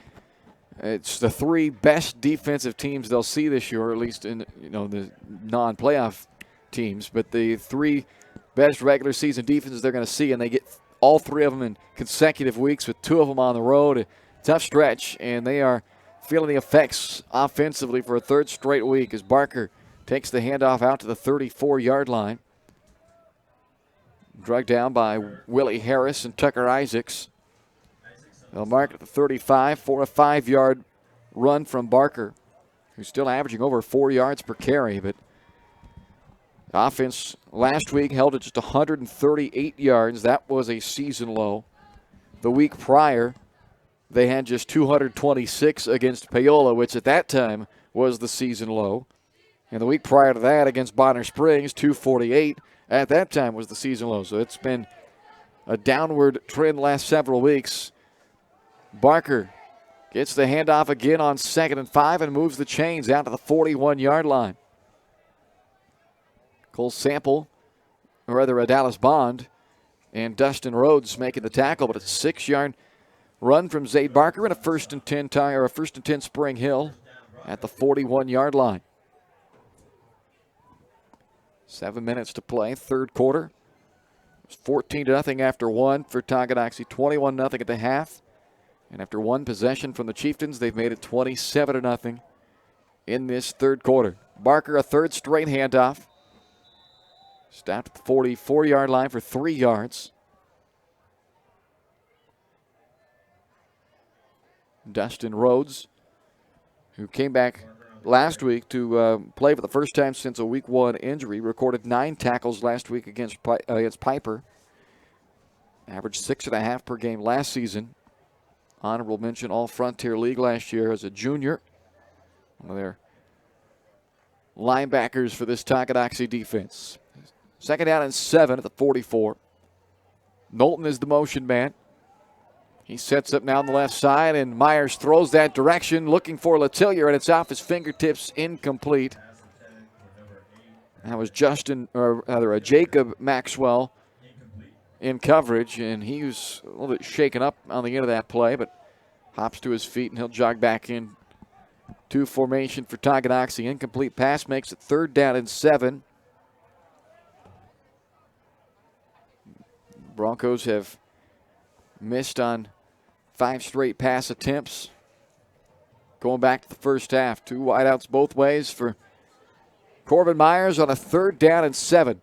It's the 3 best defensive teams they'll see this year, or at least in the non-playoff teams. But the 3 best regular season defenses they're going to see, and they get all 3 of them in consecutive weeks with 2 of them on the road. A tough stretch, and they are feeling the effects offensively for a 3rd straight week as Barker takes the handoff out to the 34-yard line. Dragged down by Willie Harris and Tucker Isaacs. They'll mark at the 35 for a 5-yard run from Barker, who's still averaging over 4 yards per carry. But offense last week held at just 138 yards. That was a season low. The week prior, they had just 226 against Paola, which at that time was the season low. And the week prior to that against Bonner Springs, 248 at that time was the season low. So it's been a downward trend last several weeks. Barker gets the handoff again on 2nd and 5 and moves the chains out to the 41-yard line. Cole Sample, or rather Dallas Bond, and Dustin Rhodes making the tackle, but it's a 6-yard run from Zayd Barker and a 1st and 10 tie, or a 1st and 10 Spring Hill at the 41-yard line. 7 minutes to play, third quarter. It's 14-0 after one for Tonganoxie, 21-0 at the half. And after one possession from the Chieftains, they've made it 27-0 in this third quarter. Barker, a third straight handoff. Stopped at the 44-yard line for 3 yards. Dustin Rhodes, who came back last week to play for the first time since a week 1 injury, recorded 9 tackles last week against Piper. Averaged 6.5 per game last season. Honorable mention All Frontier League last year as a junior. One of their linebackers for this Tonganoxie defense. 2nd down and 7 at the 44. Knowlton is the motion man. He sets up now on the left side, and Myers throws that direction, looking for Letillier, and it's off his fingertips, incomplete. That was Jacob Maxwell in coverage, and he was a little bit shaken up on the end of that play, but hops to his feet, and he'll jog back in to formation for Tonganoxie. Incomplete pass makes it 3rd down and 7. Broncos have missed on 5 straight pass attempts. Going back to the first half, 2 wideouts both ways for Corbin Myers on a 3rd down and 7.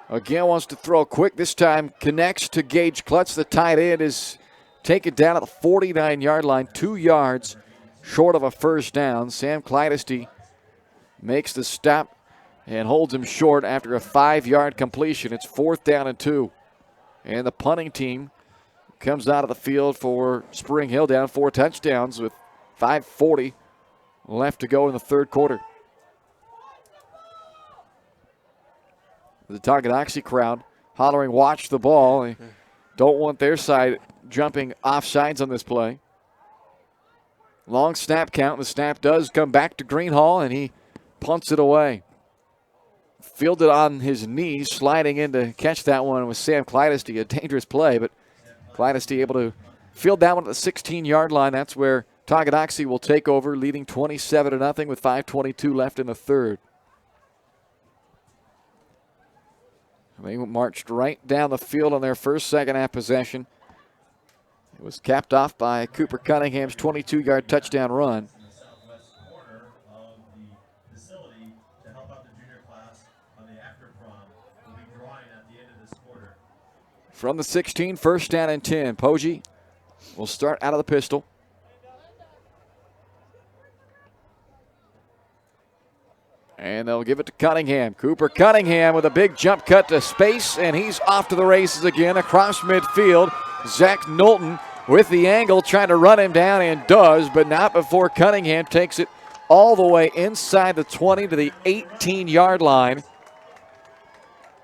Again wants to throw quick. This time connects to Gage Klutz. The tight end is taken down at the 49-yard line, 2 yards short of a first down. Sam Clydesty makes the stop and holds him short after a 5-yard completion. It's 4th down and 2. And the punting team comes out of the field for Spring Hill, down 4 touchdowns with 5:40 left to go in the third quarter. The Tonganoxie crowd hollering, "Watch the ball." They don't want their side jumping offsides on this play. Long snap count. The snap does come back to Greenhall, and he punts it away. Fielded on his knees, sliding in to catch that one with Sam Clydesty. A dangerous play, but Clydesty able to field that one at the 16-yard line. That's where Tonganoxie will take over, leading 27-0 with 5:22 left in the third. They marched right down the field on their first second-half possession. It was capped off by Cooper Cunningham's 22-yard touchdown run. From the 16, 1st down and 10. Poggi will start out of the pistol. And they'll give it to Cunningham. Cooper Cunningham with a big jump cut to space, and he's off to the races again across midfield. Zach Knowlton with the angle, trying to run him down, and does, but not before Cunningham takes it all the way inside the 20 to the 18-yard line.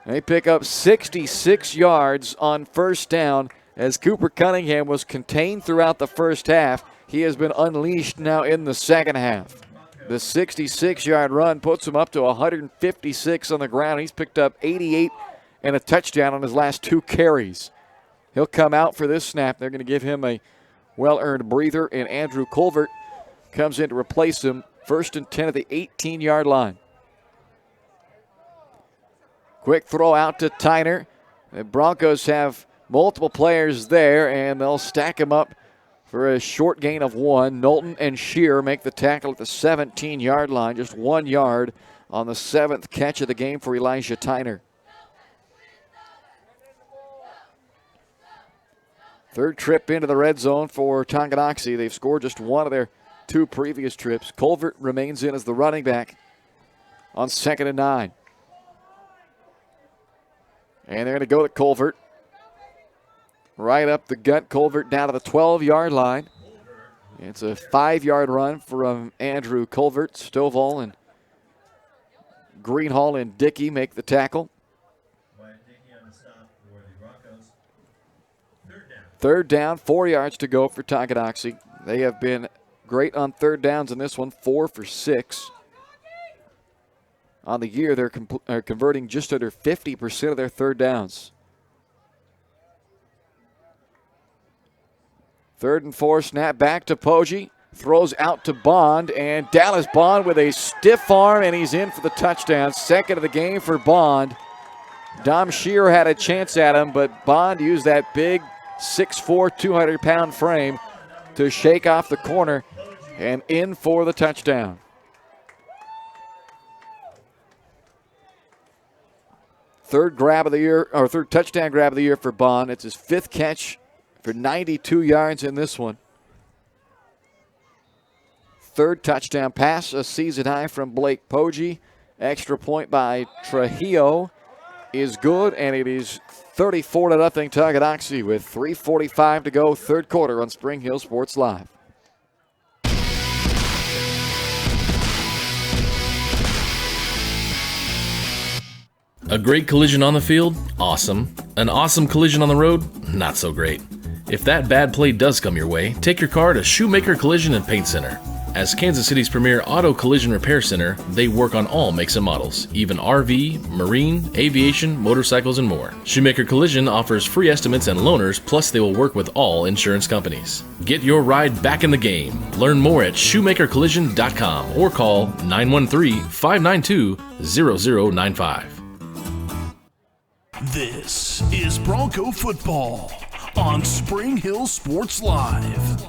They pick up 66 yards on first down as Cooper Cunningham was contained throughout the first half. He has been unleashed now in the second half. The 66-yard run puts him up to 156 on the ground. He's picked up 88 and a touchdown on his last 2 carries. He'll come out for this snap. They're going to give him a well-earned breather, and Andrew Colvert comes in to replace him. 1st and 10 at the 18-yard line. Quick throw out to Tyner. The Broncos have multiple players there, and they'll stack him up for a short gain of 1. Knowlton and Shear make the tackle at the 17-yard line, just 1 yard on the 7th catch of the game for Elijah Tyner. Third trip into the red zone for Tonganoxie. They've scored just 1 of their 2 previous trips. Colvert remains in as the running back on 2nd and 9. And they're going to go to Colvert. Right up the gut, Colvert down to the 12-yard line. It's a 5-yard run from Andrew Culvert. Stovall and Greenhall and Dickey make the tackle. Third down, 4 yards to go for Tonganoxie. They have been great on third downs in this one, 4 for 6. On the year, they're converting just under 50% of their third downs. 3rd and 4, snap back to Poggi. Throws out to Bond, and Dallas Bond with a stiff arm, and he's in for the touchdown. Second of the game for Bond. Dom Shear had a chance at him, but Bond used that big 6'4", 200-pound frame to shake off the corner and in for the touchdown. Third touchdown grab of the year for Bond. It's his 5th catch for 92 yards in this one. 3rd touchdown pass, a season high from Blake Poggi. Extra point by Trujillo is good, and it is 34-0 Tonganoxie with 3:45 to go, third quarter on Spring Hill Sports Live. A great collision on the field? Awesome. An awesome collision on the road? Not so great. If that bad play does come your way, take your car to Shoemaker Collision and Paint Center. As Kansas City's premier auto collision repair center, they work on all makes and models, even RV, marine, aviation, motorcycles, and more. Shoemaker Collision offers free estimates and loaners, plus they will work with all insurance companies. Get your ride back in the game. Learn more at shoemakercollision.com or call 913-592-0095. This is Bronco football on Spring Hill Sports Live.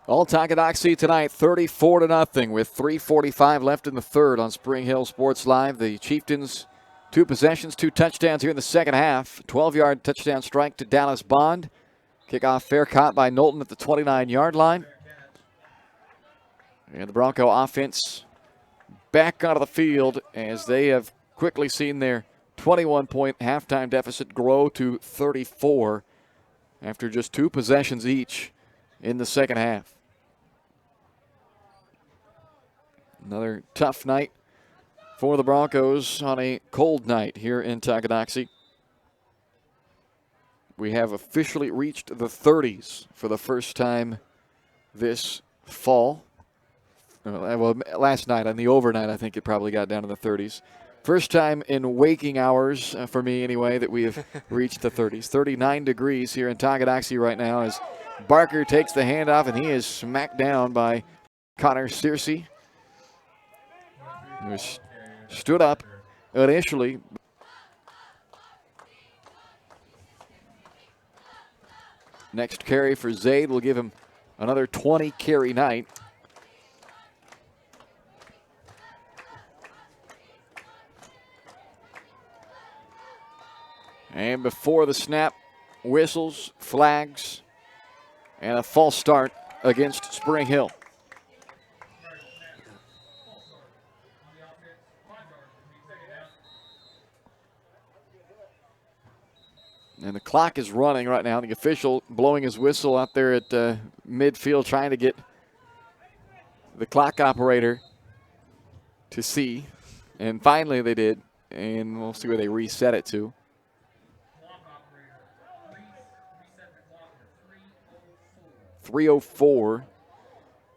All Tonganoxie tonight, 34-0 with 3:45 left in the third on Spring Hill Sports Live. The Chieftains, 2 possessions, 2 touchdowns here in the second half. 12-yard touchdown strike to Dallas Bond. Kickoff fair caught by Knowlton at the 29-yard line. And the Bronco offense back onto the field as they have quickly seen their 21-point halftime deficit grow to 34 after just 2 possessions each in the second half. Another tough night for the Broncos on a cold night here in Tonganoxie. We have officially reached the 30s for the first time this fall. Well, last night on the overnight, I think it probably got down to the 30s. First time in waking hours, for me anyway, that we have reached the 30s. 39 degrees here in Tonganoxie right now as Barker takes the handoff, and he is smacked down by Connor Searcy, who stood up initially. Next carry for Zaid will give him another 20-carry night. And before the snap, whistles, flags, and a false start against Spring Hill. And the clock is running right now. The official blowing his whistle out there at midfield, trying to get the clock operator to see. And finally they did. And we'll see where they reset it to. 3:04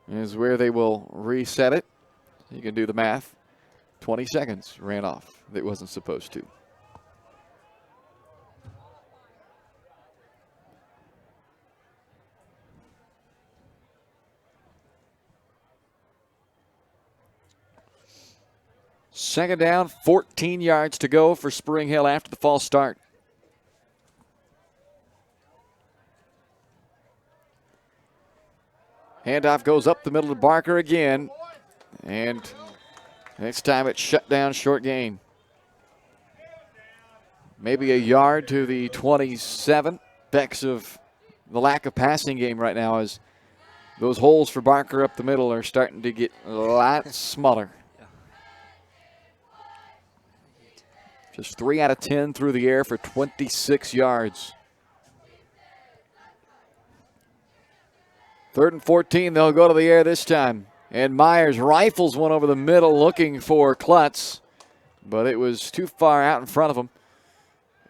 is where they will reset it. You can do the math. 20 seconds ran off. That wasn't supposed to. Second down, 14 yards to go for Spring Hill after the false start. Handoff goes up the middle to Barker again. And next time it's shut down, short gain. Maybe a yard to the 27. Effects of the lack of passing game right now as those holes for Barker up the middle are starting to get a lot smaller. Just 3 out of 10 through the air for 26 yards. 3rd and 14, they'll go to the air this time. And Myers rifles one over the middle looking for Klutz, but it was too far out in front of him.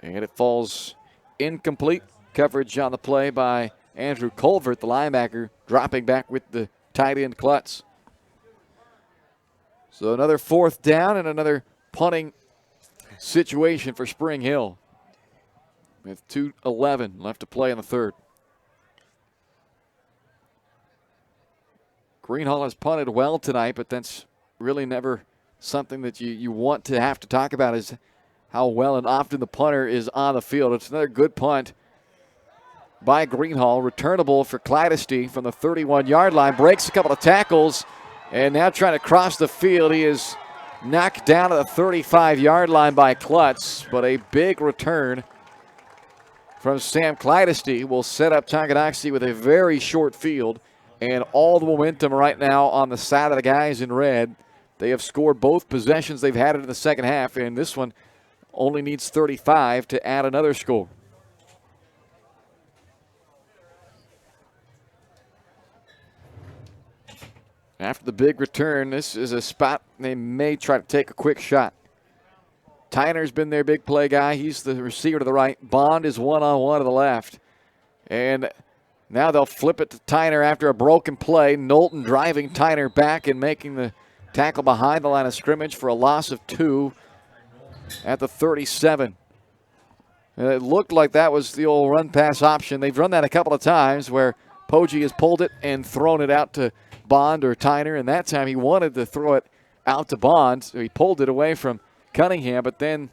And it falls incomplete. Coverage on the play by Andrew Colvert, the linebacker, dropping back with the tight end Klutz. So another 4th down and another punting situation for Spring Hill with 2:11 left to play in the 3rd. Greenhall has punted well tonight, but that's really never something that you want to have to talk about, is how well and often the punter is on the field. It's another good punt by Greenhall, returnable for Clydesty from the 31-yard line, breaks a couple of tackles, and now trying to cross the field. He is knocked down at the 35-yard line by Klutz, but a big return from Sam Clydesty will set up Tonganoxie with a very short field, and all the momentum right now on the side of the guys in red. They have scored both possessions they've had in the second half, and this one only needs 35 to add another score. After the big return, this is a spot they may try to take a quick shot. Tyner's been their big play guy. He's the receiver to the right. Bond is one-on-one to the left. And now they'll flip it to Tyner after a broken play. Knowlton driving Tyner back and making the tackle behind the line of scrimmage for a loss of 2 at the 37. And it looked like that was the old run-pass option. They've run that a couple of times where Poggi has pulled it and thrown it out to Bond or Tyner, and that time he wanted to throw it out to Bond, so he pulled it away from Cunningham, but then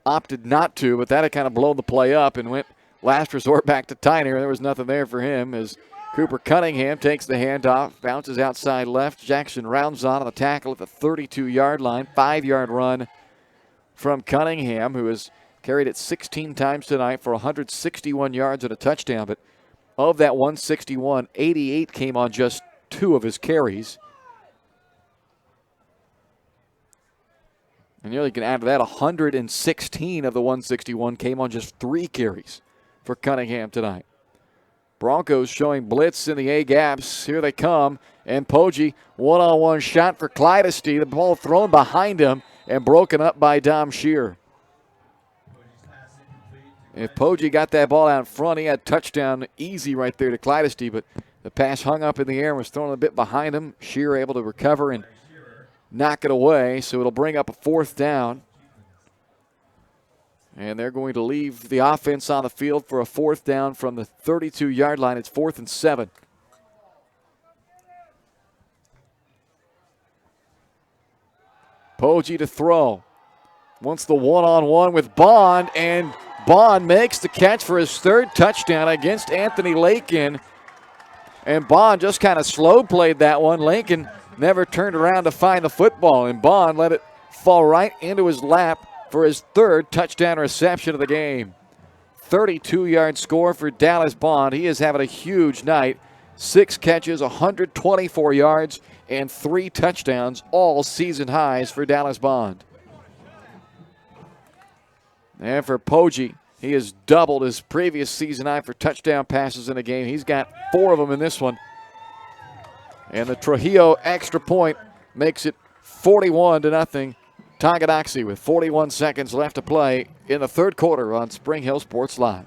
opted not to. But that had kind of blown the play up and went last resort back to Tyner. There was nothing there for him as Cooper Cunningham takes the handoff, bounces outside left. Jackson rounds on the tackle at the 32-yard line. 5-yard run from Cunningham, who has carried it 16 times tonight for 161 yards and a touchdown. But of that 161, 88 came on just 2 of his carries. And you can add to that 116 of the 161 came on just 3 carries for Cunningham tonight. Broncos showing blitz in the A-gaps. Here they come. And Poggi, one-on-one shot for Clydesty. The ball thrown behind him and broken up by Dom Shear. If Poggi got that ball out in front, he had touchdown easy right there to Clydesty, but the pass hung up in the air and was thrown a bit behind him. Shear able to recover and knock it away, so it'll bring up a 4th down. And they're going to leave the offense on the field for a 4th down from the 32-yard line. It's 4th and 7. Poggi to throw. Wants the one-on-one with Bond, and Bond makes the catch for his 3rd touchdown against Anthony Lakin. And Bond just kind of slow played that one. Lincoln never turned around to find the football, and Bond let it fall right into his lap for his 3rd touchdown reception of the game. 32-yard score for Dallas Bond. He is having a huge night. 6 catches, 124 yards, and 3 touchdowns, all season highs for Dallas Bond. And for Poggi, he has doubled his previous season high for touchdown passes in a game. He's got 4 of them in this one. And the Trujillo extra point makes it 41-0. Tonganoxie with 41 seconds left to play in the 3rd quarter on Spring Hill Sports Live.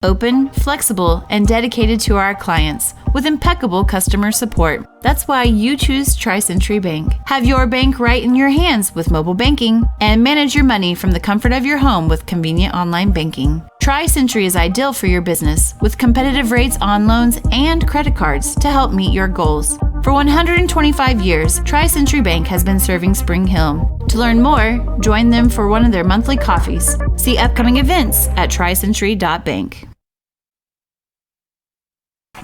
Open, flexible, and dedicated to our clients with impeccable customer support. That's why you choose Tri-Century Bank. Have your bank right in your hands with mobile banking and manage your money from the comfort of your home with convenient online banking. Tri-Century is ideal for your business with competitive rates on loans and credit cards to help meet your goals. For 125 years, Tri-Century Bank has been serving Spring Hill. To learn more, join them for one of their monthly coffees. See upcoming events at tricentury.bank.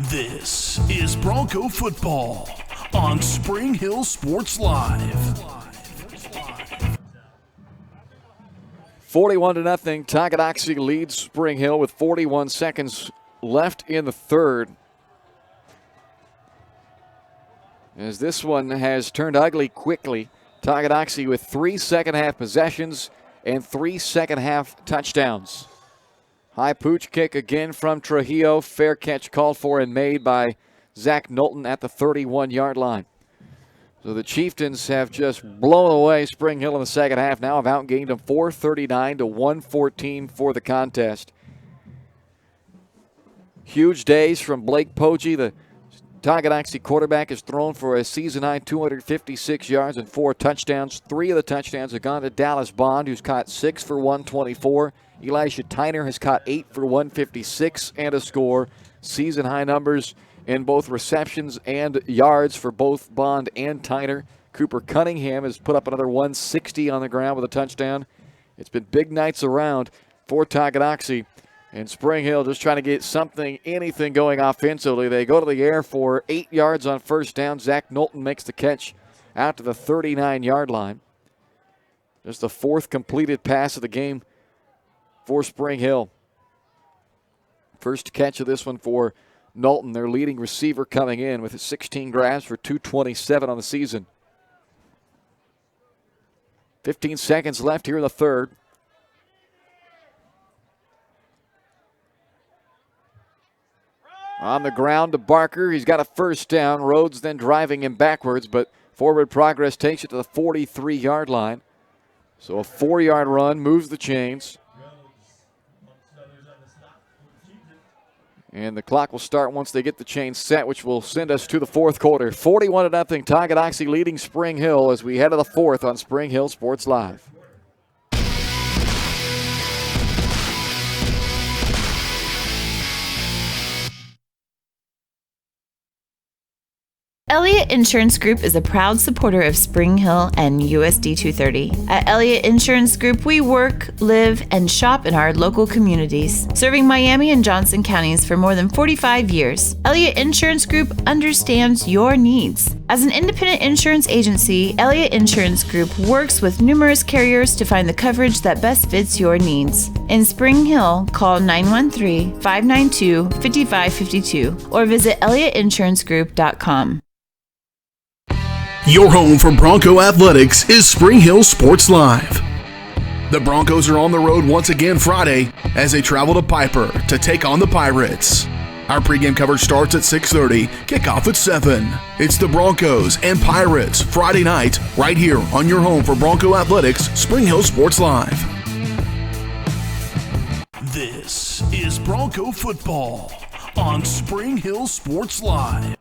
This is Bronco football on Spring Hill Sports Live. 41-0. Tonganoxie leads Spring Hill with 41 seconds left in the 3rd. As this one has turned ugly quickly. Tonganoxie with 3 second-half possessions and 3 second-half touchdowns. High pooch kick again from Trujillo. Fair catch called for and made by Zach Knowlton at the 31-yard line. So the Chieftains have just blown away Spring Hill in the second half. Now have outgained them 439 to 114 for the contest. Huge days from Blake Poggi. The Tonganoxie quarterback has thrown for a season-high 256 yards and 4 touchdowns. 3 of the touchdowns have gone to Dallas Bond, who's caught 6 for 124. Elisha Tyner has caught 8 for 156 and a score. Season-high numbers in both receptions and yards for both Bond and Tyner. Cooper Cunningham has put up another 160 on the ground with a touchdown. It's been big nights around for Tonganoxie. And Spring Hill just trying to get something, anything going offensively. They go to the air for 8 yards on first down. Zach Knowlton makes the catch out to the 39-yard line. Just the 4th completed pass of the game for Spring Hill. First catch of this one for Knowlton, their leading receiver, coming in with 16 grabs for 227 on the season. 15 seconds left here in the third. On the ground to Barker. He's got a first down. Rhodes then driving him backwards, but forward progress takes it to the 43-yard line. So a 4-yard run moves the chains. And the clock will start once they get the chains set, which will send us to the fourth quarter. 41-0, Tonganoxie leading Spring Hill as we head to the fourth on Spring Hill Sports Live. Elliott Insurance Group is a proud supporter of Spring Hill and USD 230. At Elliott Insurance Group, we work, live, and shop in our local communities, serving Miami and Johnson counties for more than 45 years. Elliott Insurance Group understands your needs. As an independent insurance agency, Elliott Insurance Group works with numerous carriers to find the coverage that best fits your needs. In Spring Hill, call 913-592-5552 or visit ElliottInsuranceGroup.com. Your home for Bronco Athletics is Spring Hill Sports Live. The Broncos are on the road once again Friday as they travel to Piper to take on the Pirates. Our pregame coverage starts at 6:30, kickoff at 7. It's the Broncos and Pirates Friday night right here on your home for Bronco Athletics, Spring Hill Sports Live. This is Bronco football on Spring Hill Sports Live.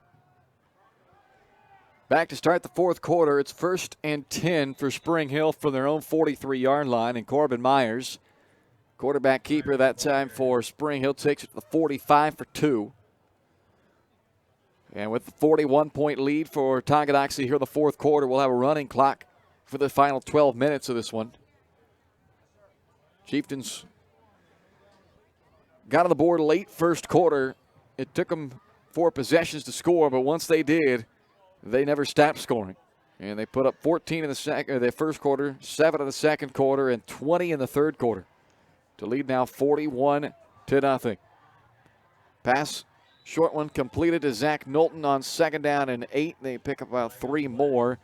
Back to start the fourth quarter. It's 1st and 10 for Spring Hill from their own 43-yard line. And Corbin Myers, quarterback keeper that time for Spring Hill, takes it to the 45 for 2. And with the 41-point lead for Tonganoxie here in the fourth quarter, we'll have a running clock for the final 12 minutes of this one. Chieftains got on the board late first quarter. It took them 4 possessions to score, but once they did, they never stopped scoring. And they put up 14 in the first quarter, 7 in the second quarter, and 20 in the third quarter to lead now 41-0. Pass, short one completed to Zach Knowlton on 2nd down and 8. They pick up about 3 more.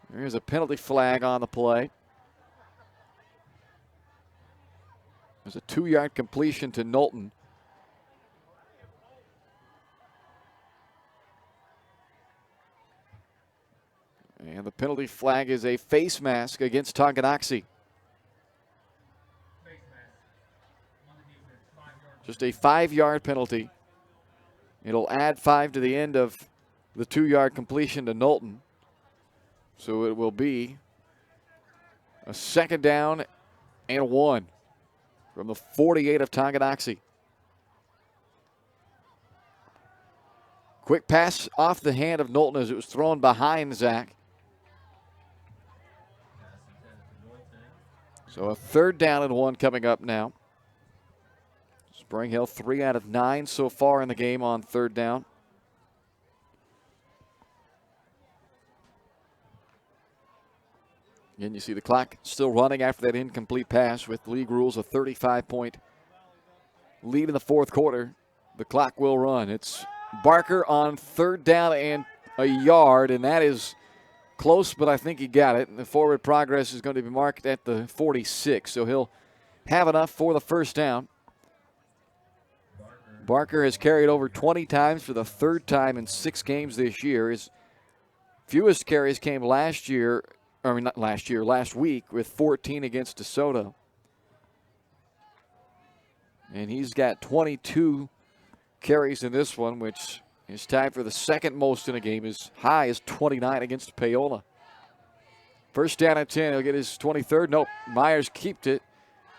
There's a penalty flag on the play. There's a 2-yard completion to Knowlton. And the penalty flag is a face mask against Tonganoxie. Just a 5-yard penalty. It'll add 5 to the end of the 2-yard completion to Knowlton. So it will be a 2nd down and 1 from the 48 of Tonganoxie. Quick pass off the hand of Knowlton as it was thrown behind Zach. So a 3rd down and 1 coming up now. Spring Hill 3 out of 9 so far in the game on 3rd down. Again, you see the clock still running after that incomplete pass with league rules, a 35-point lead in the fourth quarter. The clock will run. It's Barker on 3rd down and a yard, and that is close, but I think he got it. And the forward progress is going to be marked at the 46, so he'll have enough for the first down. Barker has carried over 20 times for the third time in 6 games this year. His fewest carries came last week with 14 against DeSoto. And he's got 22 carries in this one, which is tied for the second most in a game, as high as 29 against Paola. First down and 10. He'll get his 23rd. Nope. Myers kept it.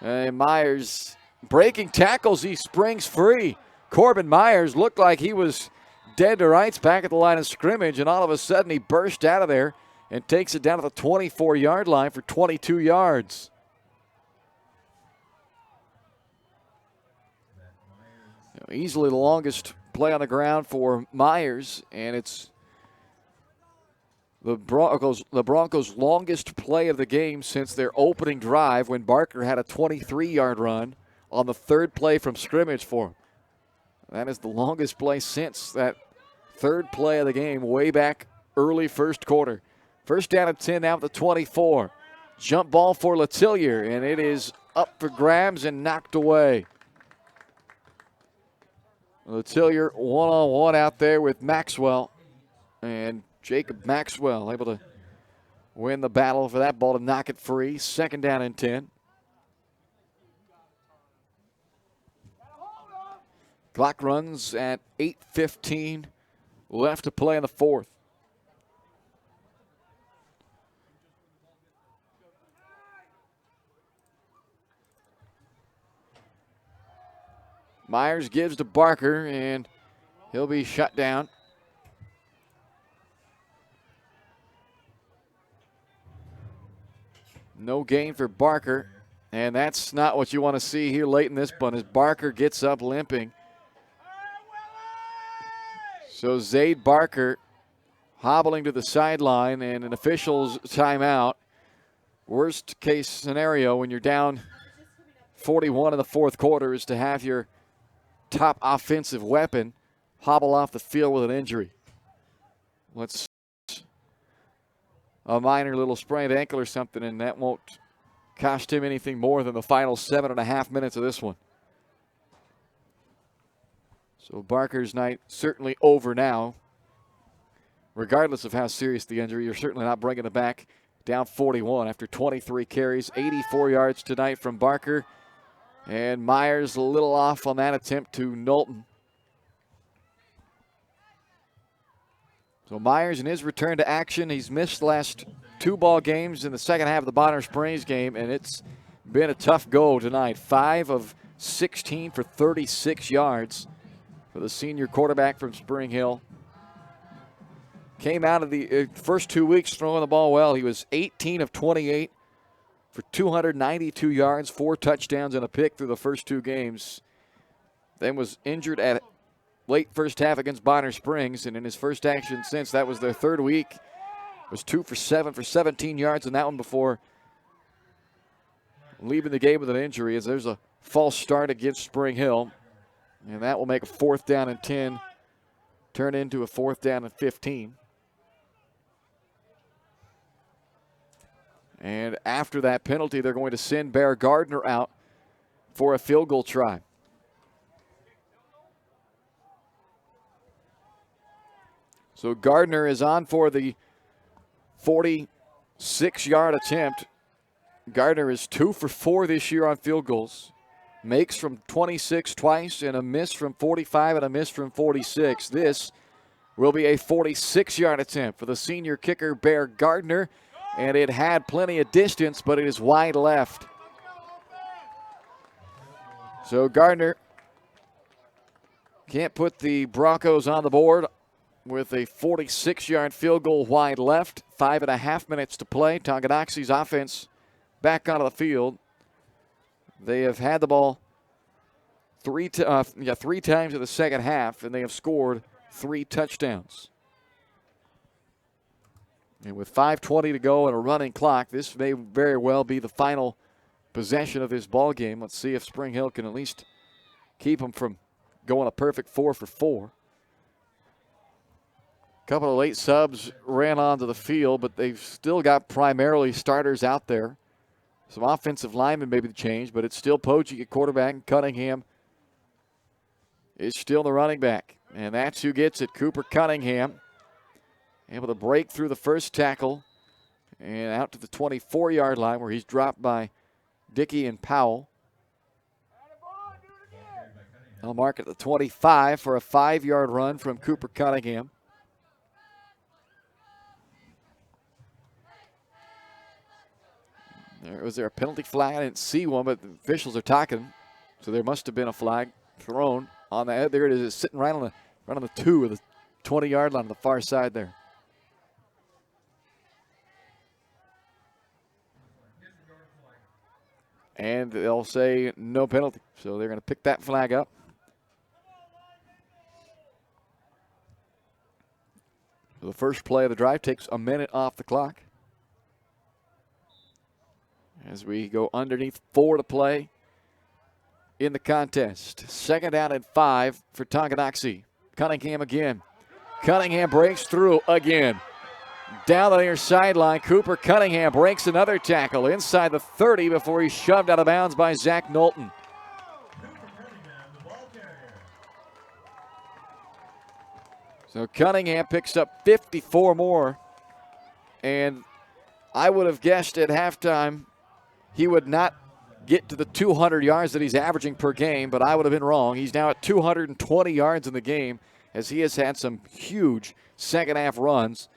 And Myers breaking tackles. He springs free. Corbin Myers looked like he was dead to rights back at the line of scrimmage, and all of a sudden he burst out of there and takes it down to the 24-yard line for 22 yards. Easily the longest play on the ground for Myers, and it's the Broncos' longest play of the game since their opening drive, when Barker had a 23-yard run on the third play from scrimmage for him. That is the longest play since that third play of the game, way back early first quarter. First down and 10 now at the 24. Jump ball for Letellier, and it is up for grabs and knocked away. Letellier one-on-one out there with Maxwell, and Jacob Maxwell able to win the battle for that ball to knock it free. Second down and 10. Clock runs at 8:15 left to play in the fourth. Myers gives to Barker, and he'll be shut down. No gain for Barker, and that's not what you want to see here late in this one as Barker gets up limping. So Zaid Barker hobbling to the sideline, and an official's timeout. Worst case scenario when you're down 41 in the fourth quarter is to have your top offensive weapon hobble off the field with an injury. Let's a minor little sprained ankle or something, and that won't cost him anything more than the final 7.5 minutes of this one. So Barker's night certainly over now. Regardless of how serious the injury, you're certainly not bringing it back. Down 41 after 23 carries, 84 yards tonight from Barker. And Myers a little off on that attempt to Knowlton. So Myers in his return to action, he's missed the last 2 ball games in the second half of the Bonner Springs game, and it's been a tough go tonight. 5 of 16 for 36 yards for the senior quarterback from Spring Hill. Came out of the first 2 weeks throwing the ball well. He was 18 of 28 for 292 yards, 4 touchdowns, and a pick through the first 2 games. Then was injured at late first half against Bonner Springs, and in his first action since, that was their 3rd week, was 2 for 7 for 17 yards in that one before leaving the game with an injury, as there's a false start against Spring Hill. And that will make a 4th down and 10 turn into a 4th down and 15. And after that penalty, they're going to send Bear Gardner out for a field goal try. So Gardner is on for the 46-yard attempt. Gardner is 2 for 4 this year on field goals. Makes from 26 twice, and a miss from 45 and a miss from 46. This will be a 46-yard attempt for the senior kicker, Bear Gardner, and it had plenty of distance, but it is wide left. So Gardner can't put the Broncos on the board with a 46-yard field goal wide left. 5.5 minutes to play. Tonganoxie's offense back onto the field. They have had the ball three times in the second half, and they have scored 3 touchdowns. And with 5:20 to go and a running clock, this may very well be the final possession of this ball game. Let's see if Spring Hill can at least keep them from going a perfect 4 for 4. couple of late subs ran onto the field, but they've still got primarily starters out there. Some offensive linemen maybe to change, but it's still Poggi at quarterback, and Cunningham is still the running back. And that's who gets it, Cooper Cunningham. Able to break through the first tackle and out to the 24-yard line where he's dropped by Dickey and Powell. They'll mark at the 25 for a 5-yard run from Cooper Cunningham. Was there a penalty flag? I didn't see one, but the officials are talking. So there must have been a flag thrown on that. There it is. It's sitting right on the 2 of the 20-yard line on the far side there. And they'll say no penalty. So they're going to pick that flag up. So the first play of the drive takes a minute off the clock. As we go underneath 4 to play in the contest. 2nd down and 5 for Tonganoxie. Cunningham again. Cunningham breaks through again. Down the near sideline, Cooper Cunningham breaks another tackle inside the 30 before he's shoved out of bounds by Zach Knowlton. So Cunningham picks up 54 more. And I would have guessed at halftime he would not get to the 200 yards that he's averaging per game, but I would have been wrong. He's now at 220 yards in the game as he has had some huge second-half runs.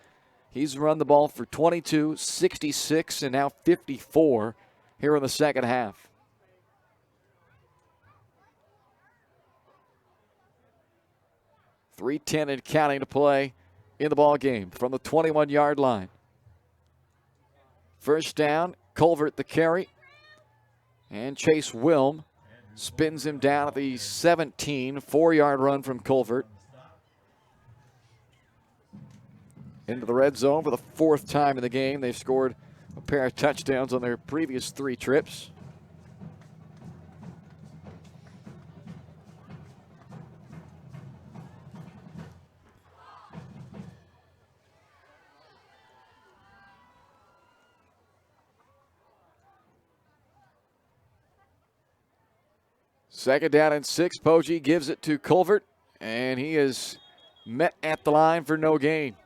He's run the ball for 22, 66, and now 54 here in the second half. .310 and counting to play in the ball game from the 21-yard line. First down, Culvert the carry. And Chase Wilm spins him down at the 17, 4-yard run from Culvert. Into the red zone for the 4th time in the game. They've scored a pair of touchdowns on their previous 3 trips. Second down and 6. Poggi gives it to Culvert, and he is met at the line for no gain.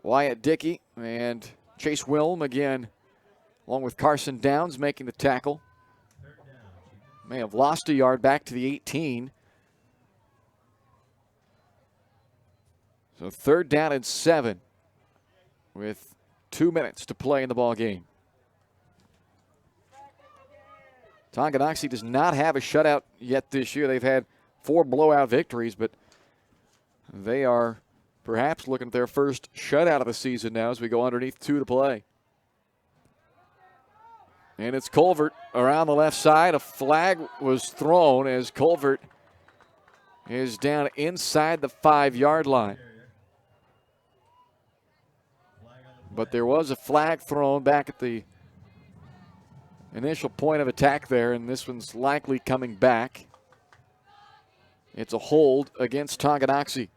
Wyatt Dickey and Chase Wilm again, along with Carson Downs, making the tackle. May have lost a yard back to the 18. So 3rd down and 7 with 2 minutes to play in the ball game. Tonganoxie does not have a shutout yet this year. They've had 4 blowout victories, but they are perhaps looking at their first shutout of the season now as we go underneath 2 to play. And it's Culvert around the left side. A flag was thrown as Culvert is down inside the 5-yard line. But there was a flag thrown back at the initial point of attack there, and this one's likely coming back. It's a hold against Tonganoxie.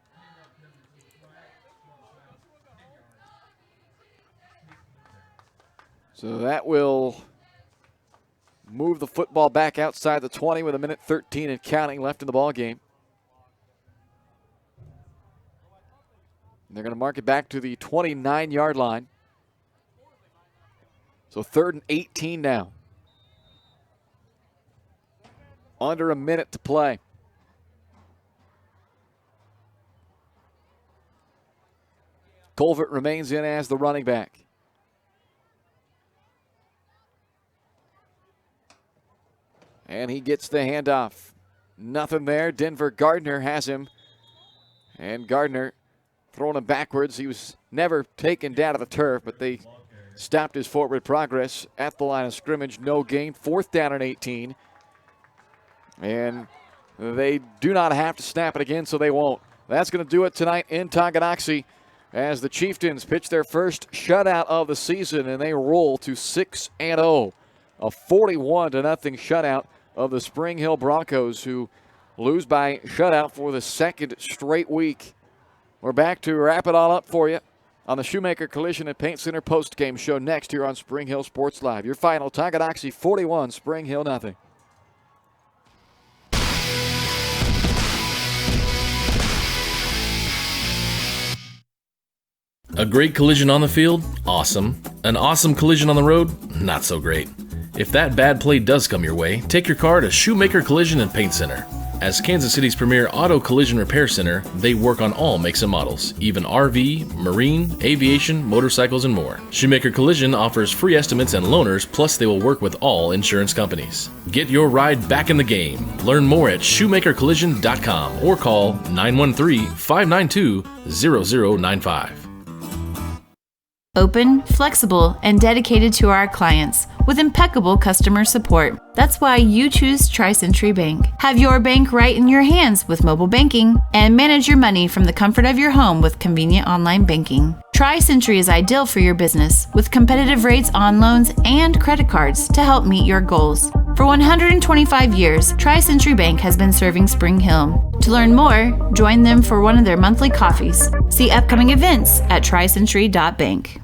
So that will move the football back outside the 20 with 1:13 and counting left in the ball game. They're going to mark it back to the 29-yard line. So 3rd and 18 now. Under a minute to play. Culvert remains in as the running back. And he gets the handoff. Nothing there. Denver Gardner has him. And Gardner throwing him backwards. He was never taken down to the turf, but they stopped his forward progress at the line of scrimmage. No gain. 4th down and 18. And they do not have to snap it again, so they won't. That's going to do it tonight in Tonganoxie as the Chieftains pitch their first shutout of the season, and they roll to 6-0. A 41-0 shutout of the Spring Hill Broncos, who lose by shutout for the second straight week. We're back to wrap it all up for you on the Shoemaker Collision and Paint Center post-game show next here on Spring Hill Sports Live. Your final, Tonganoxie 41, Spring Hill nothing. A great collision on the field? Awesome. An awesome collision on the road? Not so great. If that bad play does come your way, take your car to Shoemaker Collision and Paint Center. As Kansas City's premier auto collision repair center, they work on all makes and models, even RV, marine, aviation, motorcycles, and more. Shoemaker Collision offers free estimates and loaners, plus they will work with all insurance companies. Get your ride back in the game. Learn more at shoemakercollision.com or call 913-592-0095. Open, flexible, and dedicated to our clients with impeccable customer support. That's why you choose Tri-Century Bank. Have your bank right in your hands with mobile banking and manage your money from the comfort of your home with convenient online banking. Tri-Century is ideal for your business with competitive rates on loans and credit cards to help meet your goals. For 125 years, Tri-Century Bank has been serving Spring Hill. To learn more, join them for one of their monthly coffees. See upcoming events at tricentury.bank.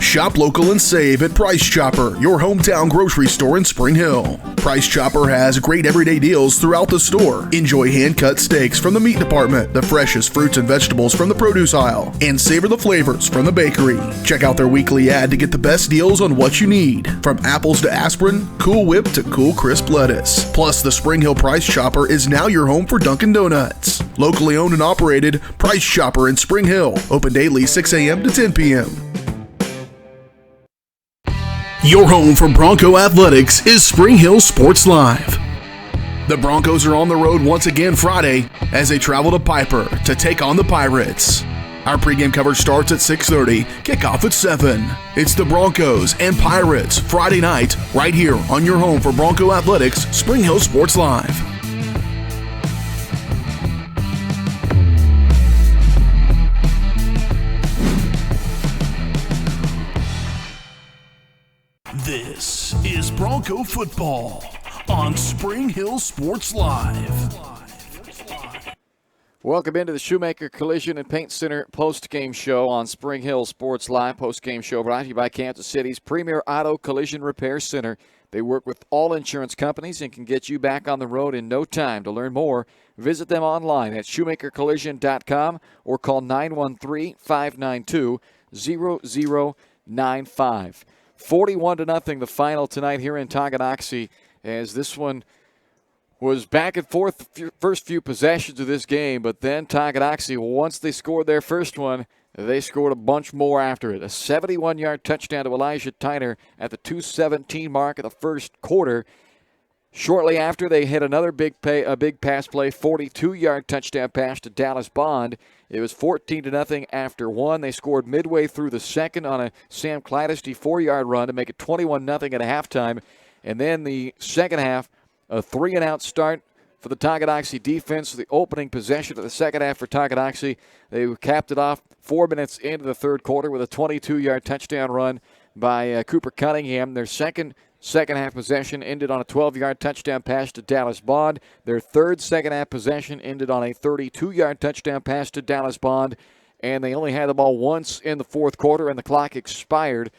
Shop local and save at Price Chopper, your hometown grocery store in Spring Hill. Price Chopper has great everyday deals throughout the store. Enjoy hand-cut steaks from the meat department, the freshest fruits and vegetables from the produce aisle, and savor the flavors from the bakery. Check out their weekly ad to get the best deals on what you need, from apples to aspirin, Cool Whip to cool crisp lettuce. Plus, the Spring Hill Price Chopper is now your home for Dunkin' Donuts. Locally owned and operated, Price Chopper in Spring Hill. Open daily 6 a.m. to 10 p.m. Your home for Bronco Athletics is Spring Hill Sports Live. The Broncos are on the road once again Friday as they travel to Piper to take on the Pirates. Our pregame coverage starts at 6:30, kickoff at 7. It's the Broncos and Pirates Friday night right here on your home for Bronco Athletics, Spring Hill Sports Live. This is Bronco football on Spring Hill Sports Live. Welcome into the Shoemaker Collision and Paint Center post-game show on Spring Hill Sports Live. Post-game show brought to you by Kansas City's premier auto collision repair center. They work with all insurance companies and can get you back on the road in no time. To learn more, visit them online at shoemakercollision.com or call 913-592-0095. 41-0 the final tonight here in Tonganoxie, as this one was back and forth the first few possessions of this game, but then Tonganoxie, once they scored their first one, they scored a bunch more after it. A 71-yard touchdown to Elijah Tyner at the 2:17 mark of the first quarter. Shortly after, they hit another big pass play, 42-yard touchdown pass to Dallas Bond. It was 14-0 after one. They scored midway through the second on a Sam Clatesty 4-yard run to make it 21-0 at halftime. And then the second half, a 3-and-out start for the Tonganoxie defense. The opening possession of the second half for Tonganoxie. They capped it off 4 minutes into the third quarter with a 22-yard touchdown run by Cooper Cunningham. Their second half possession ended on a 12-yard touchdown pass to Dallas Bond. Their third second half possession ended on a 32-yard touchdown pass to Dallas Bond. And they only had the ball once in the fourth quarter, and the clock expired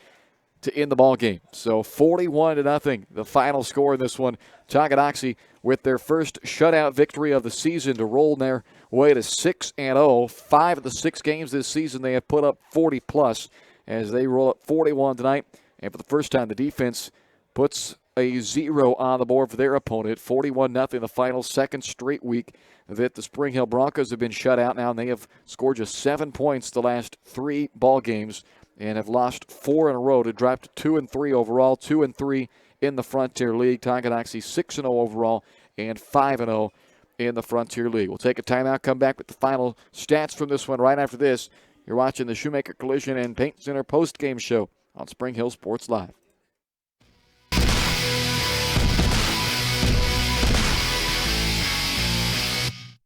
to end the ball game. So 41-0, the final score in this one. Tonganoxie with their first shutout victory of the season to roll their way to 6-0. 5 of the 6 games this season they have put up 40-plus as they roll up 41 tonight. And for the first time, the defense puts a 0 on the board for their opponent. 41-0 the final, second straight week that the Spring Hill Broncos have been shut out now, and they have scored just 7 points the last 3 ball games and have lost 4 in a row to drop to 2-3 overall, 2-3 in the Frontier League. Tonganoxie 6-0 overall and 5-0 in the Frontier League. We'll take a timeout, come back with the final stats from this one right after this. You're watching the Shoemaker Collision and Paint Center post-game show on Spring Hill Sports Live.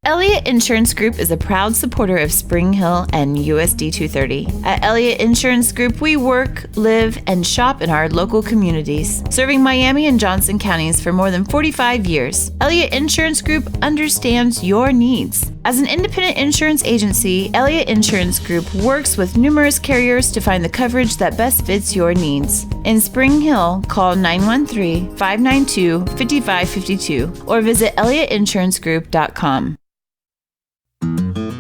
Elliott Insurance Group is a proud supporter of Spring Hill and USD 230. At Elliott Insurance Group, we work, live, and shop in our local communities, serving Miami and Johnson counties for more than 45 years. Elliott Insurance Group understands your needs. As an independent insurance agency, Elliott Insurance Group works with numerous carriers to find the coverage that best fits your needs. In Spring Hill, call 913-592-5552 or visit elliottInsuranceGroup.com.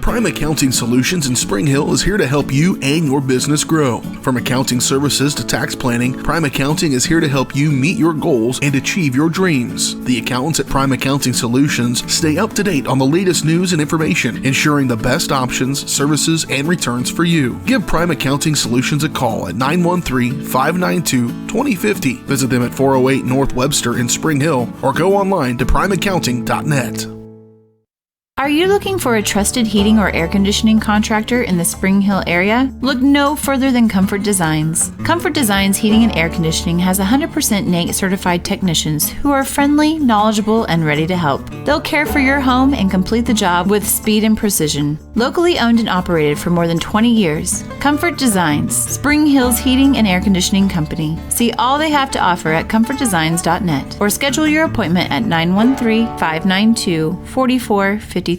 Prime Accounting Solutions in Spring Hill is here to help you and your business grow. From accounting services to tax planning, Prime Accounting is here to help you meet your goals and achieve your dreams. The accountants at Prime Accounting Solutions stay up to date on the latest news and information, ensuring the best options, services, and returns for you. Give Prime Accounting Solutions a call at 913-592-2050. Visit them at 408 North Webster in Spring Hill or go online to primeaccounting.net. Are you looking for a trusted heating or air conditioning contractor in the Spring Hill area? Look no further than Comfort Designs. Comfort Designs Heating and Air Conditioning has 100% NATE certified technicians who are friendly, knowledgeable, and ready to help. They'll care for your home and complete the job with speed and precision. Locally owned and operated for more than 20 years, Comfort Designs, Spring Hill's heating and air conditioning company. See all they have to offer at comfortdesigns.net or schedule your appointment at 913-592-4453.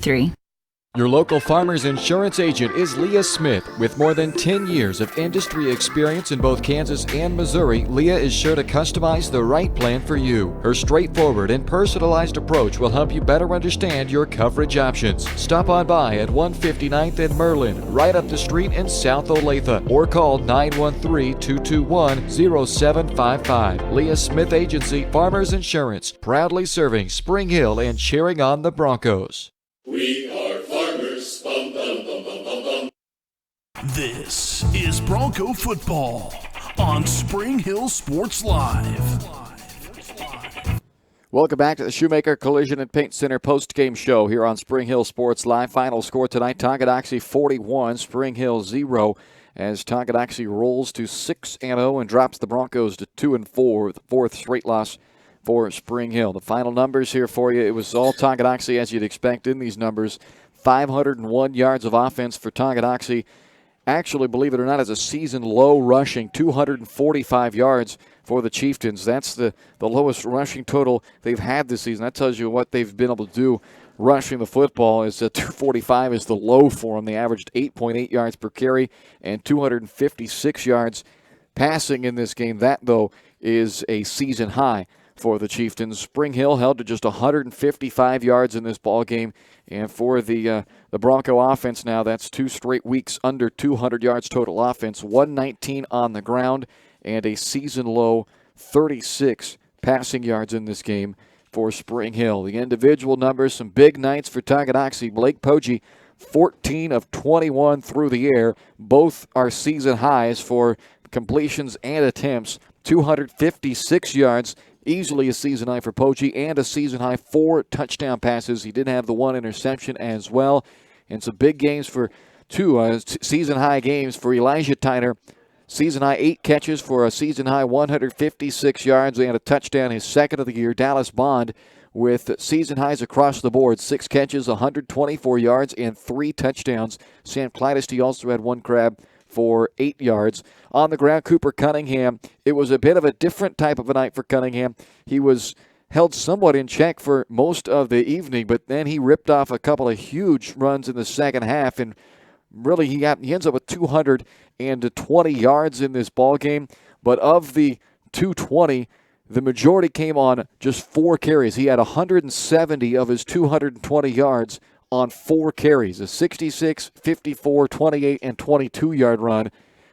Your local farmer's insurance agent is Leah Smith. With more than 10 years of industry experience in both Kansas and Missouri, Leah is sure to customize the right plan for you. Her straightforward and personalized approach will help you better understand your coverage options. Stop on by at 159th and Merlin, right up the street in South Olathe, or call 913-221-0755. Leah Smith Agency, Farmers Insurance, proudly serving Spring Hill and cheering on the Broncos. We are farmers. Bum, bum, bum, bum, bum, bum. This is Bronco football on Spring Hill Sports Live. Welcome back to the Shoemaker Collision and Paint Center post-game show here on Spring Hill Sports Live. Final score tonight, Tonganoxie 41, Spring Hill 0, as Tonganoxie rolls to 6-0 and drops the Broncos to 2-4, the fourth straight loss for Spring Hill. The final numbers here for you, it was all Tonganoxie as you'd expect in these numbers. 501 yards of offense for Tonganoxie. Actually, believe it or not, is a season low rushing, 245 yards for the Chieftains. That's the lowest rushing total they've had this season. That tells you what they've been able to do rushing the football. Is 245 is the low for them. They averaged 8.8 yards per carry and 256 yards passing in this game. That, though, is a season high for the Chieftains. Spring Hill held to just 155 yards in this ball game, and for the Bronco offense now, that's 2 straight weeks under 200 yards total offense, 119 on the ground, and a season-low 36 passing yards in this game for Spring Hill. The individual numbers, some big nights for Tonganoxie. Blake Poggi, 14 of 21 through the air. Both are season highs for completions and attempts, 256 yards. Easily a season high for Poggi, and a season high 4 touchdown passes. He did have the 1 interception as well. And some big games for season high games for Elijah Tyner. Season high 8 catches for a season high 156 yards and a touchdown, his second of the year. Dallas Bond with season highs across the board, 6 catches, 124 yards, and 3 touchdowns. Sam Clydesty also had 1 grab for 8 yards. On the ground, Cooper Cunningham, it was a bit of a different type of a night for Cunningham. He was held somewhat in check for most of the evening, but then he ripped off a couple of huge runs in the second half, and really he ends up with 220 yards in this ball game. But of the 220, the majority came on just 4 carries. He had 170 of his 220 yards on 4 carries, a 66, 54, 28, and 22-yard run.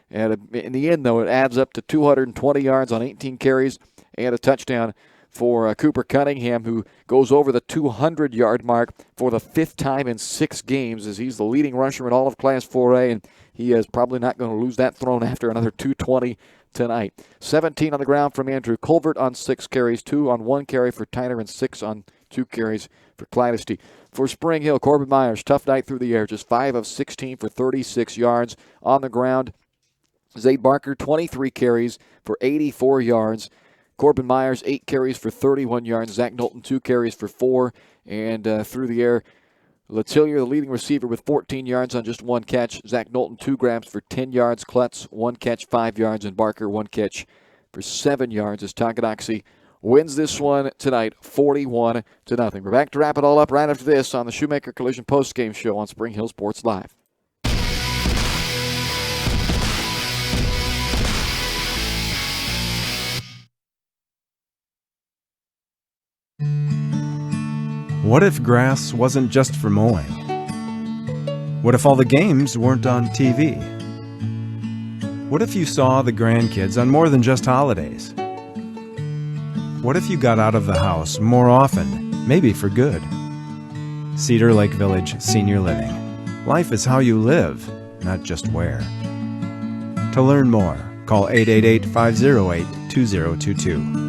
And in the end, though, it adds up to 220 yards on 18 carries and a touchdown for Cooper Cunningham, who goes over the 200-yard mark for the 5th time in 6 games, as he's the leading rusher in all of Class 4A, and he is probably not going to lose that throne after another 220 tonight. 17 on the ground from Andrew Colbert on 6 carries, 2 on 1 carry for Tyner, and 6 on 2 carries for Clydesty. For Spring Hill, Corbin Myers, tough night through the air, just 5 of 16 for 36 yards. On the ground, Zay Barker, 23 carries for 84 yards. Corbin Myers, 8 carries for 31 yards. Zach Knowlton, 2 carries for 4. And through the air, Letillier, the leading receiver, with 14 yards on just one catch. Zach Knowlton, 2 grabs for 10 yards. Klutz, 1 catch, 5 yards. And Barker, 1 catch for 7 yards as Tonganoxie wins this one tonight, 41-0. We're back to wrap it all up right after this on the Shoemaker Collision postgame show on Spring Hill Sports Live. What if grass wasn't just for mowing? What if all the games weren't on TV? What if you saw the grandkids on more than just holidays? What if you got out of the house more often, maybe for good? Cedar Lake Village Senior Living. Life is how you live, not just where. To learn more, call 888-508-2022.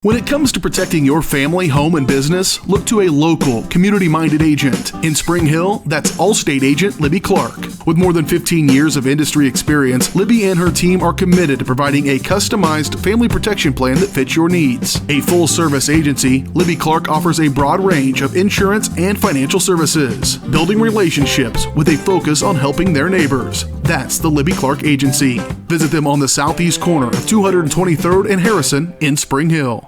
When it comes to protecting your family, home, and business, look to a local, community-minded agent. In Spring Hill, that's Allstate agent Libby Clark. With more than 15 years of industry experience, Libby and her team are committed to providing a customized family protection plan that fits your needs. A full-service agency, Libby Clark offers a broad range of insurance and financial services, building relationships with a focus on helping their neighbors. That's the Libby Clark Agency. Visit them on the southeast corner of 223rd and Harrison in Spring Hill.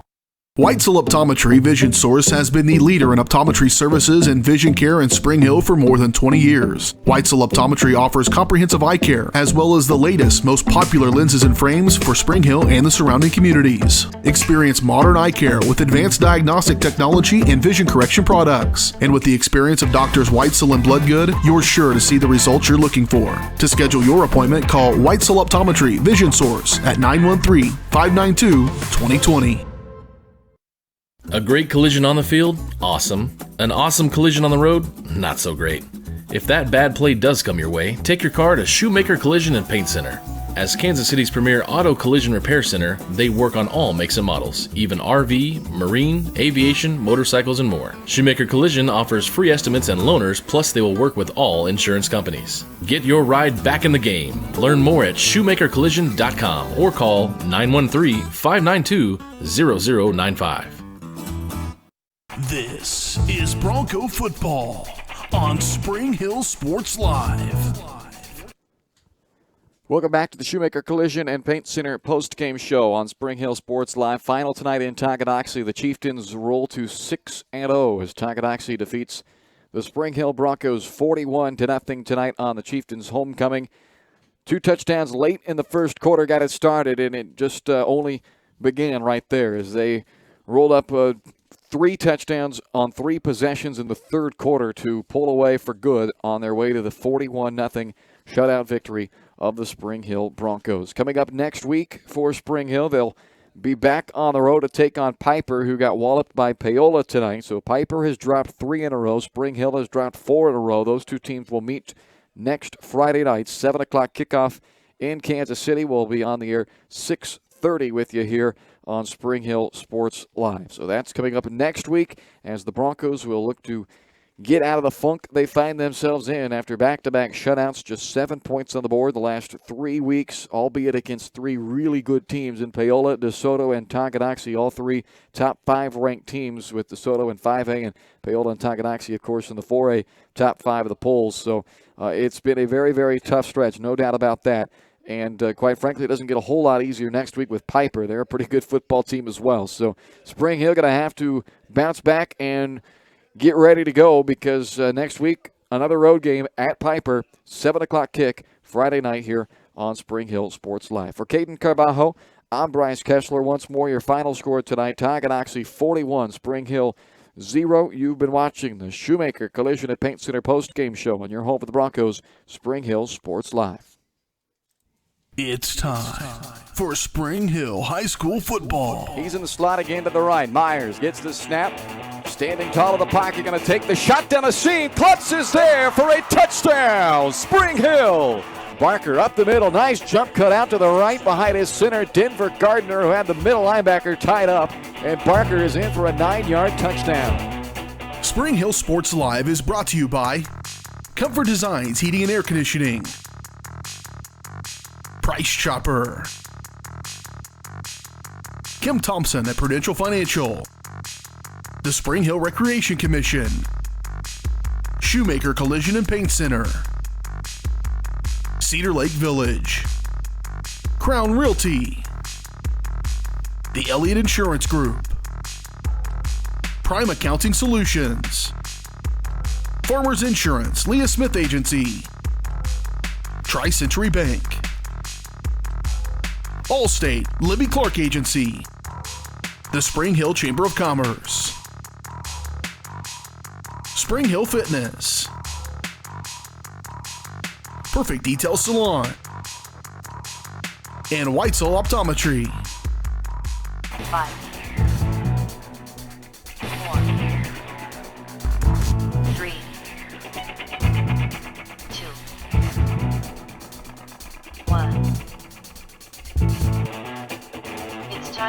Whitesell Optometry Vision Source has been the leader in optometry services and vision care in Spring Hill for more than 20 years. Whitesell Optometry offers comprehensive eye care, as well as the latest, most popular lenses and frames for Spring Hill and the surrounding communities. Experience modern eye care with advanced diagnostic technology and vision correction products. And with the experience of Doctors Whitesell and Bloodgood, you're sure to see the results you're looking for. To schedule your appointment, call Whitesell Optometry Vision Source at 913-592-2020. A great collision on the field? Awesome. An awesome collision on the road? Not so great. If that bad play does come your way, take your car to Shoemaker Collision and Paint Center. As Kansas City's premier auto collision repair center, they work on all makes and models, even RV, marine, aviation, motorcycles, and more. Shoemaker Collision offers free estimates and loaners, plus they will work with all insurance companies. Get your ride back in the game. Learn more at shoemakercollision.com or call 913-592-0095. This is Bronco football on Spring Hill Sports Live. Welcome back to the Shoemaker Collision and Paint Center post-game show on Spring Hill Sports Live. Final tonight in Tonganoxie. The Chieftains roll to 6-0 as Tonganoxie defeats the Spring Hill Broncos 41-0 tonight on the Chieftains' homecoming. 2 touchdowns late in the first quarter got it started, and it just only began right there as they rolled up 3 touchdowns on 3 possessions in the third quarter to pull away for good on their way to the 41-0 shutout victory of the Spring Hill Broncos. Coming up next week for Spring Hill, they'll be back on the road to take on Piper, who got walloped by Paola tonight. So Piper has dropped 3 in a row. Spring Hill has dropped 4 in a row. Those 2 teams will meet next Friday night, 7 o'clock kickoff in Kansas City. We'll be on the air 6:30 with you here on Spring Hill Sports Live. So that's coming up next week as the Broncos will look to get out of the funk they find themselves in after back-to-back shutouts. Just 7 points on the board the last 3 weeks, albeit against 3 really good teams in Paola, DeSoto, and Tonganoxie. All 3 top 5 ranked teams with DeSoto in 5A and Paola and Tonganoxie, of course, in the 4A top 5 of the polls. So it's been a very, very tough stretch, no doubt about that. And quite frankly, it doesn't get a whole lot easier next week with Piper. They're a pretty good football team as well. So Spring Hill going to have to bounce back and get ready to go because next week, another road game at Piper, 7 o'clock kick, Friday night here on Spring Hill Sports Live. For Caden Carbajo, I'm Bryce Kessler. Once more, your final score tonight, Tonganoxie 41, Spring Hill 0. You've been watching the Shoemaker Collision and Paint Center post-game show on your home for the Broncos, Spring Hill Sports Live. It's time for Spring Hill High School football. He's in the slot again to the right. Myers gets the snap. Standing tall in the pocket, going to take the shot down the seam. Klutz is there for a touchdown. Spring Hill. Barker up the middle. Nice jump cut out to the right behind his center, Denver Gardner, who had the middle linebacker tied up. And Barker is in for a 9-yard touchdown. Spring Hill Sports Live is brought to you by Comfort Designs Heating and Air Conditioning, Price Chopper, Kim Thompson at Prudential Financial, the Spring Hill Recreation Commission, Shoemaker Collision and Paint Center, Cedar Lake Village, Crown Realty, the Elliott Insurance Group, Prime Accounting Solutions, Farmers Insurance, Leah Smith Agency, Tri-Century Bank, Allstate, Libby Clark Agency, the Spring Hill Chamber of Commerce, Spring Hill Fitness, Perfect Detail Salon, and Whitesell Optometry. 5.